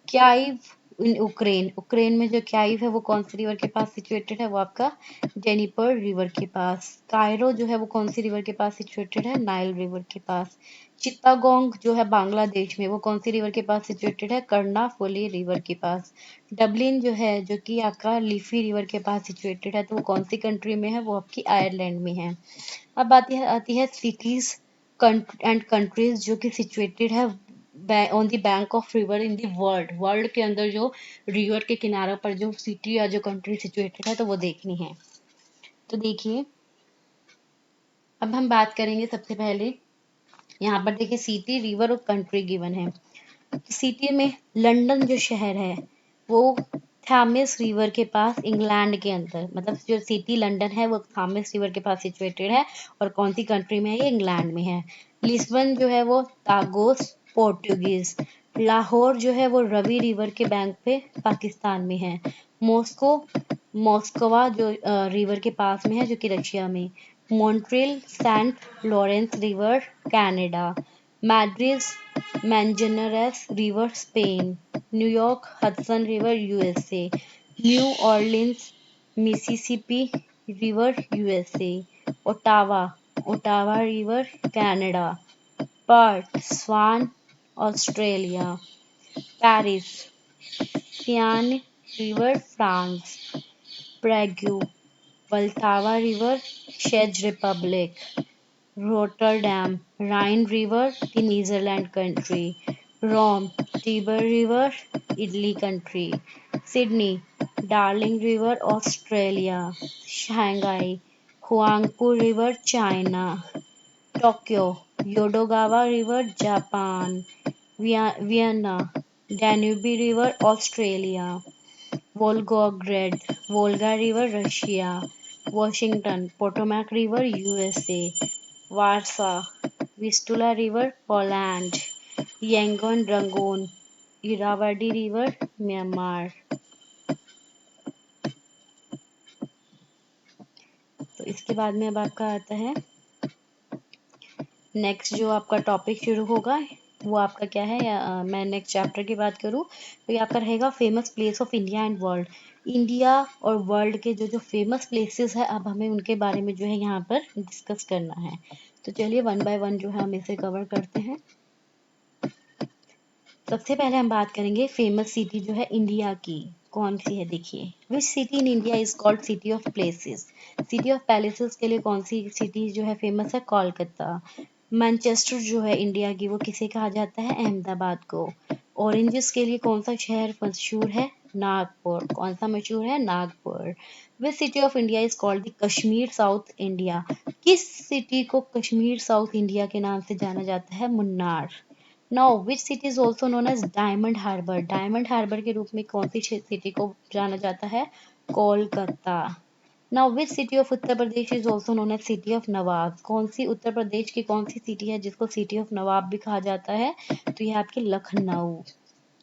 क्याइव इन यूक्रेन, यूक्रेन में जो क्याइव है वो कौन सी रिवर के पास सिचुएटेड है, वो आपका डेनिपर रिवर के पास। कायरो जो है वो कौन सी रिवर के पास सिचुएटेड है, नाइल रिवर के पास। चित्तागोंग जो है बांग्लादेश में, वो कौन सी रिवर के पास सिचुएटेड है, कर्णाफुली रिवर के पास। डबलिन जो है, जो कि आपका लीफी रिवर के पास सिचुएटेड है, तो वो कौन सी कंट्री में है, वो आपकी आयरलैंड में है। अब आती है सिटीज एंड कंट्रीज जो कि सिचुएटेड है on the bank of river in the world. World के अंदर जो रिवर के किनारे पर जो सिटी या जो कंट्री सिचुएटेड है, तो वो देखनी है। तो देखिए, अब हम बात करेंगे सबसे पहले, यहाँ पर देखिए सिटी, रिवर और कंट्री गिवन है। सिटी में लंदन जो शहर है वो थैमिस रिवर के पास, इंग्लैंड के अंदर, मतलब जो सिटी लंदन है वो थैमिस रिवर के पास सिचुएटेड है, और कौन सी कंट्री में है, ये इंग्लैंड में है। लिस्बन जो है वो तागोस पोर्टुगीज। लाहौर जो है वो रवि रिवर के बैंक पे पाकिस्तान में है। मॉस्को, मॉस्कोवा जो रिवर के पास में है, जो कि रशिया में। Montreal Saint Lawrence river Canada. Madrid Manzanares river Spain. New York Hudson river USA. New Orleans Mississippi river USA. Ottawa, Ottawa river Canada. Perth Swan Australia. Paris Seine river France. Prague Vltava river चेक Republic. Rotterdam Rhine river the Netherland country. Rome Tiber river Italy country. Sydney Darling river Australia. Shanghai Huangpu river China. Tokyo Yodogawa river Japan. Vienna Danube river Australia. Volgograd Volga river Russia. Washington Potomac river USA. Warsaw Vistula river Poland. Yangon Rangoon Irrawaddy river Myanmar. तो इसके बाद में अब आपका आता है next, जो आपका टॉपिक शुरू होगा वो आपका क्या है, मैं नेक्स्ट चैप्टर की बात करूँ तो ये आपका रहेगा famous place of India and world. India और वर्ल्ड के जो जो फेमस प्लेसेस है, अब हमें उनके बारे में जो है यहाँ पर डिस्कस करना है। तो चलिए वन बाय वन जो है हम इसे कवर करते हैं। सबसे पहले हम बात करेंगे फेमस सिटी जो है इंडिया की कौन सी है। देखिए, which city in India is called city of places. City of palaces के लिए कौन सी सिटी जो है फेमस है, कोलकाता। मैनचेस्टर जो है इंडिया की, वो किसे कहा जाता है, अहमदाबाद को। ऑरेंजेस के लिए कौन सा शहर मशहूर है, नागपुर। कौन सा मशहूर है? नागपुर। विच city of India is called the Kashmir south India? किस सिटी को कश्मीर साउथ इंडिया के नाम से जाना जाता है? Munnar. Now which city is also known as Diamond Harbour? Diamond Harbour के रूप में कौन सी सिटी को जाना जाता है? Kolkata. Now which city of Uttar Pradesh is also known as city of nawab? कौन सी उत्तर प्रदेश की कौन सी सिटी है जिसको सिटी ऑफ नवाब भी कहा जाता है? तो ये आपकी Lucknow.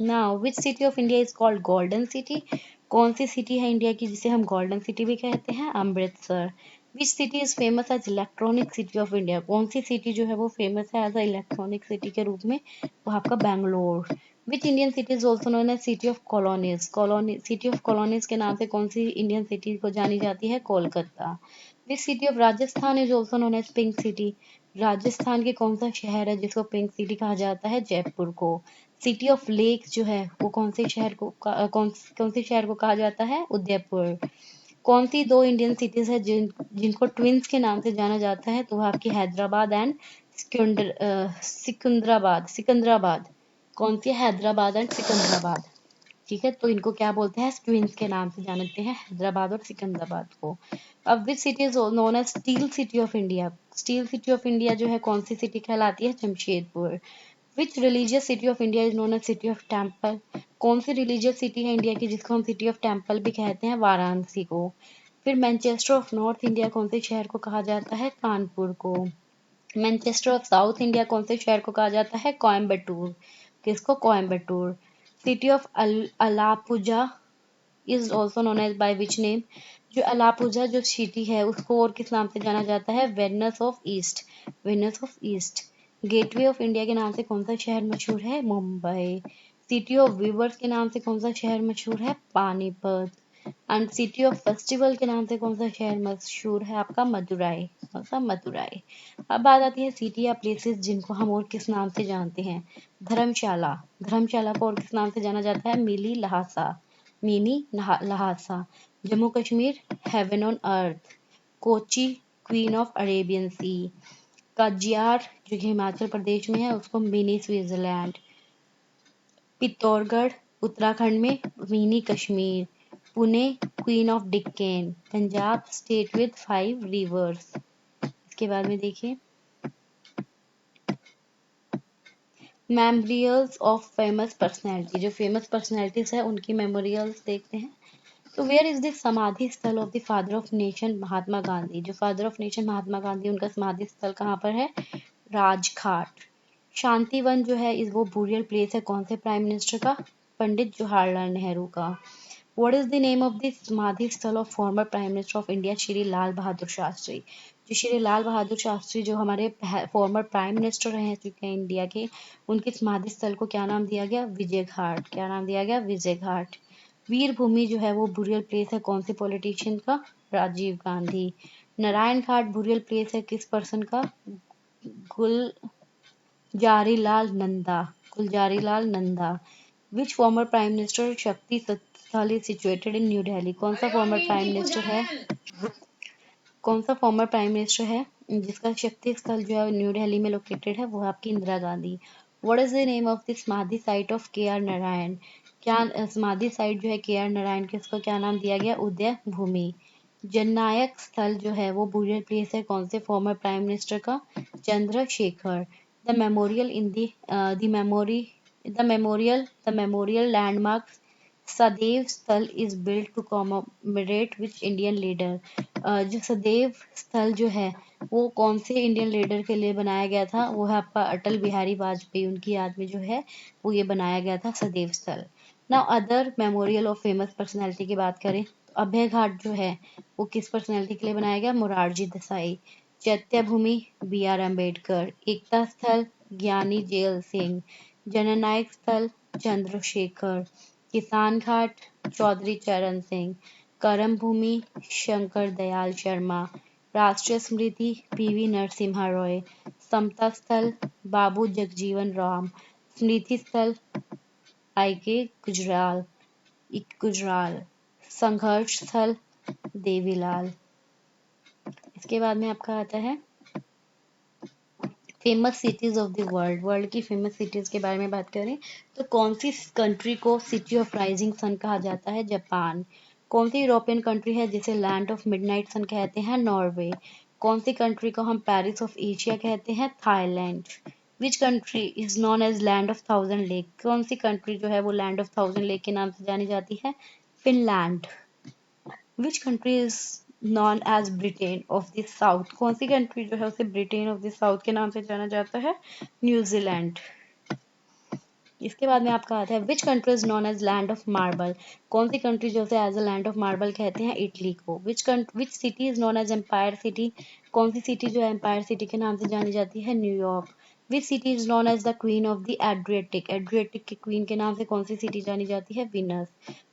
Now which city of India is called golden city? कौन सी सिटी है इंडिया की जिसे हम गोल्डन सिटी भी कहते हैं? Amritsar. Which city is famous as electronic city of India? कौन सी सिटी जो है वो फेमस है एज अ इलेक्ट्रॉनिक सिटी के रूप में? वो आपका Bangalore. Which Indian city is also known as city of colonies? City of colonies के नाम से कौन सी इंडियन सिटी को जानी जाती है? Kolkata. Which city of Rajasthan is also known as pink city? Rajasthan के कौन सा शहर है जिसको पिंक सिटी कहा जाता है? जयपुर को। सिटी ऑफ लेक जो है वो कौन से शहर को कौन से शहर को कहा जाता है? उदयपुर। कौन सी दो इंडियन सिटीज है जिनको ट्विंस के नाम से जाना जाता है? तो वो आपकी हैदराबाद एंड सिकंदराबाद। सिकंदराबाद। कौन सी? हैदराबाद एंड सिकंदराबाद। ठीक है, तो इनको क्या बोलते हैं? ट्विंस के नाम से जानते हैं, हैदराबाद और सिकंदराबाद को। अब which city is known as steel city of India? Steel city of India जो है कौन सी सिटी कहलाती है? Jamshedpur. Which religious city of India is known as city of temple? कौन सी रिलीजियस सिटी है इंडिया की जिसको हम सिटी ऑफ टेम्पल भी कहते हैं? वाराणसी को। फिर मैनचेस्टर ऑफ नॉर्थ इंडिया कौन से शहर को कहा जाता है? कानपुर को। मैनचेस्टर ऑफ साउथ इंडिया कौन से शहर को कहा जाता है? कोयम्बटूर। किसको? Coimbatore. City of Alappuzha is also known as by which name? जो अलापुजा जो सिटी है उसको और किस नाम से जाना जाता है? Venice of east. Venice of east. Gateway of India के नाम से कौन सा शहर मशहूर है? मुंबई। सिटी ऑफ वीवर्स के नाम से कौन सा शहर मशहूर है? Panipat. And city of festival के नाम से कौन सा शहर मशहूर है? आपका मदुराई। कौन सा? मदुराई। अब बात आती है सिटी या प्लेसेस जिनको हम और किस नाम से जानते हैं। धर्मशाला। धर्मशाला को और किस नाम से जाना जाता है? मिली Lhasa. Lhasa. Jammu Kashmir heaven on earth. Kochi queen of Arabian sea. Khajjiar जो कि हिमाचल प्रदेश में है उसको मिनी स्विट्जरलैंड। पित्तौरगढ़ उत्तराखंड में mini Kashmir. Pune queen of Deccan. Punjab state with 5 rivers. इसके बाद में देखिए मेमोरियल्स ऑफ फेमस पर्सनैलिटी। जो फेमस पर्सनैलिटीज है उनकी मेमोरियल्स देखते हैं। तो where is the samadhi sthal of the father of nation Mahatma Gandhi? जो father of nation Mahatma Gandhi उनका समाधि स्थल कहाँ पर है? राजघाट। शांतिवन जो है इस वो बुरियल प्लेस है कौन से प्राइम मिनिस्टर का? पंडित जवाहरलाल नेहरू का। What is the name of the समाधि स्थल of former Prime Minister of India Shri Lal Bahadur Shastri? जो श्री लाल बहादुर शास्त्री जो हमारे फॉर्मर प्राइम मिनिस्टर रह चुके हैं इंडिया के, उनके समाधि स्थल को क्या नाम दिया गया? विजय घाट। क्या नाम दिया गया? विजय घाट। वीर भूमि जो है वो बुरियल प्लेस है कौन से पॉलिटिशियन का? राजीव गांधी। नारायण घाट बुरियल प्लेस है किस पर्सन का? गुलजारीलाल नंदा। गुलजारीलाल नंदा। विच फॉर्मर प्राइम मिनिस्टर शक्ति स्थल is situated in new Delhi? कौन सा फॉर्मर प्राइम मिनिस्टर है? कौन सा फॉर्मर प्राइम मिनिस्टर है जिसका शक्ति स्थल जो है न्यू दिल्ली में लोकेटेड है? वो है आपकी Indira Gandhi. What is the name of the समाधि साइट ऑफ के आर नारायण? क्या समाधि साइट जो है के आर नारायण की उसको क्या नाम दिया गया? उदय भूमि। जननायक स्थल जो है वो बुरियल प्लेस है कौन से फॉर्मर प्राइम मिनिस्टर का? Chandrashekhar. The memorial in the memorial landmark Sadaiv Sthal is built to commemorate which Indian leader? जो सदैव स्थल जो है वो कौन से इंडियन लीडर के लिए बनाया गया था? वो है आपका अटल बिहारी वाजपेयी। उनकी याद में जो है वो ये बनाया गया था सदैव स्थल। Now other memorial of famous personality की बात करें तो अभय घाट जो है वो किस पर्सनैलिटी के लिए बनाया गया? मोरारजी देसाई। चैत्य भूमि बी आर अम्बेडकर। एकता स्थल ज्ञानी जेल सिंह। जननायक स्थल चंद्रशेखर। किसान घाट चौधरी चरण सिंह। करम भूमि शंकर दयाल शर्मा। राष्ट्रीय स्मृति पीवी नरसिम्हा रॉय। समता स्थल बाबू जगजीवन राम। स्मृति स्थल आई.के. गुजराल। संघर्ष स्थल देवीलाल। इसके बाद में आपका आता है famous cities of the world, world की फेमस सिटीज के बारे में बात करें तो कौन सी कंट्री को सिटी ऑफ राइजिंग सन कहा जाता है? जापान। कौन सी यूरोपियन कंट्री है जिसे लैंड ऑफ मिडनाइट सन कहते हैं? नॉर्वे। कौन सी कंट्री को हम पेरिस ऑफ एशिया कहते हैं? Thailand. Which country is known as land of thousand lake, कौन सी कंट्री जो है वो लैंड ऑफ थाउजेंड लेक के नाम से जानी जाती है? Finland. Which country is known as Britain of the south, कौन सी कंट्री जो है उसे ब्रिटेन ऑफ द साउथ के नाम से जाना जाता है? न्यूजीलैंड। इसके बाद में आपका आता है which country is known as land of marble, कौन सी कंट्री जो है as a land of marble कहते हैं? इटली को। Which city is known as empire city, कौन सी सिटी जो है एम्पायर सिटी के नाम से जानी जाती है? New York. Which city is known as the queen of the Adriatic, Adriatic की क्वीन के नाम से कौन सी सिटी जानी जाती है? Venice.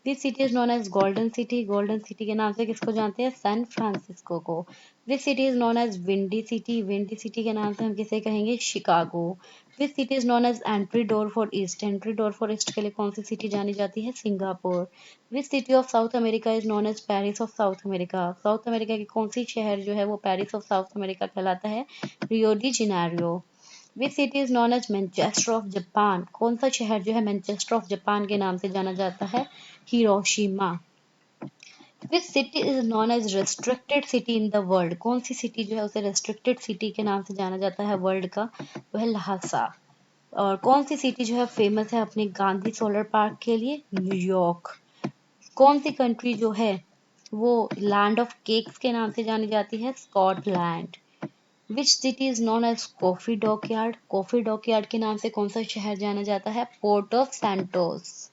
Which city is known as golden city, golden city के नाम से किसको जानते हैं? सैन फ्रांसिस्को को। Which city is known as windy city, windy city के नाम से हम किसे कहेंगे? Chicago. Which city is known as entry door for east, entry door for east के लिए कौन सी सिटी जानी जाती है? Singapore. Which city of South America is known as Paris of South America, South America की कौन सी शहर जो है वो पेरिस ऑफ साउथ अमेरिका कहलाता है? Rio de Janeiro. Which city is known as Manchester of Japan, कौन सा शहर जो है मैनचेस्टर ऑफ जापान के नाम से जाना जाता है? Hiroshima. Which city is known as restricted city in the world, कौन सी सिटी जो है उसे रेस्ट्रिक्टेड सिटी के नाम से जाना जाता है वर्ल्ड का? वह लहासा। और कौन सी सिटी जो है फेमस है अपने गांधी सोलर पार्क के लिए? न्यूयॉर्क। कौन सी कंट्री जो है वो लैंड ऑफ केक्स के नाम से जानी जाती है? Scotland. Which city is known as coffee dockyard, coffee dockyard के नाम से कौन सा शहर जाना जाता है? Port of Santos.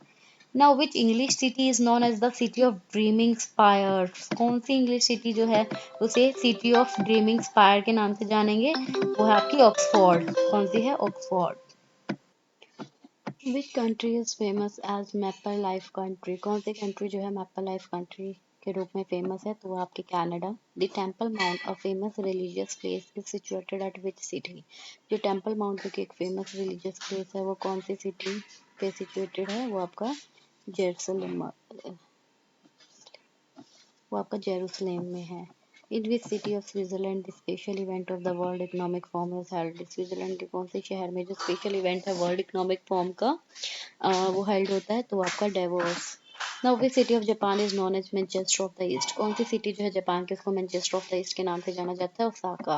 Now which English city is known as the city of dreaming spires, कौन सी इंग्लिश सिटी जो है उसे सिटी ऑफ ड्रीमिंग स्पायर के नाम से जानेंगे? वो है आपकी ऑक्सफोर्ड। कौन सी है? Oxford. Which country is famous as maple life country, कौन सी कंट्री जो है मैपल लाइफ कंट्री के रूप में फेमस है? तो वो आपकी Canada. The temple mount, a famous religious place, is situated at which city, जो टेम्पल माउंट जो कि एक फेमस रिलीजियस प्लेस है वो कौन सी सिटी पे सिचुएटेड है? वो आपका जेरूसलम, वो आपका जेरूसलम में है। In which city of Switzerland the special event of the world economic forum is held, Switzerland के कौन से शहर में जो स्पेशल इवेंट है वर्ल्ड इकोनॉमिक फोरम का वो हेल्ड होता है? तो आपका Davos. Now which city of Japan is known as Manchester of the east, कौन सी सिटी जो है जापान के उसको मैनचेस्टर ऑफ द ईस्ट के नाम से जाना जाता है? Osaka.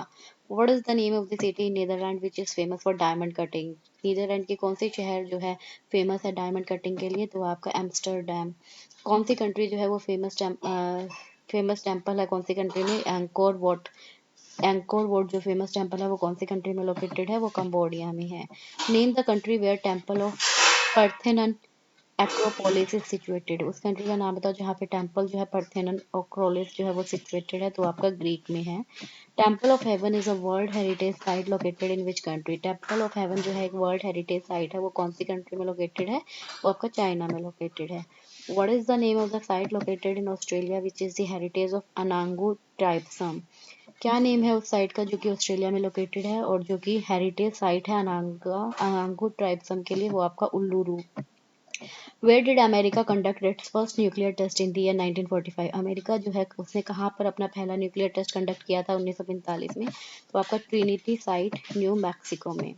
What is the name of the city in Netherland which is famous for diamond cutting, Netherland के कौन से शहर जो है फेमस है डायमंड कटिंग के लिए? तो आपका एम्स्टर्डम। कौन सी कंट्री जो है वो फेमस टेम्पल है कौन सी कंट्री में? एंकोर वॉट, एंकोर वोट जो फेमस टेम्पल है वो कौन सी कंट्री में लोकेटेड है? वो कंबोडिया में है। Name the country where temple of Parthenon Acropolis is situated, उस कंट्री का नाम बताओ जहाँ पे टेम्पल जो है पार्थेनन एक्रोपोलिस जो है वो सिचुएटेड है? तो आपका ग्रीक में है। Temple of heaven is a world heritage site located in which country, temple of haven जो है एक वर्ल्ड हेरिटेज साइट है वो कौन सी कंट्री में लोकेटेड है? वो आपका चाइना में लोकेटेड है। What is the name of the site located in Australia which is the heritage of Anangu tribesome? क्या नेम है उस साइट का जो कि ऑस्ट्रेलिया में लोकेटेड है और जो कि हेरिटेज साइट है अनांगू ट्राइब्सम के लिए? वो आपका Uluru. Where did America conduct its first nuclear test in the year 1945, America जो है उसने कहाँ पर अपना पहला न्यूक्लियर टेस्ट कंडक्ट किया था 1945 में? तो आपका ट्रिनिटी साइट न्यू मैक्सिको में।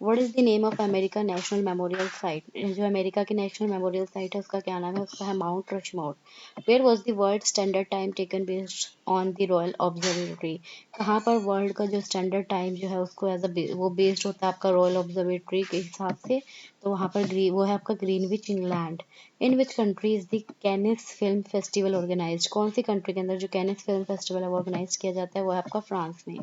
What is the name of America national memorial site, जो अमेरिका की नेशनल मेमोरियल साइट है उसका क्या नाम है? उसका है Mount Rushmore. Where was the world standard time taken based on the Royal Observatory, कहाँ पर वर्ल्ड का जो स्टैंडर्ड टाइम जो है उसको एज अ वो बेस्ड होता है आपका रॉयल ऑब्जर्वेटरी के हिसाब से? तो वहाँ पर वो है आपका Greenwich England. In which country is the Cannes film festival organized, कौन सी कंट्री के अंदर जो कैनिस फिल्म फेस्टिवल है वो ऑर्गेनाइज किया जाता है? वो है आपका फ्रांस में।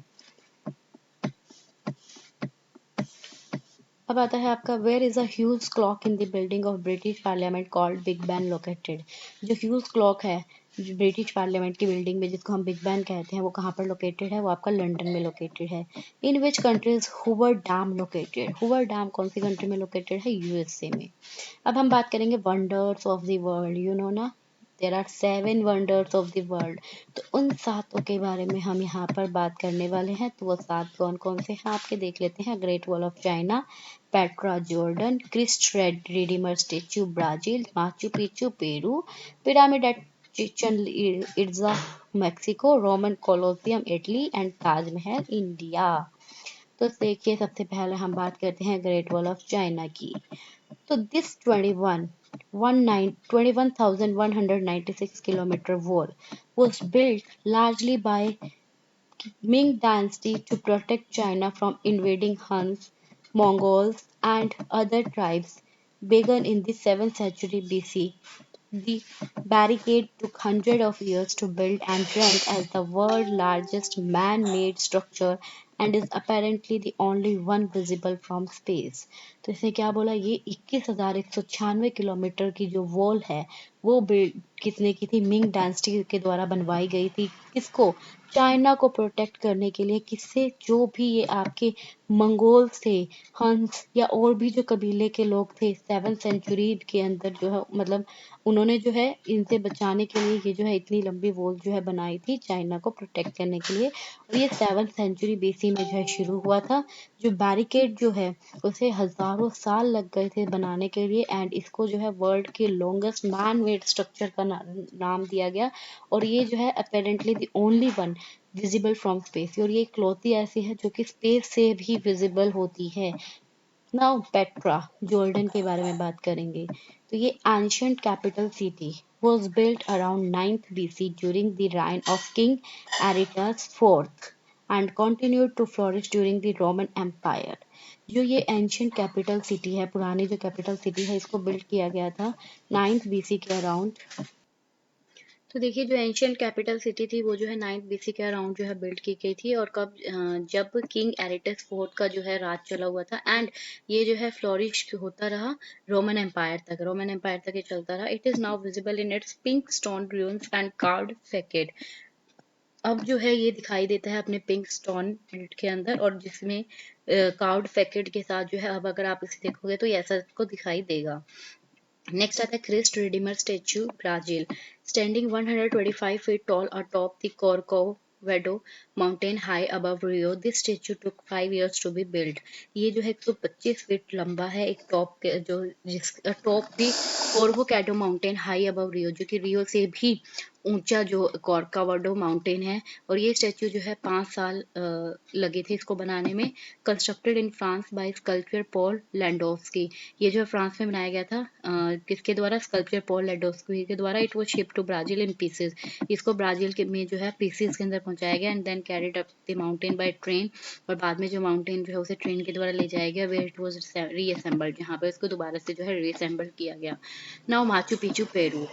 अब आता है आपका where is a huge clock in the building of British parliament called Big Ben located, जो ह्यूज क्लॉक है जो ब्रिटिश पार्लियामेंट की बिल्डिंग में जिसको हम बिग बैन कहते हैं वो कहाँ पर लोकेटेड है? वो आपका लंदन में लोकेटेड है। In which country is Hoover dam located, Hoover dam कौन सी कंट्री में लोकेटेड है? यूएसए में। अब हम बात करेंगे wonders of the world, you know ना there are 7 wonders of the world, तो उन सातों के बारे में हम यहाँ पर बात करने वाले हैं। तो वो सात कौन कौन से हैं आपके देख लेते हैं। Great wall of China, Petra Jordan, Christ red Redeemer statue Brazil, Machu Picchu Peru, pyramid at Chichen Itza Mexico, Roman Colosseum Italy and Taj Mahal India. तो देखिए सबसे पहले हम बात करते हैं ग्रेट वॉल ऑफ चाइना की। तो this 21,196 kilometer wall was built largely by Ming Dynasty to protect China from invading Huns, Mongols, and other tribes. Begun in the 7th century BC, the barricade took hundreds of years to build and rank as the world's largest man-made structure and is apparently the only one visible from space. तो इसने क्या बोला, ये 21,196 kilometre की जो wall है वो build किसने की थी, मिंग डायनेस्टी के द्वारा बनवाई गई थी। किसको, चाइना को प्रोटेक्ट करने के लिए। किससे, जो भी ये आपके मंगोल थे, हंस या और भी जो कबीले के लोग थे 7th सेंचुरी के अंदर जो है, मतलब उन्होंने जो है इनसे बचाने के लिए ये जो है इतनी लंबी वॉल जो है बनाई थी चाइना को प्रोटेक्ट करने के लिए। और ये 7th सेंचुरी बीसी में जो है शुरू हुआ था। जो बैरिकेड जो है उसे हजारों साल लग गए थे बनाने के लिए एंड इसको जो है वर्ल्ड के लॉन्गेस्ट मैन मेड स्ट्रक्चर का नाम दिया गया। और ये जो है apparently the only one visible from space, और ये इकलौती ऐसी है जो कि स्पेस से भी विजिबल होती है। नाउ पेट्रा जोर्डन के बारे में बात करेंगे। तो ये ancient capital city was built around 9th BC during the reign of King Aretas IV and continued to flourish during the Roman Empire. जो ये एंशियंट कैपिटल सिटी है, पुरानी जो कैपिटल सिटी है, इसको बिल्ड किया गया था 9th BC के अराउंड। तो देखिए जो एंशियंट कैपिटल सिटी थी वो जो है 9th बीसी के अराउंड जो है बिल्ड की गई थी। और कब, जब किंग एरिटस फोर्थ का जो है राज चला हुआ था एंड ये जो है फ्लोरिश होता रहा रोमन एम्पायर तक, रोमन एम्पायर तक ये चलता रहा। It is now visible in its pink stone ruins and carved facade. अब जो है ये दिखाई देता है अपने पिंक स्टोन के अंदर, और जिसमें कार्व्ड फैकेड के साथ जो है, अब अगर आप इसे देखोगे तो ये ऐसा को दिखाई देगा। नेक्स्ट आता है Christ Redeemer statue Brazil, standing 125 feet tall atop the Corcovado mountain high above Rio. This statue took 5 years to be built. ये जो है 125 फीट लंबा है, एक टॉप के जो जिस टॉप दी कोर्कोवैडो माउंटेन हाई अबव रियो, जो कि रियो से भी ऊंचा जो कॉर्कावाडो माउंटेन है। और ये स्टेच्यू जो है 5 साल लगे थे इसको बनाने में। Constructed in France by sculpture Paul Landowski, ये जो है फ्रांस में बनाया गया था किसके द्वारा, स्कल्पचर पॉल लैंडोव्स्की के द्वारा। It was shipped to Brazil in pieces, इसको ब्राजील के में जो है पीसेस के अंदर पहुंचाया गया and then carried up the mountain by train. और बाद में जो माउंटेन जो है उसे ट्रेन के द्वारा ले जाया गया, वेयर इट वाज रीअसेंबल्ड, जहाँ पे इसको दोबारा से जो है रीअसेंबल किया गया। नाउ माचू पिचू पेरू,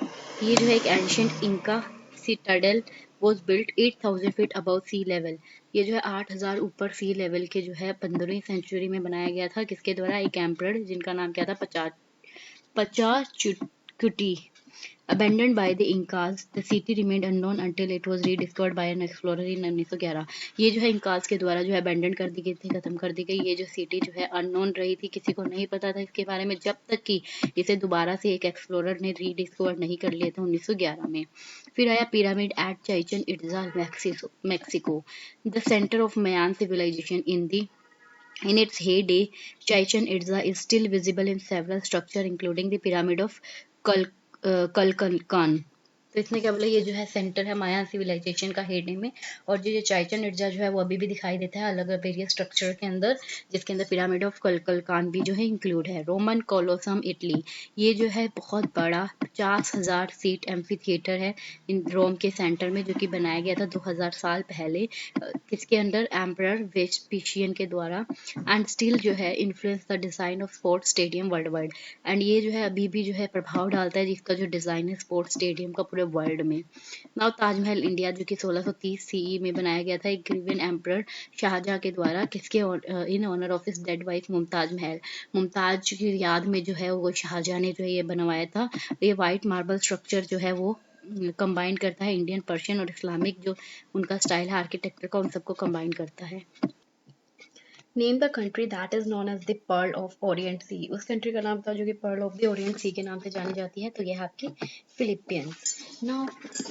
ये जो है एक ancient Inca citadel was built 8,000 feet above sea level. ये जो है 8,000 ऊपर सी लेवल के जो है 15वीं सेंचुरी में बनाया गया था। किसके द्वारा, एक एम्परर जिनका नाम क्या था, पचाचुटी। Abandoned by the Incas, the city remained unknown until it was rediscovered by an explorer in 1911। ये जो है इंकास के द्वारा जो है अबेंडन कर दी गई थी, खत्म कर दी गई। ये जो सिटी जो है अननोन रही थी, किसी को नहीं पता था इसके बारे में, जब तक कि इसे दोबारा से एक एक्सप्लोरर ने रीडिस्कवर नहीं कर लिया था 1911 में। फिर आया pyramid at Chichen Itza Mexico, the centre of Mayan civilisation in its heyday, Chichen Itza is still visible in several structures, including the Pyramid of Kukulkan। तो इसने क्या बोला, ये जो है सेंटर है माया सिविलाइजेशन का हेडे में। और जो चाइचन इट्जा जो है वो अभी भी दिखाई देता है अलग अलग वेरियस स्ट्रक्चर के अंदर, जिसके अंदर पिरामिड ऑफ कलकलकान भी जो है इंक्लूड है। रोमन कोलोसम इटली, ये जो है बहुत बड़ा 50,000 सीट एम्फी थिएटर है इन रोम के सेंटर में, जो कि बनाया गया था 2000 साल पहले किसके अंडर, एम्परर वेस्पिशियन के द्वारा। एंड स्टिल जो है influence the design of sports stadium world wide, and ये जो है अभी भी जो है प्रभाव डालता है जिसका जो डिजाइन है स्पोर्ट्स स्टेडियम का पूरे वर्ल्ड में। नाउ ताजमहल इंडिया, जो कि 1630 सीई में बनाया गया था एक ग्रीवियन एम्परर शाहजहां के द्वारा, किसके in honour of his dead wife Mumtaz Mahal. Mumtaz की याद में जो है वो शाहजहां ने जो है ये बनवाया था। ये वाइट मार्बल स्ट्रक्चर जो है वो कंबाइन करता है इंडियन, पर्शियन और इस्लामिक जो उनका स्टाइल है आर्किटेक्चर का, उन सबको कंबाइन करता है। Name the country that is known as the pearl of Orient sea, उस कंट्री का नाम था जो कि pearl of the Orient sea के नाम से जानी जाती है, तो यह है आपकी Philippines. Now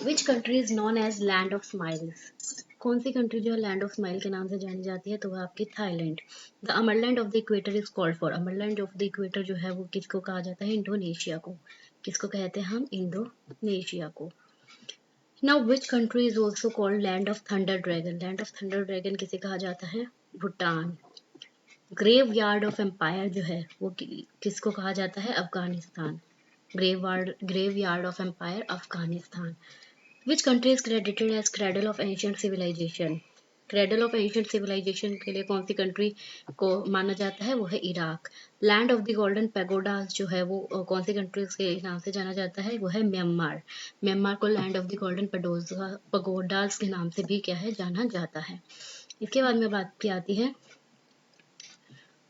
which country is known as land of smiles, कौन सी कंट्री जो है लैंड ऑफ स्माइल के नाम से जानी जाती है, तो वह आपकी Thailand. The emerald of the equator is called for, emerald of the equator जो है वो किसको कहा जाता है, इंडोनेशिया को। किसको कहते हैं हम, इंडोनेशिया को। Now which country is also called land of thunder dragon, land of thunder dragon किसे कहा जाता है, Bhutan. Graveyard of empire जो है वो किसको कहा जाता है? Afghanistan. Graveyard of empire Afghanistan. Which country is credited as cradle of ancient civilization? Cradle of ancient civilization के लिए कौन सी कंट्री को माना जाता है? वो है Iraq. Land of the golden pagodas जो है वो कौन सी कंट्रीज के नाम से जाना जाता है? वो है म्यांमार। म्यांमार को लैंड ऑफ द गोल्डन पगोडाज के नाम से भी क्या है? जाना जाता है। इसके बाद में बात की आती है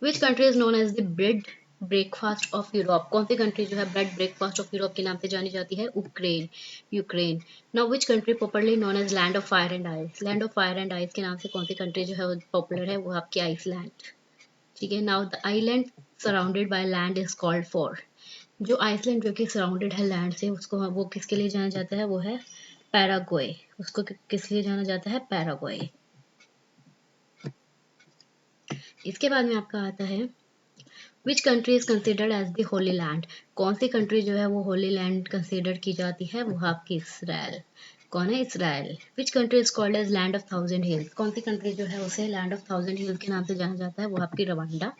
which country is known as the bread breakfast of Europe? कौन सी कंट्री जो है ब्रेड ब्रेकफास्ट ऑफ यूरोप के नाम से जानी जाती है? Ukraine. Now which country popularly known as land of fire and ice? Land of fire and ice के नाम से कौन सी कंट्री जो है पॉपुलर है? वो आपकी आइसलैंड। ठीक है। Now the island surrounded by land is called for? जो आइसलैंड जो कि सराउंडेड है लैंड से, उसको वो किसके लिए जाना जाता है? वो है पैराग्वे। उसको किस लिए जाना जाता है? पैराग्वे। इसके बाद में आपका आता है which country is considered as the holy land? कौन सी कंट्री जो है वो होली लैंड कंसिडर की जाती है? वो आपकी इसराइल। कौन है? Israel. Which country is called as land of thousand hills? कौन सी कंट्री जो है उसे लैंड ऑफ थाउजेंड हिल्स के नाम से जाना जाता है? वो आपकी Rwanda.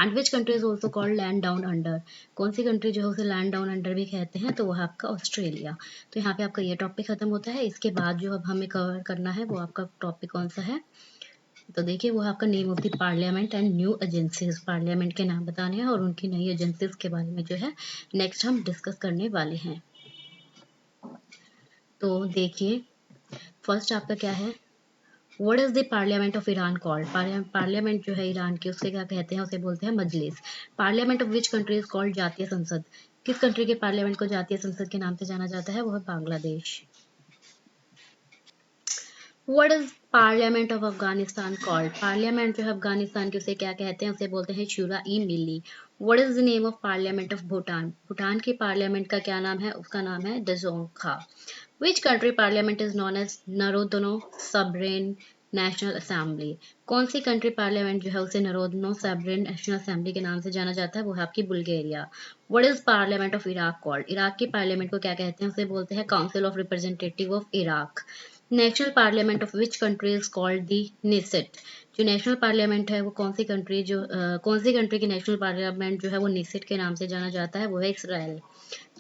And which country is also called land down under? कौन सी कंट्री जो है उसे लैंड डाउन अंडर भी कहते हैं? तो वो आपका ऑस्ट्रेलिया। तो यहाँ पे आपका ये टॉपिक खत्म होता है। इसके बाद जो अब हमें कवर करना है वो आपका टॉपिक कौन सा है? तो देखिए वो आपका name of the parliament and new agencies, parliament के नाम बताने हैं और उनकी नई एजेंसीज के बारे में जो है नेक्स्ट हम डिस्कस करने वाले हैं। तो देखिए फर्स्ट आपका क्या है? What is the parliament of Iran called? Parliament जो है ईरान की उससे क्या कहते हैं? उसे बोलते हैं मजलिस। Parliament of which country is called Jatiya Sangsad? किस कंट्री के पार्लियामेंट को जातीय संसद के नाम से जाना जाता है? वो है Bangladesh. What is parliament of Afghanistan called? Parliament जो है अफगानिस्तान की उसे क्या कहते हैं? उसे बोलते हैं शूरा ई मिली। What is the name of parliament of Bhutan? Bhutan की पार्लियामेंट का क्या नाम है? उसका नाम है डजोंगखा। Which country parliament is known as Narodno Sovereign national assembly? कौन सी कंट्री पार्लियामेंट जो है उसे नरोदनो सॉवरेन नेशनल असेंबली के नाम से जाना जाता है? वो है आपकी Bulgaria. What is parliament of Iraq called? Iraq की पार्लियामेंट को क्या कहते हैं? उसे बोलते हैं council of representative of Iraq. National parliament of which country is called the Knesset? जो नेशनल पार्लियामेंट है वो कौन सी कंट्री कौन सी कंट्री की नेशनल पार्लियामेंट जो है वो निसेट के नाम से जाना जाता है? वो है Israel.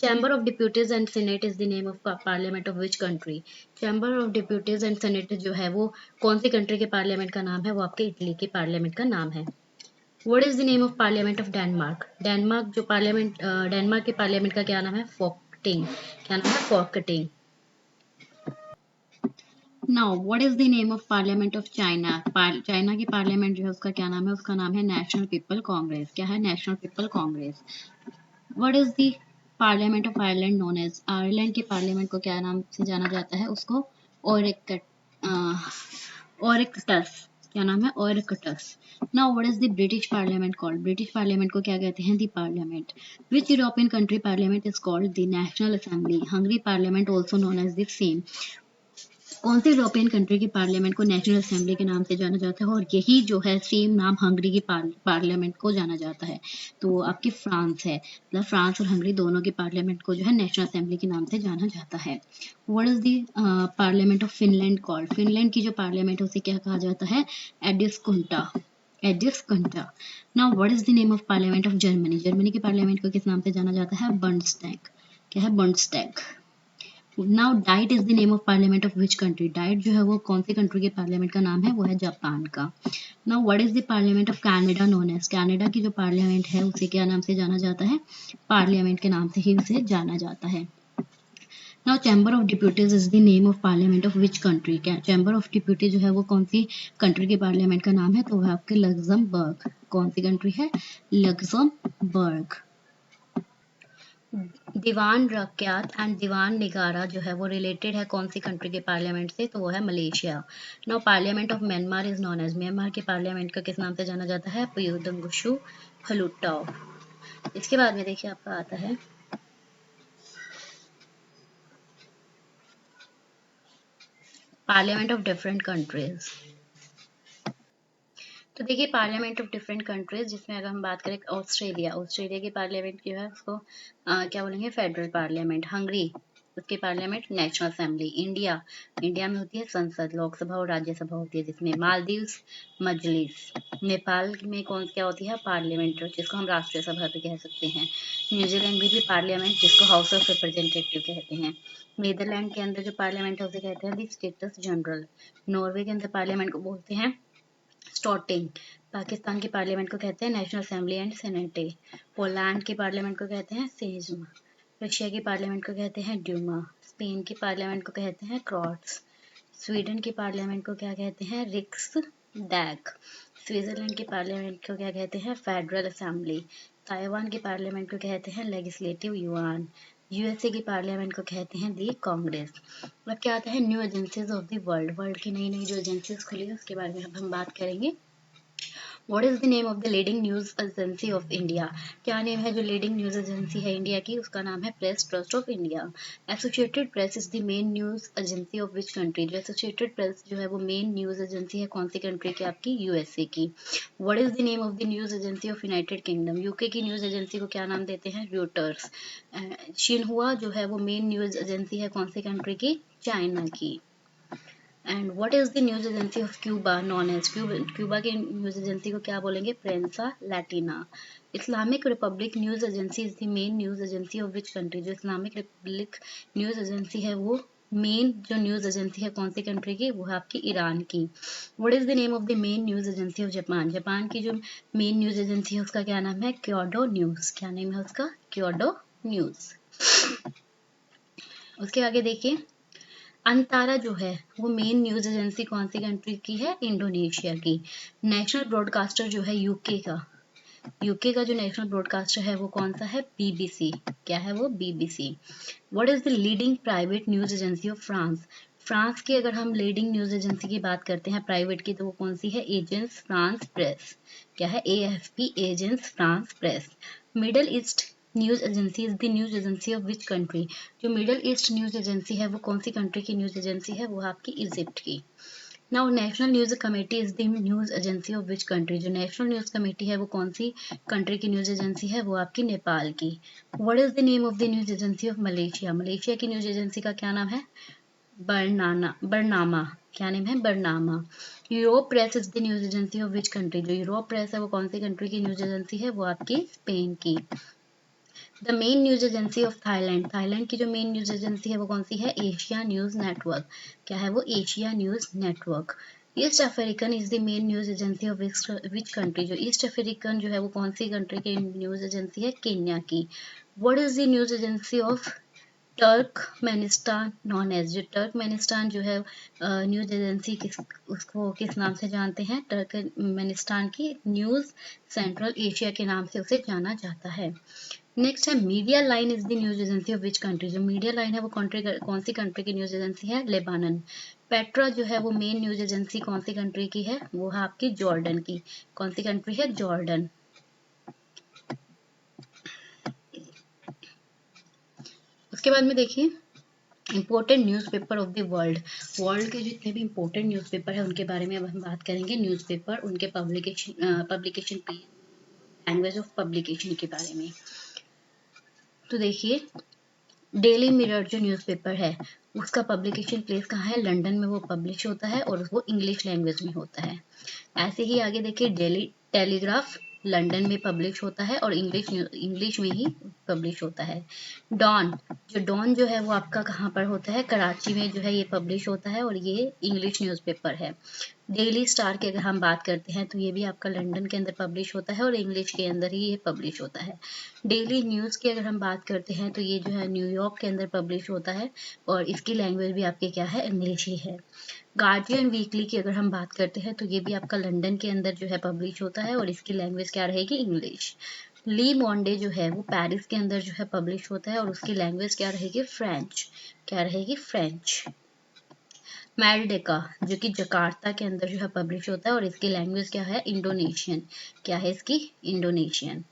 Chamber of deputies and senate is the name of parliament of which country? Chamber of deputies and senate जो है वो कौन सी कंट्री के पार्लियामेंट का नाम है? वो आपके इटली के पार्लियामेंट का नाम है। What is the name of parliament of Denmark? Denmark जो पार्लियामेंट डेनमार्क के पार्लियामेंट का क्या नाम है? फोकटिंग। क्या नाम है? Folketing. Now what is the name of parliament of China? China की पार्लियामेंट जो है उसका क्या नाम है? उसका नाम है नेशनल पीपल कांग्रेस। क्या है? National people congress. What is the parliament of Ireland known as? Ireland के पार्लियामेंट को क्या नाम से जाना जाता है? उसको ओरिकटस। क्या नाम है? Oireachtas. Now what is the British parliament called? British parliament को क्या कहते हैं? The parliament. Which European country parliament is called the national assembly? Hungary parliament also known as the same. कौन सी यूरोपियन कंट्री की पार्लियामेंट को national assembly के नाम से जाना जाता है? और यही जो है सेम नाम हंगरी की पार्लियामेंट को जाना जाता है। तो वो आपकी फ्रांस है। मतलब फ्रांस और हंगरी दोनों की पार्लियामेंट को जो है नेशनल असेंबली के नाम से जाना जाता है। What is the parliament of Finland called? Finland की जो पार्लियामेंट है उसे क्या कहा जाता है? Eduskunta. Eduskunta. Now what is the name of parliament of Germany? Germany की पार्लियामेंट को किस नाम से जाना जाता है? बंडस्टैग। क्या है? Bundestag. Now Diet is the name of parliament of which country? Diet जो है वो कौन सी कंट्री के पार्लियामेंट का नाम है? वो है जापान का। Now what is the parliament of Canada known as? Canada की जो पार्लियामेंट है उसे क्या नाम से जाना जाता है? पार्लियामेंट के नाम से ही उसे जाना जाता है। Now chamber of deputies is the name of parliament of which country? क्या चैम्बर ऑफ डिप्यूटी जो है वो कौन सी कंट्री के पार्लियामेंट का नाम है? तो वह आपके लग्जमबर्ग। कौन सी कंट्री है? लग्जमबर्ग। दीवान रक्यात एंड दीवान निगारा जो है वो रिलेटेड है कौन सी कंट्री के पार्लियामेंट से? तो वो है Malaysia. Now parliament of Myanmar is known as? Myanmar के पार्लियामेंट का किस नाम से जाना जाता है? पयुदंगुशु फलुटाओ। इसके बाद में देखिए आपका आता है पार्लियामेंट ऑफ डिफरेंट कंट्रीज। तो देखिए पार्लियामेंट ऑफ डिफरेंट कंट्रीज जिसमें अगर हम बात करें ऑस्ट्रेलिया, ऑस्ट्रेलिया की पार्लियामेंट जो है उसको क्या बोलेंगे? Federal parliament. हंगरी उसकी parliament national assembly. India, India में होती है संसद, लोकसभा और राज्यसभा होती है जिसमें। मालदीव्स, मजलिस। नेपाल में कौन क्या होती है? पार्लियामेंट, जिसको हम राष्ट्रीय सभा भी कह सकते हैं। न्यूजीलैंड में भी पार्लियामेंट, जिसको हाउस ऑफ रिप्रेजेंटेटिव कहते हैं। नीदरलैंड के अंदर जो पार्लियामेंट है उसे कहते हैं दी स्टेटस जनरल। नॉर्वे के अंदर पार्लियामेंट को बोलते हैं स्टॉटिंग। पाकिस्तान की पार्लियामेंट को कहते हैं नेशनल असेंबली एंड सेनेटे। पोलैंड की पार्लियामेंट को कहते हैं सेज्म। रशिया की पार्लियामेंट को कहते हैं ड्यूमा। स्पेन की पार्लियामेंट को कहते हैं क्रॉट्स। स्वीडन की पार्लियामेंट को क्या कहते हैं? रिक्स डैग। स्विट्जरलैंड की पार्लियामेंट को क्या कहते हैं? Federal assembly. ताइवान की पार्लियामेंट को कहते हैं लेजिस्लेटिव युआन। यूएसए की पार्लियामेंट को कहते हैं दी कांग्रेस। अब क्या आता है? New agencies of the world. World की नई नई जो एजेंसीज खुली है उसके बारे में अब हम बात करेंगे। What is the name of the leading news agency of India? क्या नेम है जो लीडिंग न्यूज एजेंसी है इंडिया की? उसका नाम है press trust of India. Associated press is the main news agency of which country? जो एसोसिएटेड प्रेस जो है वो मेन न्यूज एजेंसी है कौन सी कंट्री की? आपकी यूएसए की। What is the name of the news agency of United kingdom? UK की न्यूज एजेंसी को क्या नाम देते हैं? रॉयटर्स। शिन्हुआ जो है वो मेन न्यूज एजेंसी है कौन सी कंट्री की? चाइना की। And what is the news agency of Cuba known as? Cuba की न्यूज एजेंसी को क्या बोलेंगे? Prensa Latina. Islamic republic news agency is the main news agency of which country? जो इस्लामिक रिपब्लिक न्यूज एजेंसी है वो main जो news agency है कौन सी कंट्री की? वो है आपकी ईरान की। What is the name of the main news agency of Japan? Japan की जो मेन न्यूज एजेंसी है उसका क्या नाम है? Kyodo news. क्या नेम है उसका? Kyodo news. उसके आगे देखिए, अंतारा जो है वो मेन न्यूज एजेंसी कौन सी कंट्री की है? इंडोनेशिया की। नेशनल ब्रॉडकास्टर जो है यूके का, यूके का जो नेशनल ब्रॉडकास्टर है वो कौन सा है? बीबीसी। क्या है वो? BBC. What is the leading private news agency of France? France की अगर हम लीडिंग न्यूज एजेंसी की बात करते हैं प्राइवेट की तो वो कौन सी है? Agency France press. क्या है? AFP, agency France press. Middle east news agency is the news agency of which country? जो मिडल ईस्ट न्यूज एजेंसी है वो कौन सी कंट्री की न्यूज एजेंसी है? वो आपकी इजिप्ट की। Now national news committee is the news agency of which country? जो नेशनल न्यूज कमेटी है वो कौन सी कंट्री की न्यूज एजेंसी है? वो आपकी नेपाल की। What is the name of the news agency of Malaysia? Malaysia की न्यूज एजेंसी का क्या नाम है? बरनामा। क्या नेम है? Bernama. Europe press is the news agency of which country? जो यूरोप प्रेस है वो कौन सी कंट्री की न्यूज एजेंसी है? वो आपकी स्पेन की। The main news agency of Thailand, Thailand की जो मेन न्यूज एजेंसी है वो कौन सी है? Asia news network. क्या है वो? Asia news network. East African is the main news agency of which country? जो ईस्ट अफ्रीकन जो है वो कौन सी कंट्री की न्यूज एजेंसी है? केन्या की। What is the news agency of Turkmenistan known as? जो टर्कमेनिस्तान जो है न्यूज एजेंसी उसको किस नाम से जानते हैं? टर्कमेनिस्तान की न्यूज सेंट्रल एशिया के नाम से उसे जाना जाता है। नेक्स्ट है media line is the news agency of which country? जो मीडिया लाइन है वो कौन सी कंट्री की न्यूज एजेंसी है? लेबानन। पेट्रा जो है वो मेन न्यूज एजेंसी कौन सी कंट्री की है? वो है आपकी जॉर्डन की। कौन सी कंट्री है? जॉर्डन। उसके बाद में देखिए important newspaper of the world. World के जितने भी इंपॉर्टेंट न्यूज़पेपर है उनके बारे में अब हम बात करेंगे। न्यूज़पेपर, उनके पब्लिकेशन लैंग्वेज ऑफ पब्लिकेशन के बारे में। तो देखिए डेली मिरर जो न्यूज़पेपर है उसका पब्लिकेशन प्लेस कहाँ है? लंदन में वो पब्लिश होता है और वो इंग्लिश लैंग्वेज में होता है। ऐसे ही आगे देखिए डेली टेलीग्राफ लंदन में पब्लिश होता है और इंग्लिश में ही पब्लिश होता है। डॉन जो है वो आपका कहाँ पर होता है? कराची में जो है ये पब्लिश होता है और ये इंग्लिश न्यूज़पेपर है। डेली स्टार की अगर हम बात करते हैं तो ये भी आपका लंदन के अंदर पब्लिश होता है और इंग्लिश के अंदर ही ये पब्लिश होता है। डेली न्यूज़ की अगर हम बात करते हैं तो ये जो है न्यूयॉर्क के अंदर पब्लिश होता है और इसकी लैंग्वेज भी आपकी क्या है? इंग्लिश ही है। गार्जियन वीकली की अगर हम बात करते हैं तो ये भी आपका लंदन के अंदर जो है पब्लिश होता है और इसकी लैंग्वेज क्या रहेगी? इंग्लिश। ली मॉन्डे जो है वो पेरिस के अंदर जो है पब्लिश होता है और उसकी लैंग्वेज क्या रहेगी? फ्रेंच। क्या रहेगी? फ्रेंच। मैलडेका जो कि जकार्ता के अंदर जो है पब्लिश होता है और इसकी लैंग्वेज क्या है? इंडोनेशियन। क्या है इसकी? इंडोनेशियन।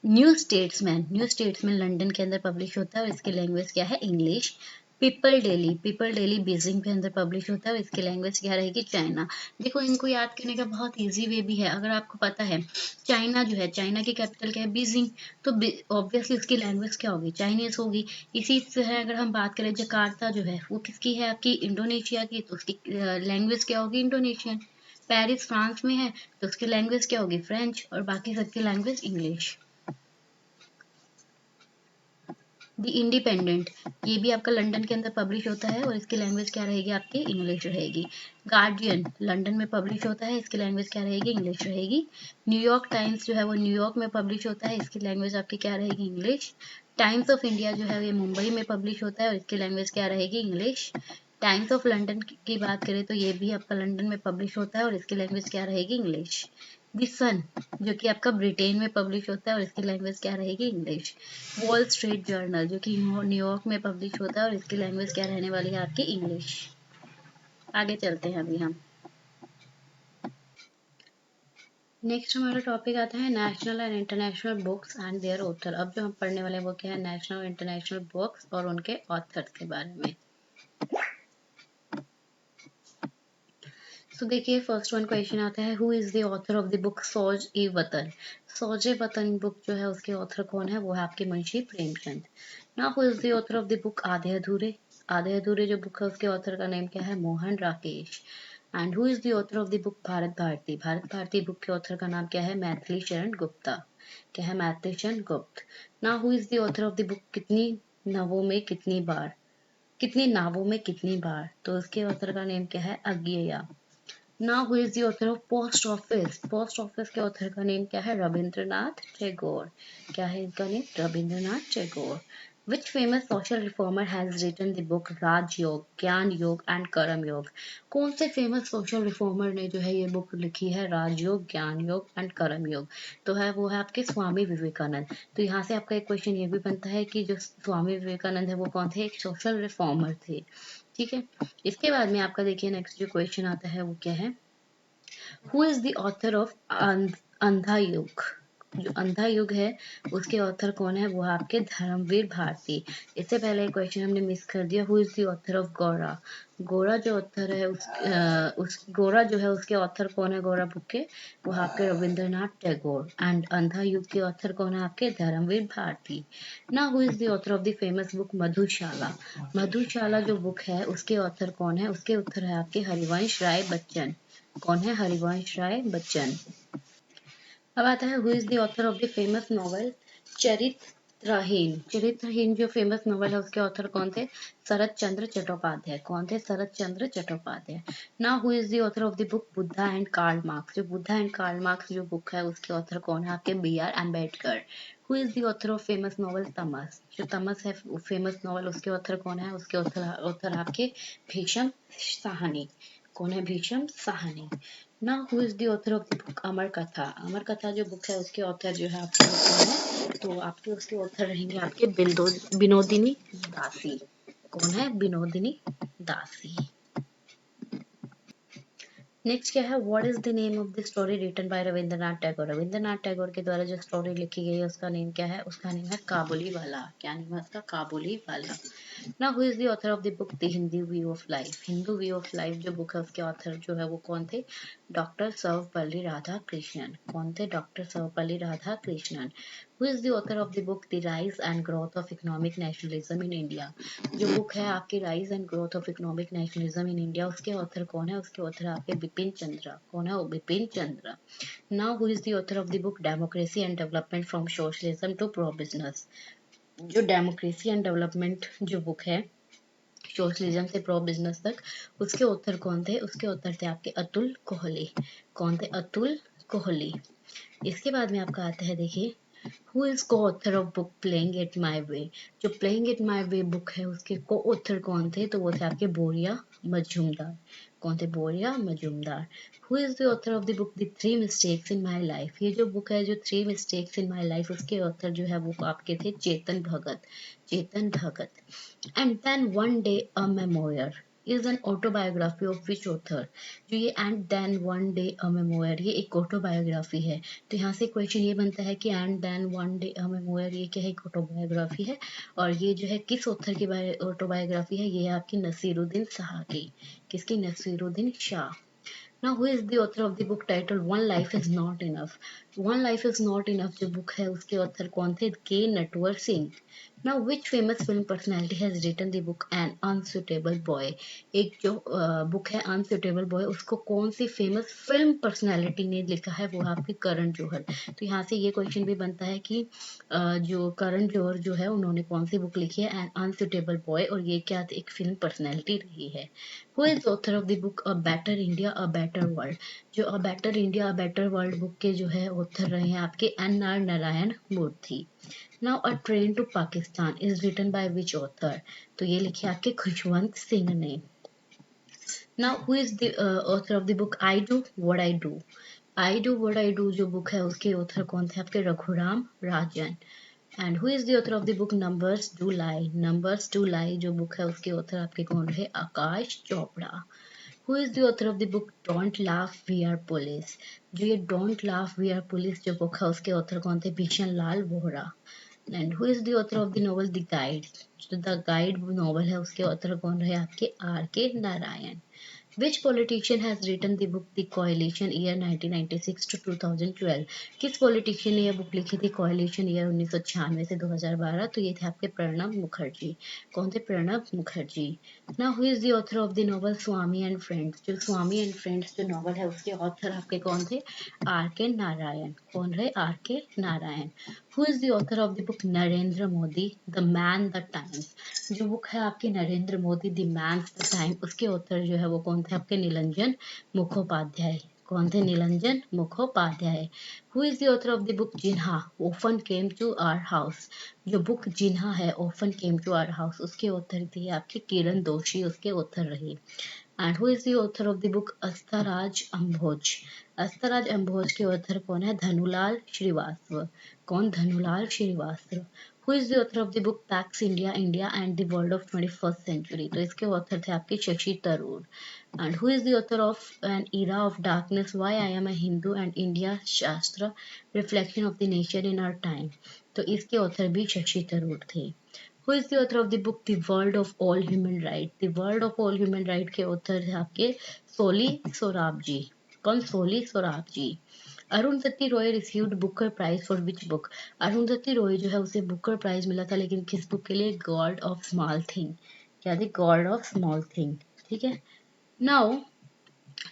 न्यू स्टेट्समैन लंदन के अंदर पब्लिश होता है और इसकी लैंग्वेज क्या है? इंग्लिश। पीपल डेली बीजिंग के अंदर पब्लिश होता है और इसकी लैंग्वेज क्या रहेगी, चाइना। देखो इनको याद करने का बहुत इजी वे भी है। अगर आपको पता है चाइना जो है, चाइना की कैपिटल क्या है, बीजिंग, तो ऑब्वियसली उसकी लैंग्वेज क्या होगी, चाइनीज होगी। इसी तरह अगर हम बात करें जकार्ता जो है वो किसकी है, आपकी इंडोनेशिया की, तो उसकी लैंग्वेज क्या होगी, इंडोनेशियन। पेरिस फ्रांस में है तो उसकी लैंग्वेज क्या होगी, फ्रेंच, और बाकी सबकी लैंग्वेज इंग्लिश। द इंडिपेंडेंट, ये भी आपका लंदन के अंदर पब्लिश होता है और इसकी लैंग्वेज क्या रहेगी, आपकी इंग्लिश रहेगी। गार्डियन लंदन में पब्लिश होता है, इसकी लैंग्वेज क्या रहेगी, इंग्लिश रहेगी। न्यूयॉर्क टाइम्स जो है वो न्यूयॉर्क में पब्लिश होता है, इसकी लैंग्वेज आपकी क्या रहेगी, इंग्लिश। टाइम्स ऑफ इंडिया जो है ये मुंबई में पब्लिश होता है और इसकी लैंग्वेज क्या रहेगी, इंग्लिश। टाइम्स ऑफ लंदन की बात करें तो ये भी आपका लंदन में पब्लिश होता है और इसकी लैंग्वेज क्या रहेगी, इंग्लिश। द सन जो कि आपका ब्रिटेन में पब्लिश होता है और इसकी लैंग्वेज क्या रहेगी, इंग्लिश। वॉल स्ट्रीट जर्नल जो कि न्यूयॉर्क में पब्लिश होता है और इसकी लैंग्वेज क्या रहने वाली है, आपकी इंग्लिश। आगे चलते हैं अभी हम। नेक्स्ट हमारा टॉपिक आता है national and international books and their author. अब जो हम पढ़ने वाले हैं वो क्या है, नेशनल इंटरनेशनल बुक्स और उनके ऑथर्स के बारे में। तो देखिए फर्स्ट वन क्वेश्चन आता है, who is the author of the book Soz e Watan. Soz e वतन बुक जो है उसके ऑथर कौन है, वो है आपके Munshi Premchand. Now who is the author of the book आधे अधूरे। आधे अधूरे जो बुक है उसके ऑथर का नेम क्या है, Mohan Rakesh. And who is the author of the book Bharat Bharati. Bharat Bharati book के ऑथर का नाम क्या है, मैथिली शरण गुप्ता। क्या है, Maithili Sharan Gupt. Now who is the author of the book कितनी नवों में कितनी बार। कितनी नावों में कितनी बार, तो उसके ऑथर का नेम क्या है, अज्ञेया। Now who is the author of post office. Post office के ऑथर का नेम क्या है, रविंद्रनाथ टैगोर। क्या है इनका name, Rabindranath Tagore. Which famous social reformer has written the book राजयोग, ज्ञान योग एंड कर्म योग। कौन से फेमस सोशल रिफॉर्मर ने जो है ये बुक लिखी है, राजयोग, ज्ञान योग एंड कर्म योग। तो है वो है आपके स्वामी विवेकानंद। तो यहाँ से आपका एक क्वेश्चन ये भी बनता है कि जो स्वामी विवेकानंद है वो कौन थे, एक सोशल रिफॉर्मर थे। ठीक है, इसके बाद में आपका देखिए नेक्स्ट जो क्वेश्चन आता है वो क्या है, who is the author of अंधा युग। जो अंधा युग है उसके ऑथर कौन है, वो है आपके धर्मवीर भारती। इससे पहले एक क्वेश्चन हमने मिस कर दिया, who is the author of गोरा। गोरा जो ऑथर है उस गोरा जो है उसके ऑथर कौन है, गोरा बुक के, वो है आपके रविंद्रनाथ टैगोर। एंड अंधा युग के ऑथर कौन है, आपके धर्मवीर भारती। ना who is the author of the famous book Madhushala. Madhushala जो बुक है उसके ऑथर कौन है, उसके ऑथर है आपके हरिवंश राय बच्चन। कौन है, हरिवंश राय बच्चन। अब आता है, who is the author of the famous novel Charitraheen. Charitraheen जो फेमस नॉवल है उसके ऑथर कौन थे, शरत चंद्र चट्टोपाध्याय। कौन थे, Sarat Chandra Chattopadhyay. Now who is the author of the book Buddha and Karl Marx. जो बुद्धा एंड कार्ल मार्क्स जो बुक है उसके ऑथर कौन है, आपके B R Ambedkar. Who is the author of famous novel Tamas. जो तमस है फेमस नॉवल उसके ऑथर कौन है, उसके ऑथर आपके भीषम साहनी। कौन है, भीषम साहनी। ना who is the author of the book Amar Katha. Amar कथा जो बुक है उसके ऑथर जो है आपके कौन है, तो आपके उसके ऑथर रहेंगे आपके विनोदिनी दासी। कौन है, विनोदिनी दासी। नेक्स्ट क्या है, what is the name of the story written by Rabindranath Tagore. Rabindranath Tagore के द्वारा जो स्टोरी लिखी गई है उसका नेम क्या है, उसका नेम है काबुली वाला। क्या नेम है उसका, काबुली वाला। Now who is the author of the book the Hindu view of life. Hindu view of life जो बुक है उसके ऑथर जो है वो कौन थे, डॉक्टर सर्वपल्ली राधाकृष्णन। कौन थे, doctor Sarvepalli Radhakrishnan. Who is the author of the book the rise and growth of economic nationalism in India. जो बुक है आपकी rise and growth of economic nationalism in India उसके ऑथर कौन है, उसके ऑथर आपके बिपिन चंद्र। कौन है, Bipin Chandra. Now who is the author of the book democracy and development from socialism to pro business. जो डेमोक्रेसी एंड डेवलपमेंट जो बुक है सोशलिज्म से प्रो बिजनेस तक, उसके ऑथर कौन थे, उसके ऑथर थे आपके अतुल कोहली। कौन थे, अतुल कोहली। इसके बाद में आपका आता है देखिए, हु इज को author of book playing it my way. जो playing it my way book है उसके को ऑथर कौन थे, तो वो थे आपके बोरिया मजूमदार। कौन थे, Boria Majumdar. Who is the author of the book the three mistakes in my life. ये जो बुक है जो three mistakes in my life उसके ऑथर जो है वो आपके थे Chetan Bhagat. Chetan Bhagat. And then one day a memoir. Is an autobiography of which author. जो ये and then one day a memoir, ये एक ऑटोबायोग्राफी है। तो यहाँ से क्वेश्चन ये बनता है कि and then one day a memoir ये क्या है, एक ऑटोबायोग्राफी है। और ये जो है किस ऑथर की ऑटोबायोग्राफी है, ये है आपकी नसीरुद्दीन शाह की। किसकी? Naseeruddin Shah. Now, who is the author of the book titled One Life Is Not Enough? One Life Is Not Enough जो बुक है उसके ऑथर कौन थे? के Natwar Singh. Now, which famous film personality has written the book An Unsuitable Boy? एक जो book है unsuitable boy, उसको कौन सी फेमस फिल्म पर्सनैलिटी ने लिखा है? वो है आपकी करण जौहर। तो यहाँ से ये क्वेश्चन भी बनता है कि जो करण जौहर जो है उन्होंने कौन सी बुक लिखी है? An unsuitable boy. और ये क्या एक फिल्म पर्सनैलिटी रही है। Who is author of the book a better India a better world? जो a better India a better world book के जो है ऑथर रहे हैं आपके N R Narayana Murthy. Now a train to Pakistan is written by which author? तो ये लिखे आपके खुशवंत सिंह ने। Now who is the author of the book I do what I do? I do what I do जो बुक है उसके ऑथर कौन थे? आपके Raghuram Rajan. And who is the author of the book numbers do lie? Numbers do lie जो book है उसके author आपके कौन रहे? Aakash Chopra. Who is the author of the book don't laugh we are police? जो ये don't laugh we are police जो book है उसके ऑथर कौन थे? Bhishan Lal Vohra. And who is the author of the novel the guide? जो द गाइड नॉवल है उसके ऑथर कौन रहे? आपके आर के Narayan. Which politician has written the book The Coalition Year 1996 to 2012? किस पॉलिटिशियन ने यह बुक लिखी थी कॉलिशन ईयर 1996 से 2012? तो ये थे आपके प्रणब मुखर्जी। कौन थे? Pranab Mukherjee. Now who is the author of the novel Swami and friends? जो स्वामी एंड फ्रेंड्स जो नॉवल है उसके ऑथर आपके कौन थे? आर के नारायण। कौन रहे? आर के Narayan. Who is the author of the book Narendra Modi the man the times? जो बुक है आपकी Narendra Modi the man the time, उसके ऑथर जो है वो कौन थे? आपके नीलंजन मुखोपाध्याय। कौन थे? Nilanjan Mukhopadhyay. Who is the author of the book Jinnah often came to our house? जो बुक जिन्हा है often came to our house उसके ऑथर थी आपकी किरण दोषी, उसके ऑथर रही। And who is the author of the book Astraj Ambhoj? Astraj Ambhoj के ऑथर कौन है? धनुलाल श्रीवास्तव। कौन? Dhanulal Srivastava. Who is the author of the book pax India India and the world of 21st century? तो इसके ऑथर थे आपके Shashi Tharoor. And who is the author of an era of darkness why I am a Hindu and India Shastra reflection of the nature in our time? तो इसके author भी शशि थरूर थे। Who is the author of the book The World of All Human Right? The World of All Human Right के author है आपके Soli Sorabjee. कौन? Soli Sorabjee. Arundhati Roy received Booker prize for which book? Arundhati Roy जो है उसे बुकर प्राइज मिला था, लेकिन किस बुक के लिए? God of small thing. क्या थी? God of small thing. ठीक है। Now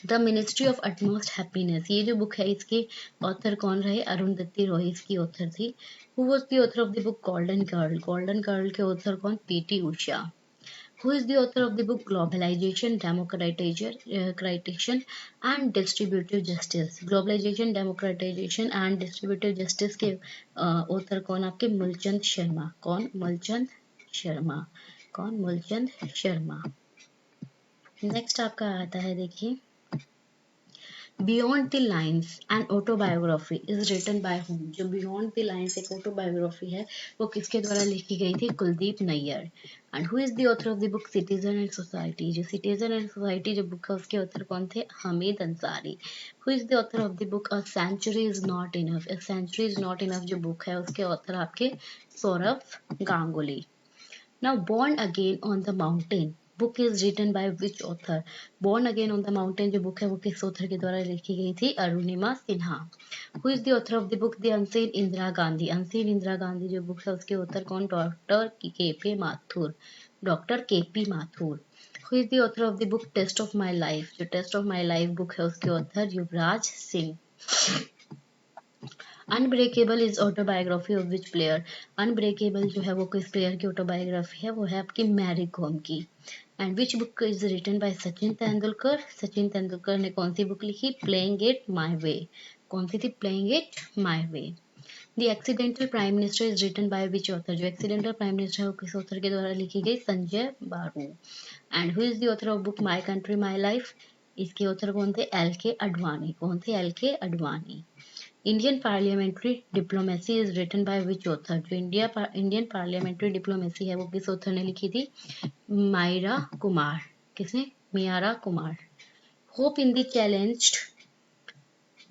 the ministry of utmost happiness, ये जो बुक है इसके ऑथर कौन रहे? अरुणधति रॉय इसकी ऑथर थी। Who was the author of the book golden girl? Golden girl के ऑथर कौन? PT Usha. Who is the author of the book Globalization, Democratization and Distributive Justice? Globalization, Democratization and Distributive Justice के author कौन? आपके मूलचंद शर्मा। कौन? मूलचंद शर्मा। कौन? Moolchand Sharma. Next आपका आता है, देखिए, beyond the lines an autobiography is written by whom? जो बियॉन्ड द लाइन्स एक ऑटोबायोग्राफी है वो किसके द्वारा लिखी गई थी? Kuldip Nayar. And who is the author of the book citizen and society? जो सिटीजन एंड सोसाइटी जो बुक है उसके ऑथर कौन थे? Hamid Ansari. Who is the author of the book a century is not enough? A century is not enough जो book है उसके author आपके Saurabh Ganguly. Now, Born Again on the Mountain book is written by which author? Born Again on the Mountain जो book है वो किस author के द्वारा लिखी गई थी? Arunima Sinha. Who is the author of the book The Unseen Indira Gandhi? Unseen Indira Gandhi जो बुक है उसके ऑथर कौन? डॉक्टर के माथुर। डॉक्टर के P Mathur. Who is the author of the book Test of My Life? जो test of my life book है उसके author Yuvraj Singh. Unbreakable is autobiography of which player? Unbreakable जो है वो किस प्लेयर की ऑटोबायोग्राफी है? वो है आपकी मैरी कॉम की। And which book is written by Sachin Tendulkar? Sachin Tendulkar ने कौन सी बुक लिखी? Playing it my way. कौन सी थी? Playing it my way. The accidental prime minister is written by which author? जो एक्सीडेंटल प्राइम मिनिस्टर है वो किस ऑथर के द्वारा लिखी गई? Sanjay Baru. And who is the author of book my country my life? इसके ऑथर कौन थे? L K Advani. कौन थे? L K Advani. Indian parliamentary diplomacy is written by which author? जो इंडियन पार्लियामेंट्री डिप्लोमेसी है वो किस ऑथर ने लिखी थी? मायरा कुमार। किसने? Meira Kumar. Hope in the challenged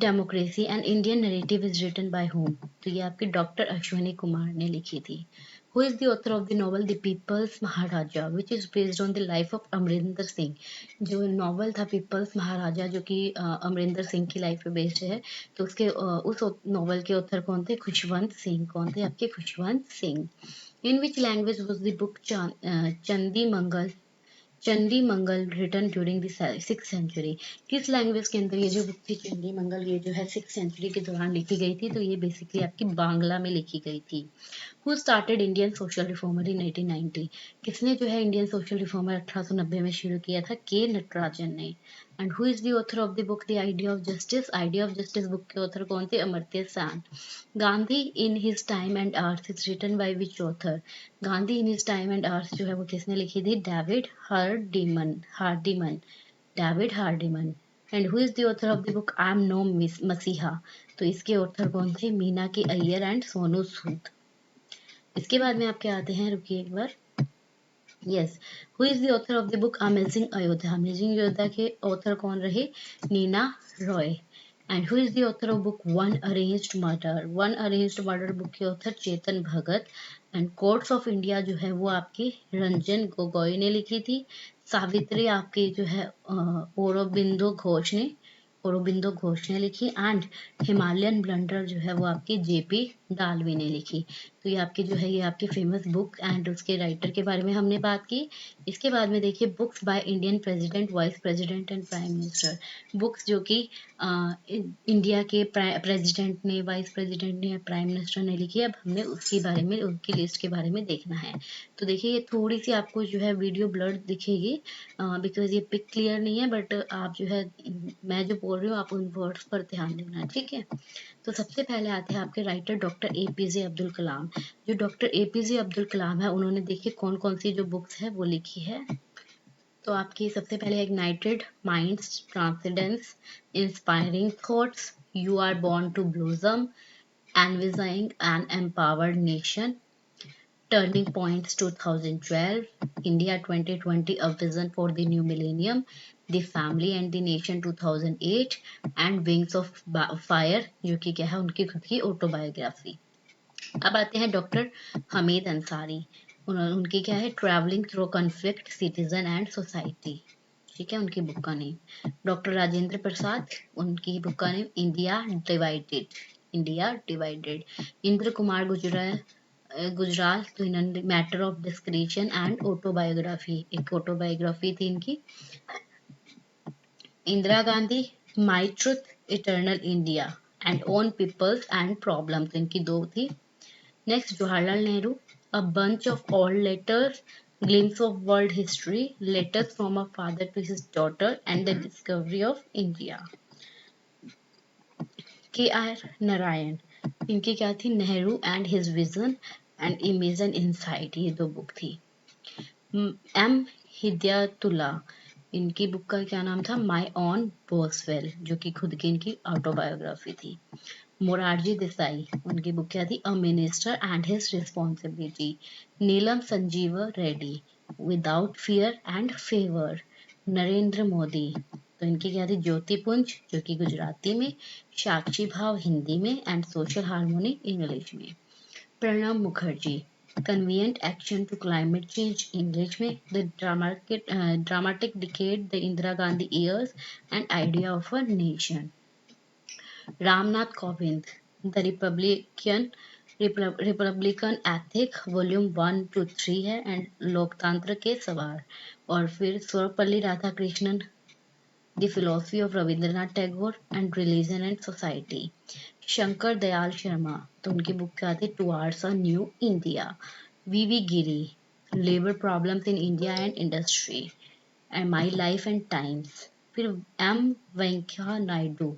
democracy and Indian narrative is written by whom, तो ये आपके डॉक्टर अश्विनी कुमार ने लिखी थी। Who is the author of the novel the people's Maharaja which is based on the life of Amarinder Singh. जो नॉवल था पीपल्स महाराजा जो कि अमरिंदर सिंह की लाइफ पे बेस्ड है, तो उसके उस नॉवल के ऑथर कौन थे? खुशवंत सिंह। कौन थे आपके? Khushwant Singh. In which language was the book Chandi Mangal written during the 6th century. किस लैंग्वेज के अंदर ये जो बुक थी चंडी मंगल, ये जो है 6th सेंचुरी के दौरान लिखी गई थी? तो ये बेसिकली आपकी बांग्ला में लिखी गई थी। Who started Indian social reformer in 1890? किसने जो है इंडियन सोशल रिफॉर्मर 1890 में शुरू किया था? के नटराजन ने। And who is the author of the book the idea of justice? Idea of justice book के ऑथर कौन थे? Amartya Sen. Gandhi in his time and hours is written by which author? Gandhi in his time and hours जो है वो किसने लिखी थी? David Hardiman. David Hardiman. And who is the author of the book I am no messiah? तो इसके author कौन थे? मीना के अय्यर एंड सोनू सूद। इसके बाद में आपके आते हैं, रुकिए एक बार, yes, who is the author of the book amazing Ayodhya? Amazing Ayodhya के ऑथर कौन रहे? Neena Roy. And who is the author of book one arranged murder? One arranged murder book के author Chetan Bhagat. And courts of India जो है वो आपकी रंजन गोगोई ने लिखी थी। सावित्री आपकी जो है औरोबिंदो घोष ने लिखी। एंड हिमालयन ब्लंडर जो है वो आपकी जेपी डालवी ने लिखी। तो ये आपकी जो है ये आपकी फेमस बुक एंड उसके राइटर के बारे में हमने बात की। इसके बाद में देखिए books by Indian president, vice president and prime minister. Books जो कि इंडिया के प्रेसिडेंट ने, वाइस प्रेसिडेंट ने या प्राइम मिनिस्टर ने लिखी। अब हमने उसके बारे में, उनकी लिस्ट के बारे में देखना है। तो देखिए ये थोड़ी सी आपको जो है वीडियो ब्लर दिखेगी बिकॉज ये पिक क्लियर नहीं है, बट आप जो है मैं जो बोल रही हूँ आप उन वर्ड्स पर ध्यान देना, ठीक है। तो सबसे पहले आते हैं आपके writer doctor APJ Abdul Kalam. जो डॉक्टर एपीजे अब्दुल कलाम है उन्होंने देखिए कौन कौन सी जो बुक्स है वो लिखी है। तो आपकी सबसे पहले ignited minds, transcendence, inspiring thoughts, you are born to blossom, envisioning an empowered nation, turning points 2012, India 2020 a vision for the new millennium, the family and the nation 2008 and wings of fire जो कि क्या है उनकी खुद की autobiography. अब आते हैं डॉक्टर हमीद अंसारी। उनकी क्या है? Travelling through conflict, citizen and society, ठीक है उनकी बुक का नेम। डॉक्टर राजेंद्र प्रसाद, उनकी बुक का name India divided, India divided. Inder Kumar Gujral, तो इन्होंने matter of description and autobiography, एक ऑटोबायोग्राफी थी इनकी। Indira Gandhi, my truth, eternal India and own people's and problem, तो इनकी दो थी। Next Jawaharlal Nehru, a bunch of old letters, glimpse of world history, letters from a father to his daughter and the discovery of India. के are Narayan, इनकी क्या थी? Nehru and his vision and imagine insight, ये दो बुक थी। एम हिदायतुल्ला, इनकी book का क्या नाम था? माई ऑन बोसवेल, जो कि खुद की इनकी ऑटोबायोग्राफी थी। मोरारजी देसाई, उनकी बुक क्या थी? A minister and his responsibility. Neelam Sanjeev Reddy, without fear and favour. Narendra Modi, तो इनकी क्या थी? ज्योतिपुंज, जो कि गुजराती में, साक्षी भाव हिंदी में एंड सोशल हार्मोनी इंग्लिश में। Pranab Mukherjee, convenient action to climate change English में, the dramatic decade, the Indira Gandhi years and idea of a nation. Ramnath Kovind, the republican ethic, volume 1 to 3 है एंड लोकतंत्र के सवाल। और फिर Sarvepalli Radhakrishnan, the philosophy of Rabindranath Tagore and religion and society. Shankar Dayal Sharma, तो उनकी बुक क्या थी? Towards a new India. V Giri, labour problems in India and industry and my life and times. फिर एम वेंकैया नायडू,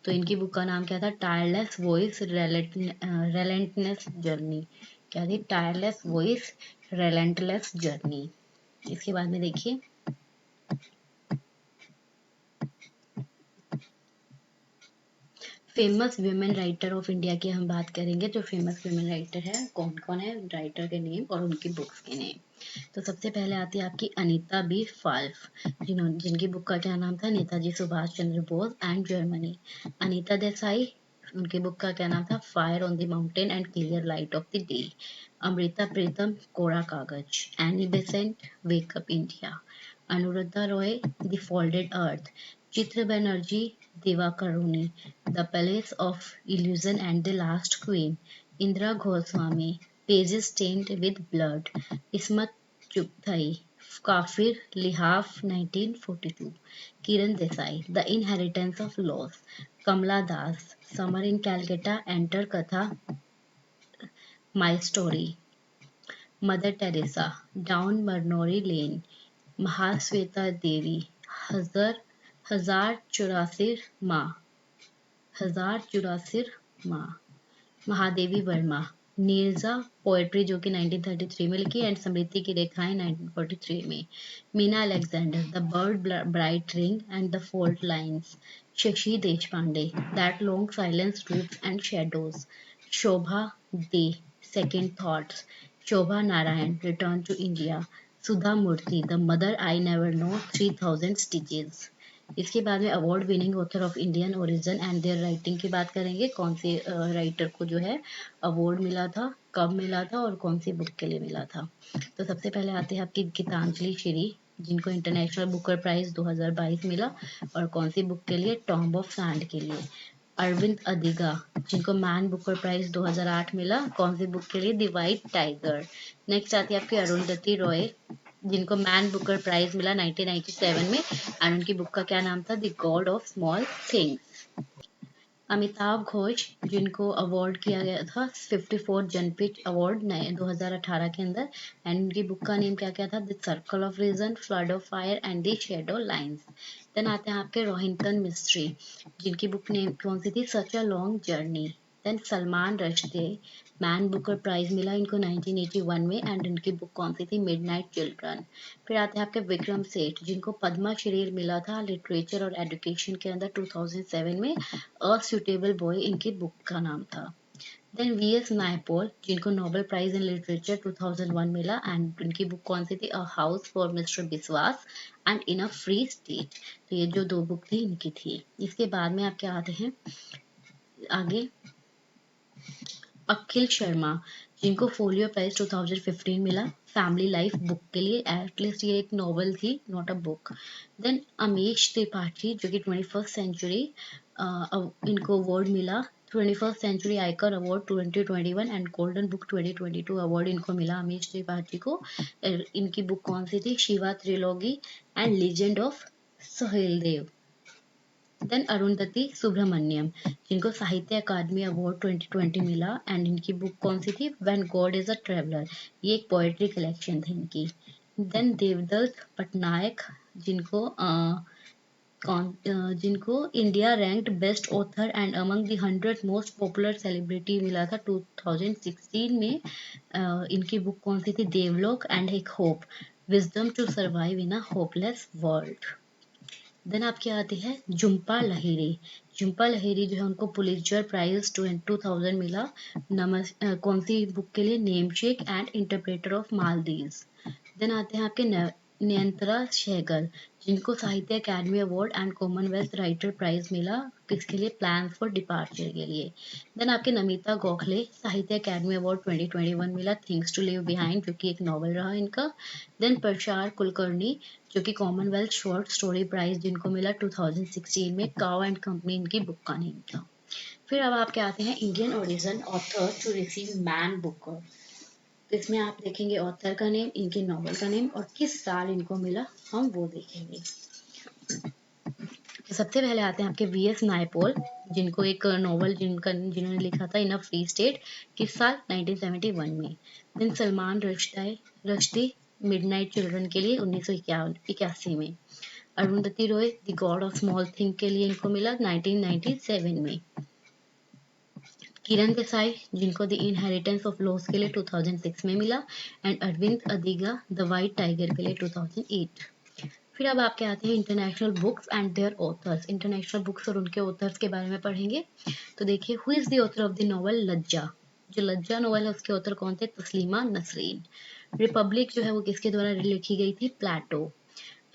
तो इनकी बुक का नाम क्या था? टायरलेस वॉइस रेलेंटलेस जर्नी, क्या थी? Tireless voice relentless journey. इसके बाद में देखिए famous women writer of India की हम बात करेंगे। जो फेमस वुमेन राइटर है कौन कौन है, राइटर के नेम और उनकी बुक्स के नेम। तो सबसे पहले आती है आपकी अनीता बी फाल्क, जिनकी बुक का क्या नाम था, नेताजी सुभाष चंद्र बोस एंड जर्मनी। अनीता देसाई, उनकी बुक का क्या नाम था, fire on the mountain and clear light of the day. Amrita Pritam, Kora Kagaz. Annie Besant, wake up India. Anuradha Roy, the folded earth. Chitra Banerjee, Divakaruni, the palace of illusion and the last queen. Indira Goswami, pages stained with blood। Ismat Chughtai, काफिर Lihaf 1942। Kiran Desai, the inheritance of loss. Kamala Das, summer in Calcutta, Ente Katha, my story. Mother Teresa, down memory lane. Mahasweta Devi, Hazar Hazar चौरासिर माँ, हजार चौरासिर माँ। Mahadevi Verma, Neerja poetry जो कि 1933 में लिखी and समृद्धि की रेखाएं 1943 में। Meena Alexander, the bird bright ring and the fold lines. Shashi Deshpande, that long silence roots and shadows. Shobha De, second thoughts. Shobha Narayan, return to India. Sudha Murty, the mother I never know, 3000 stitches. इसके बाद में award winning author of Indian origin and their writing की बात करेंगे। कौन से writer को जो है अवार्ड मिला था, कब मिला था और कौन सी बुक के लिए मिला था। तो सबसे पहले आते हैं आपकी गीतांजलि श्री, जिनको इंटरनेशनल बुकर प्राइज 2022 मिला और कौन सी बुक के लिए, टॉम्ब ऑफ सैंड के लिए। अरविंद अधिगा, जिनको मैन बुकर प्राइज 2008 मिला, कौन सी बुक के लिए, द वाइट टाइगर। नेक्स्ट आती है आपकी अरुंधति रॉय, जिनको मैन बुकर प्राइज मिला 1997 में एंड उनकी बुक का क्या नाम था, the god of small things. Amitabh Ghosh, जिनको अवार्ड किया गया था 54 जनपीठ अवार्ड नए 2018 के अंदर एंड उनकी बुक का नेम क्या क्या था, the circle of reason, flood of fire and the shadow lines. Then आते हैं आपके रोहिंटन मिस्ट्री, जिनकी बुक नेम कौन सी थी, such a long journey. Then Salman Rushdie, man Booker prize मिला इनको 1981 में एंड उनकी बुक कौन सी थी, मिडनाइट चिल्ड्रन। फिर आते हैं आपके विक्रम सेठ, जिनको पद्मा श्री मिला था लिटरेचर और एजुकेशन के अंदर 2007 में, अ सुटेबल बॉय इनकी बुक का नाम था। देन वी एस नायपॉल, जिनको नोबेल प्राइज इन लिटरेचर 2001 मिला एंड उनकी बुक कौन सी थी, अ house for mister Biswas and in a free state. तो ये जो दो बुक थी इनकी थी। इसके बाद में आपके आते हैं आगे अखिल शर्मा, जिनको फोलियो प्राइज 2015 मिला फैमिली लाइफ बुक के लिए, एटलीस्ट ये एक नॉवल थी not a book. Then Amish Tripathi, जो कि 21st सेंचुरी इनको अवार्ड मिला, 21st century icon award 2021 and golden book 2022 award इनको मिला अमीश त्रिपाठी को। इनकी बुक कौन सी थी, Shiva trilogy and legend of Suheldev. Then Arundhati Subramaniam, जिनको साहित्य अकादमी अवार्ड 2020 मिला एंड इनकी बुक कौन सी थी, when God is a traveller, ये एक पोएट्री कलेक्शन थी इनकी। देन देवदत्त पटनायक, जिनको जिनको India ranked best author and among the 100 most popular celebrity मिला था 2016 में। इनकी बुक कौन सी थी, देवलोक एंड एक hope, wisdom to survive in a hopeless world. Then आपके आती है झुम्पा लाहिरी। झुम्पा लाहिरी जो है उनको पुलित्जर प्राइज 2000 मिला, कौन सी बुक के लिए, namesake and interpreter of Maldives. Then आते हैं आपके नयनतारा सहगल, जिनको Sahitya Akademi award and Commonwealth writer prize मिला, किसके लिए, प्लान्स फॉर डिपार्चर के लिए। देन आपके नमिता गोखले, साहित्य अकादमी अवार्ड 2021 मिला, थिंग्स टू लिव बिहाइंड, जो कि एक नॉवल रहा इनका। देन प्रसार कुलकर्णी, जो कि कॉमनवेल्थ शॉर्ट स्टोरी प्राइज जिनको मिला 2016 में, काव एंड कंपनी इनकी बुक का नेम था। फिर अब आपके आते हैं Indian origin author to receive Man Booker. तो इसमें आप देखेंगे ऑथर का नेम, इनकी नॉवल का नेम और किस साल इनको मिला, हम वो देखेंगे। तो सबसे पहले आते हैं आपके वी एस नायपॉल, जिनको एक नॉवल जिन्होंने लिखा था इन अ फ्री स्टेट, किस साल, 1971 में। Then Salman Rushdie, midnight children के लिए 1981 में। Arundhati Roy, the god of small thing के लिए इनको मिला 1997 में। किरण देसाई, जिनको द इनहेरिटेंस ऑफ लॉस के लिए 2006 में मिला and Arvind Adiga, the white tiger के लिए 2008। फिर अब आपके आते हैं international books and their authors. International books और उनके ऑथर्स के बारे में पढ़ेंगे। तो देखिए, who is the author of the novel Lajja. जो लज्जा नॉवल है उसके ऑथर कौन थे? तस्लीमा नसरीन। रिपब्लिक जो है वो किसके द्वारा लिखी गई थी? Plato.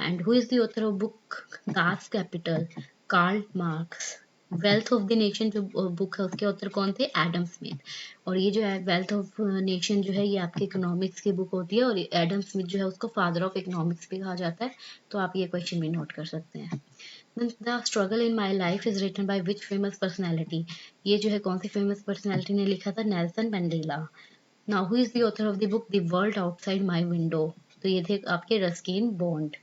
And who is the author of book Das Capital? Karl Marx. Wealth of the nation जो बुक है उसके ऑथर कौन थे? Adam Smith. और ये जो है वेल्थ ऑफ नेशन जो है ये आपके इकोनॉमिक्स की बुक होती है, और एडम स्मिथ जो है उसको फादर ऑफ इकोनॉमिक्स भी कहा जाता है। तो आप ये क्वेश्चन भी नोट कर सकते हैं। The struggle in my life is written by which famous personality. ये जो है कौन सी फेमस पर्सनैलिटी ने लिखा था? Nelson Mandela. Now who is the author of the book the world outside my window. तो ये थे आपके Ruskin Bond.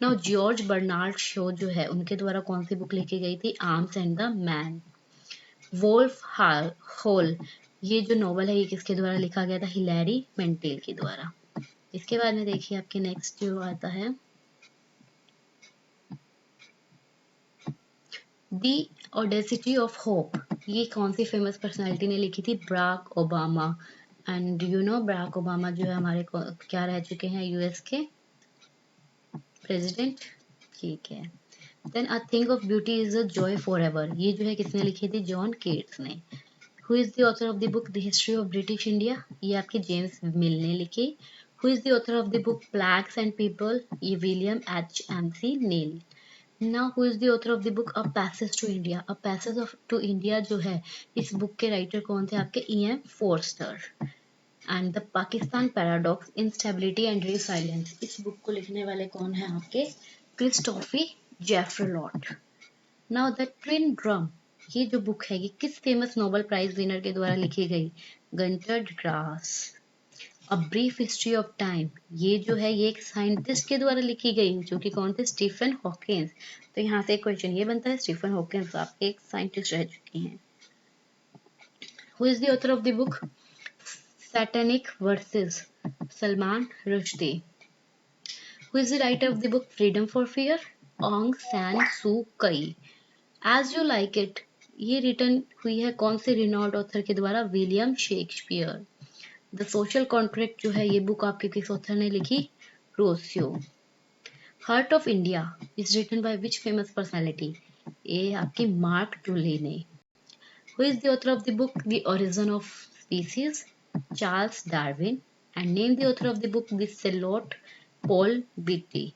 Now George Bernard Shaw जो है उनके द्वारा कौन सी बुक लिखी गई थी? Arms and the man. Wolf Hall, ये जो नॉवल है ये किसके द्वारा लिखा गया था? हिलैरी मेंटेल के द्वारा। इसके बाद में देखिए आपके नेक्स्ट जो आता है दी ऑडेसिटी ऑफ होप। ये कौन सी फेमस पर्सनालिटी ने लिखी थी? Barack Obama. And you know Barack Obama जो है हमारे क्या रह चुके हैं? यूएस के प्रेसिडेंट। ठीक है। Then a thing of beauty is a joy for ever, ये जो है किसने लिखी थी? जॉन केट्स ने। Who is the author of the book the history of British India? ये आपके जेम्स मिल ने लिखी। Who is the author of the book plagues and people? ये William H McNeill. Now who is the author of the book a passage to India? A passage of to India जो है इस book के writer कौन थे? आपके ई.एम. Forster. And the Pakistan paradox instability and resilience, इस book को लिखने वाले कौन है? आपके क्रिस्टोफी Jaffrelot. Now the twin drum, ये जो बुक है ये किस फेमस नोबेल प्राइज विनर के द्वारा लिखी गई? Günter grass. A brief history of time, ये जो है ये एक साइंटिस्ट के द्वारा लिखी गई जो कि कौन थे? Stephen Hawkins. तो यहाँ से एक क्वेश्चन ये बनता है, स्टीफन हॉकिंस आप एक साइंटिस्ट रह चुकी हैं। Who is the author of the book satanic verses? Salman Rushdie. Who is the writer of the book freedom for fear? Aung San Suu Kyi. As you like it, ये written हुई है कौन से रिनॉल्ड ऑथर के द्वारा? William Shakespeare. The social contract जो है ये बुक आपके किस ऑथर ने लिखी? Rousseau. Heart of India is written by which famous personality? ये आपकी मार्क टुले ने। Who is the author of the book the origin of species? Charles Darwin. And name the author of the book the sellout? Paul Beatty.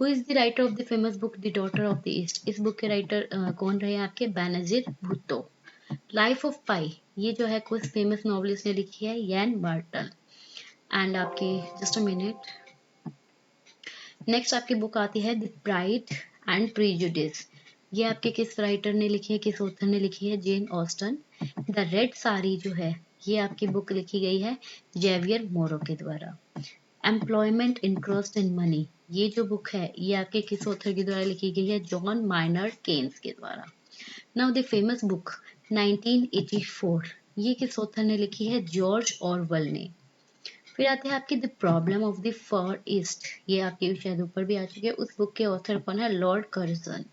Who is the writer of the famous book the daughter of the east? इस book के writer कौन रहे? आपके Benazir Bhutto. Life of Pi, ये जो है कुछ famous novelist ने लिखी है? Yann Martel. एंड आपकी जस्ट अ मिनट, नेक्स्ट आपकी बुक आती है द प्राइड एंड प्रीजुडिस। ये आपके किस राइटर ने लिखी है? किस ऑथर ने लिखी है? Jane Austen. The red sari जो है ये आपकी बुक लिखी गई है जेवियर मोरो के द्वारा। एम्प्लॉयमेंट इंटरेस्ट इन मनी, ये जो बुक है ये आपके किस ऑथर के द्वारा लिखी गई है? जॉन माइनर्ड केन्स के द्वारा। नाउ द फेमस बुक 1984, ये किस ऑथर ने लिखी है? जॉर्ज ऑरवेल ने। फिर आते हैं आपकी the problem of the far east, ये आपके शायद ऊपर भी आ चुके हैं। उस बुक के ऑथर कौन है? Lord Curzon.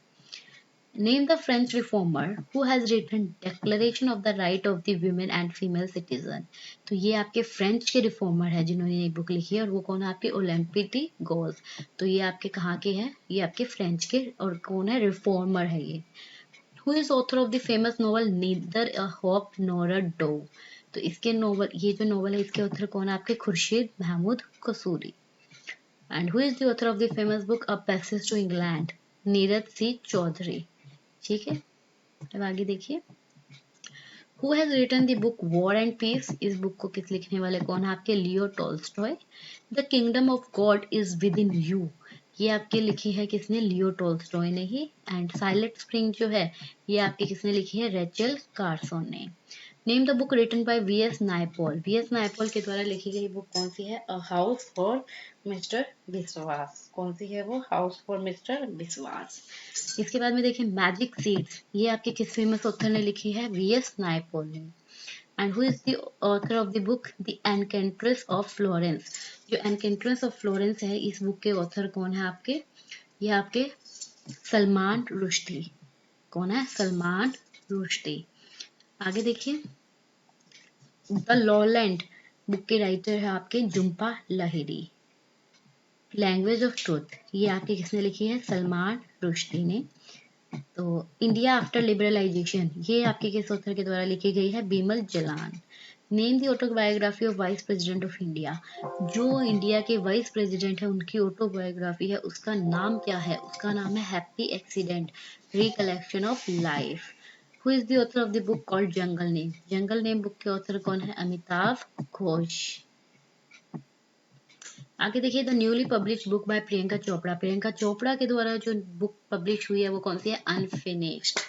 Name the French reformer who has written declaration of the right of the women and female citizen. तो ये आपके फ्रेंच के रिफॉर्मर है जिन्होंने ये बुक लिखी है, और वो कौन है? आपके ओलंपिक डी गोज। तो ये आपके कहाँ के हैं? ये आपके फ्रेंच के, और कौन है? रिफॉर्मर है ये। Who is author of the famous novel neither a hope nor a doe? तो इसके नॉवल, ये जो नॉवल है इसके ऑथर कौन है? आपके Khurshid Mahmud Kasuri. And who is the author of the famous book a passage to England? Nirad C Chaudhuri. ठीक है, अब आगे देखिए, who has written the book war and peace? इस बुक को किस लिखने वाले कौन है? आपके Leo Tolstoy. The kingdom of God is within you, ये आपके लिखी है किसने? लियो टॉल्स्टॉय ने ही। एंड साइलेंट स्प्रिंग जो है ये आपकी किसने लिखी है? रेचल कार्सन ने। Name the book written by V S. Naipaul, V S. Naipaul के द्वारा लिखी गई बुक कौन सी है? A house for mister Biswas. कौन सी है वो? House for mister Biswas. इसके बाद में देखिए मैजिक सीड्स, ये आपके किस फेमस ऑथर ने लिखी है? वी.एस. नायपॉल ने। And who is the author of the book the enchantress of Florence? जो एनकेंट्रेस ऑफ फ्लोरेंस है इस बुक के ऑथर कौन है आपके? ये आपके सलमान रुश्दी। कौन है? सलमान रुश्दी। आगे देखिए, द लॉलैंड बुक के राइटर है आपके Jhumpa Lahiri. Language of truth, ये आपकी किसने लिखी है? सलमान रुश्दी ने। तो इंडिया आफ्टर लिबरलाइजेशन, ये आपके किस ऑथर के द्वारा लिखी गई है? Bimal Jalan. Name the autobiography of vice president of India, जो इंडिया के वाइस प्रेसिडेंट है उनकी ऑटोबायोग्राफी है, उसका नाम क्या है? उसका नाम है happy accident, recollection of life. Who is the author of the book called jungle name? Jungle name book के ऑथर कौन है? अमिताभ घोष। आगे देखिए, the newly publish book by Priyanka Chopra, Priyanka Chopra के द्वारा जो बुक पब्लिश हुई है वो कौन सी है? अनफिनिश्ड।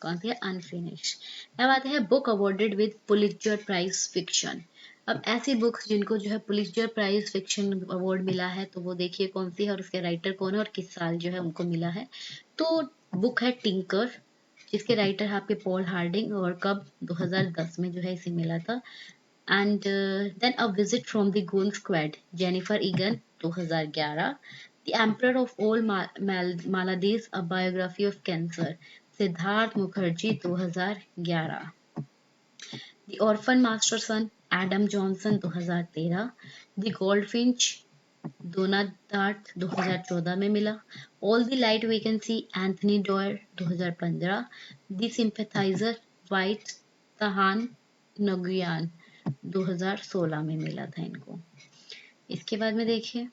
कौन सी है? अनफिनिश्ड। अब आते हैं book awarded with Pulitzer prize fiction. अब ऐसी बुक्स जिनको जो है पुलित्जर प्राइज फिक्शन अवार्ड मिला है, तो वो देखिए कौन सी है और उसके राइटर कौन है और किस साल जो है उनको मिला है। तो बुक है टिंकर, जिसके राइटर है आपके पॉल हार्डिंग, और कब? 2010 में जो है इसे मिला था। And then A Visit from the Goon Squad, Jennifer Egan, 2011. The Emperor of All Maladies, A Biography of Cancer, Siddharth Mukherjee, 2011. The Orphan Master Son, Adam Johnson, 2013. The Goldfinch, दोनादार्थ 2014 में मिला। All the light we can see, Anthony Doerr, 2015। The sympathiser, Viet Thanh Nguyen, 2016 में मिला था इनको। इसके बाद में देखिए,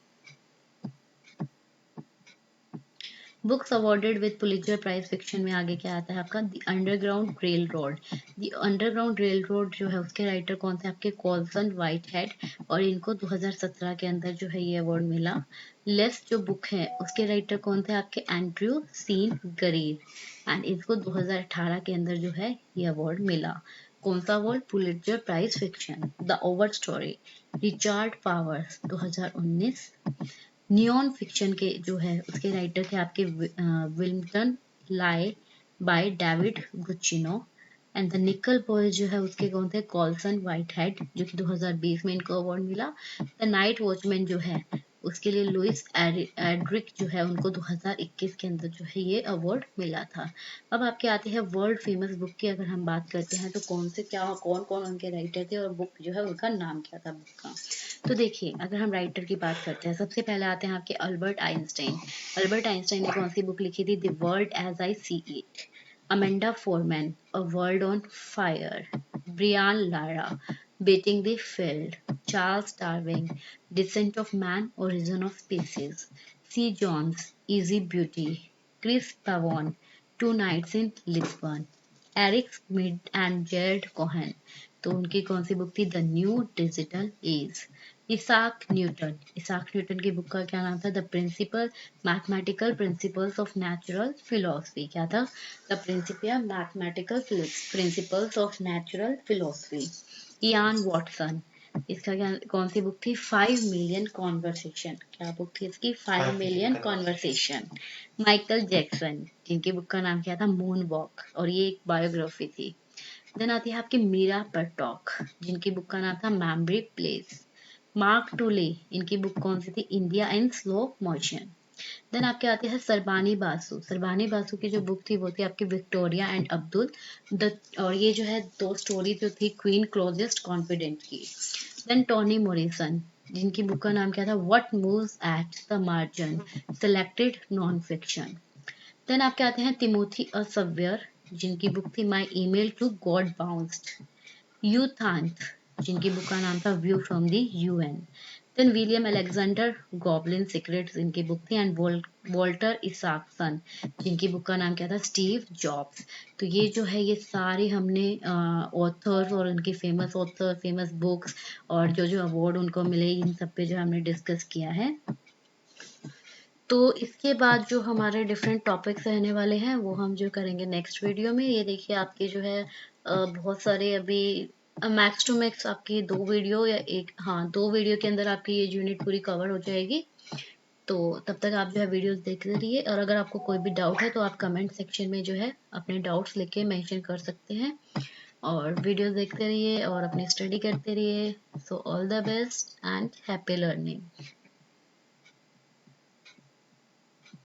books awarded with Pulitzer prize fiction में आगे क्या आता है आपका? The underground railroad. The underground railroad जो है उसके राइटर कौन से? आपके कॉल्सन व्हाइटहेड, और इनको 2017 के अंदर जो है ये अवार्ड मिला। लेस जो बुक है उसके राइटर कौन थे? आपके एंड्रयू सीन गरीर, एंड इसको 2018 के अंदर जो है ये अवार्ड मिला। कौन सा award? Pulitzer prize fiction. The overstory, Richard Powers, 2019। Non fiction के जो है उसके राइटर थे आपके विल्टन लाई बाय डेविड गुचिनो, एंड द निकल बॉयज जो है उसके कौन थे? कॉल्सन व्हाइटहेड, जो कि 2020 में इनको अवार्ड मिला। द नाइट वॉचमैन जो है उसके लिए लुइस एड्रिक जो है उनको 2021 के अंदर जो है ये अवार्ड मिला था। अब आपके आते हैं वर्ल्ड फेमस बुक की। अगर हम बात करते हैं तो कौन से क्या कौन कौन उनके राइटर थे और बुक जो है उनका नाम क्या था बुक का। तो देखिए, अगर हम राइटर की बात करते हैं, सबसे पहले आते हैं आपके अल्बर्ट आइंस्टाइन। अल्बर्ट आइंस्टाइन ने कौन सी बुक लिखी थी? The world as I see it. Amanda Foreman, a world on fire. Brian Lara, beating the field. Charles Darwin, descent of man, origin of species. C Johns, easy beauty. Chris Pavone, two nights in Lisbon. Eric Smith and Jared Cohen, तो उनकी कौन सी book थी? The new digital age. Isaac Newton, Isaac Newton की book का क्या नाम था? The principal mathematical principles of natural philosophy. क्या था? The Principia mathematical principles of natural philosophy. Ian Watson, इसका क्या कौन सी बुक थी? 5 मिलियन कॉन्वर्सेशन। क्या बुक थी इसकी? 5 मिलियन कॉन्वर्सेशन। माइकल जैक्सन, जिनकी बुक का नाम क्या था? मून वॉक, और ये एक बायोग्राफी थी। देन आती है आपकी मीरा परटॉक, जिनकी बुक का नाम था मेमोरी प्लेस। मार्क टूले, इनकी बुक कौन सी थी? India in slow motion. Then आपके आते हैं सरबानी बासु। सरबानी बासु की जो बुक थी वो थी आपकी विक्टोरिया एंड अब्दुल द, और ये जो है दो स्टोरी जो थी क्वीन क्लोजेस्ट कॉन्फिडेंट की। देन टोनी मोरिसन, जिनकी बुक का नाम क्या था? What moves at the margin, selected non fiction. Then आपके आते हैं तिमोथी असव्यर, जिनकी बुक थी my email to God bounced. U Thant, जिनकी बुक का नाम था view from the UN. Then William Alexander goblin secrets, इनकी बुक थी, एंड वॉल्टर इसाकसन, जिनकी बुक का नाम क्या था? Steve Jobs. तो ये जो है ये सारे हमने ऑथर्स और उनकी फेमस ऑथर, फेमस बुक्स और जो जो अवार्ड उनको मिले, इन सब पे जो हमने डिस्कस किया है। तो इसके बाद जो हमारे डिफरेंट टॉपिक्स रहने वाले हैं वो हम जो करेंगे नेक्स्ट वीडियो में। ये देखिए आपके जो है बहुत सारे अभी मैक्स टू मैक्स आपकी 2 वीडियो या एक, हाँ 2 वीडियो के अंदर आपकी ये यूनिट पूरी कवर हो जाएगी। तो तब तक आप जो है वीडियोस देखते रहिए, और अगर आपको कोई भी डाउट है तो आप कमेंट सेक्शन में जो है अपने डाउट्स लिख के मेंशन कर सकते हैं, और वीडियोस देखते रहिए और अपनी स्टडी करते रहिए। So all the best and happy learning.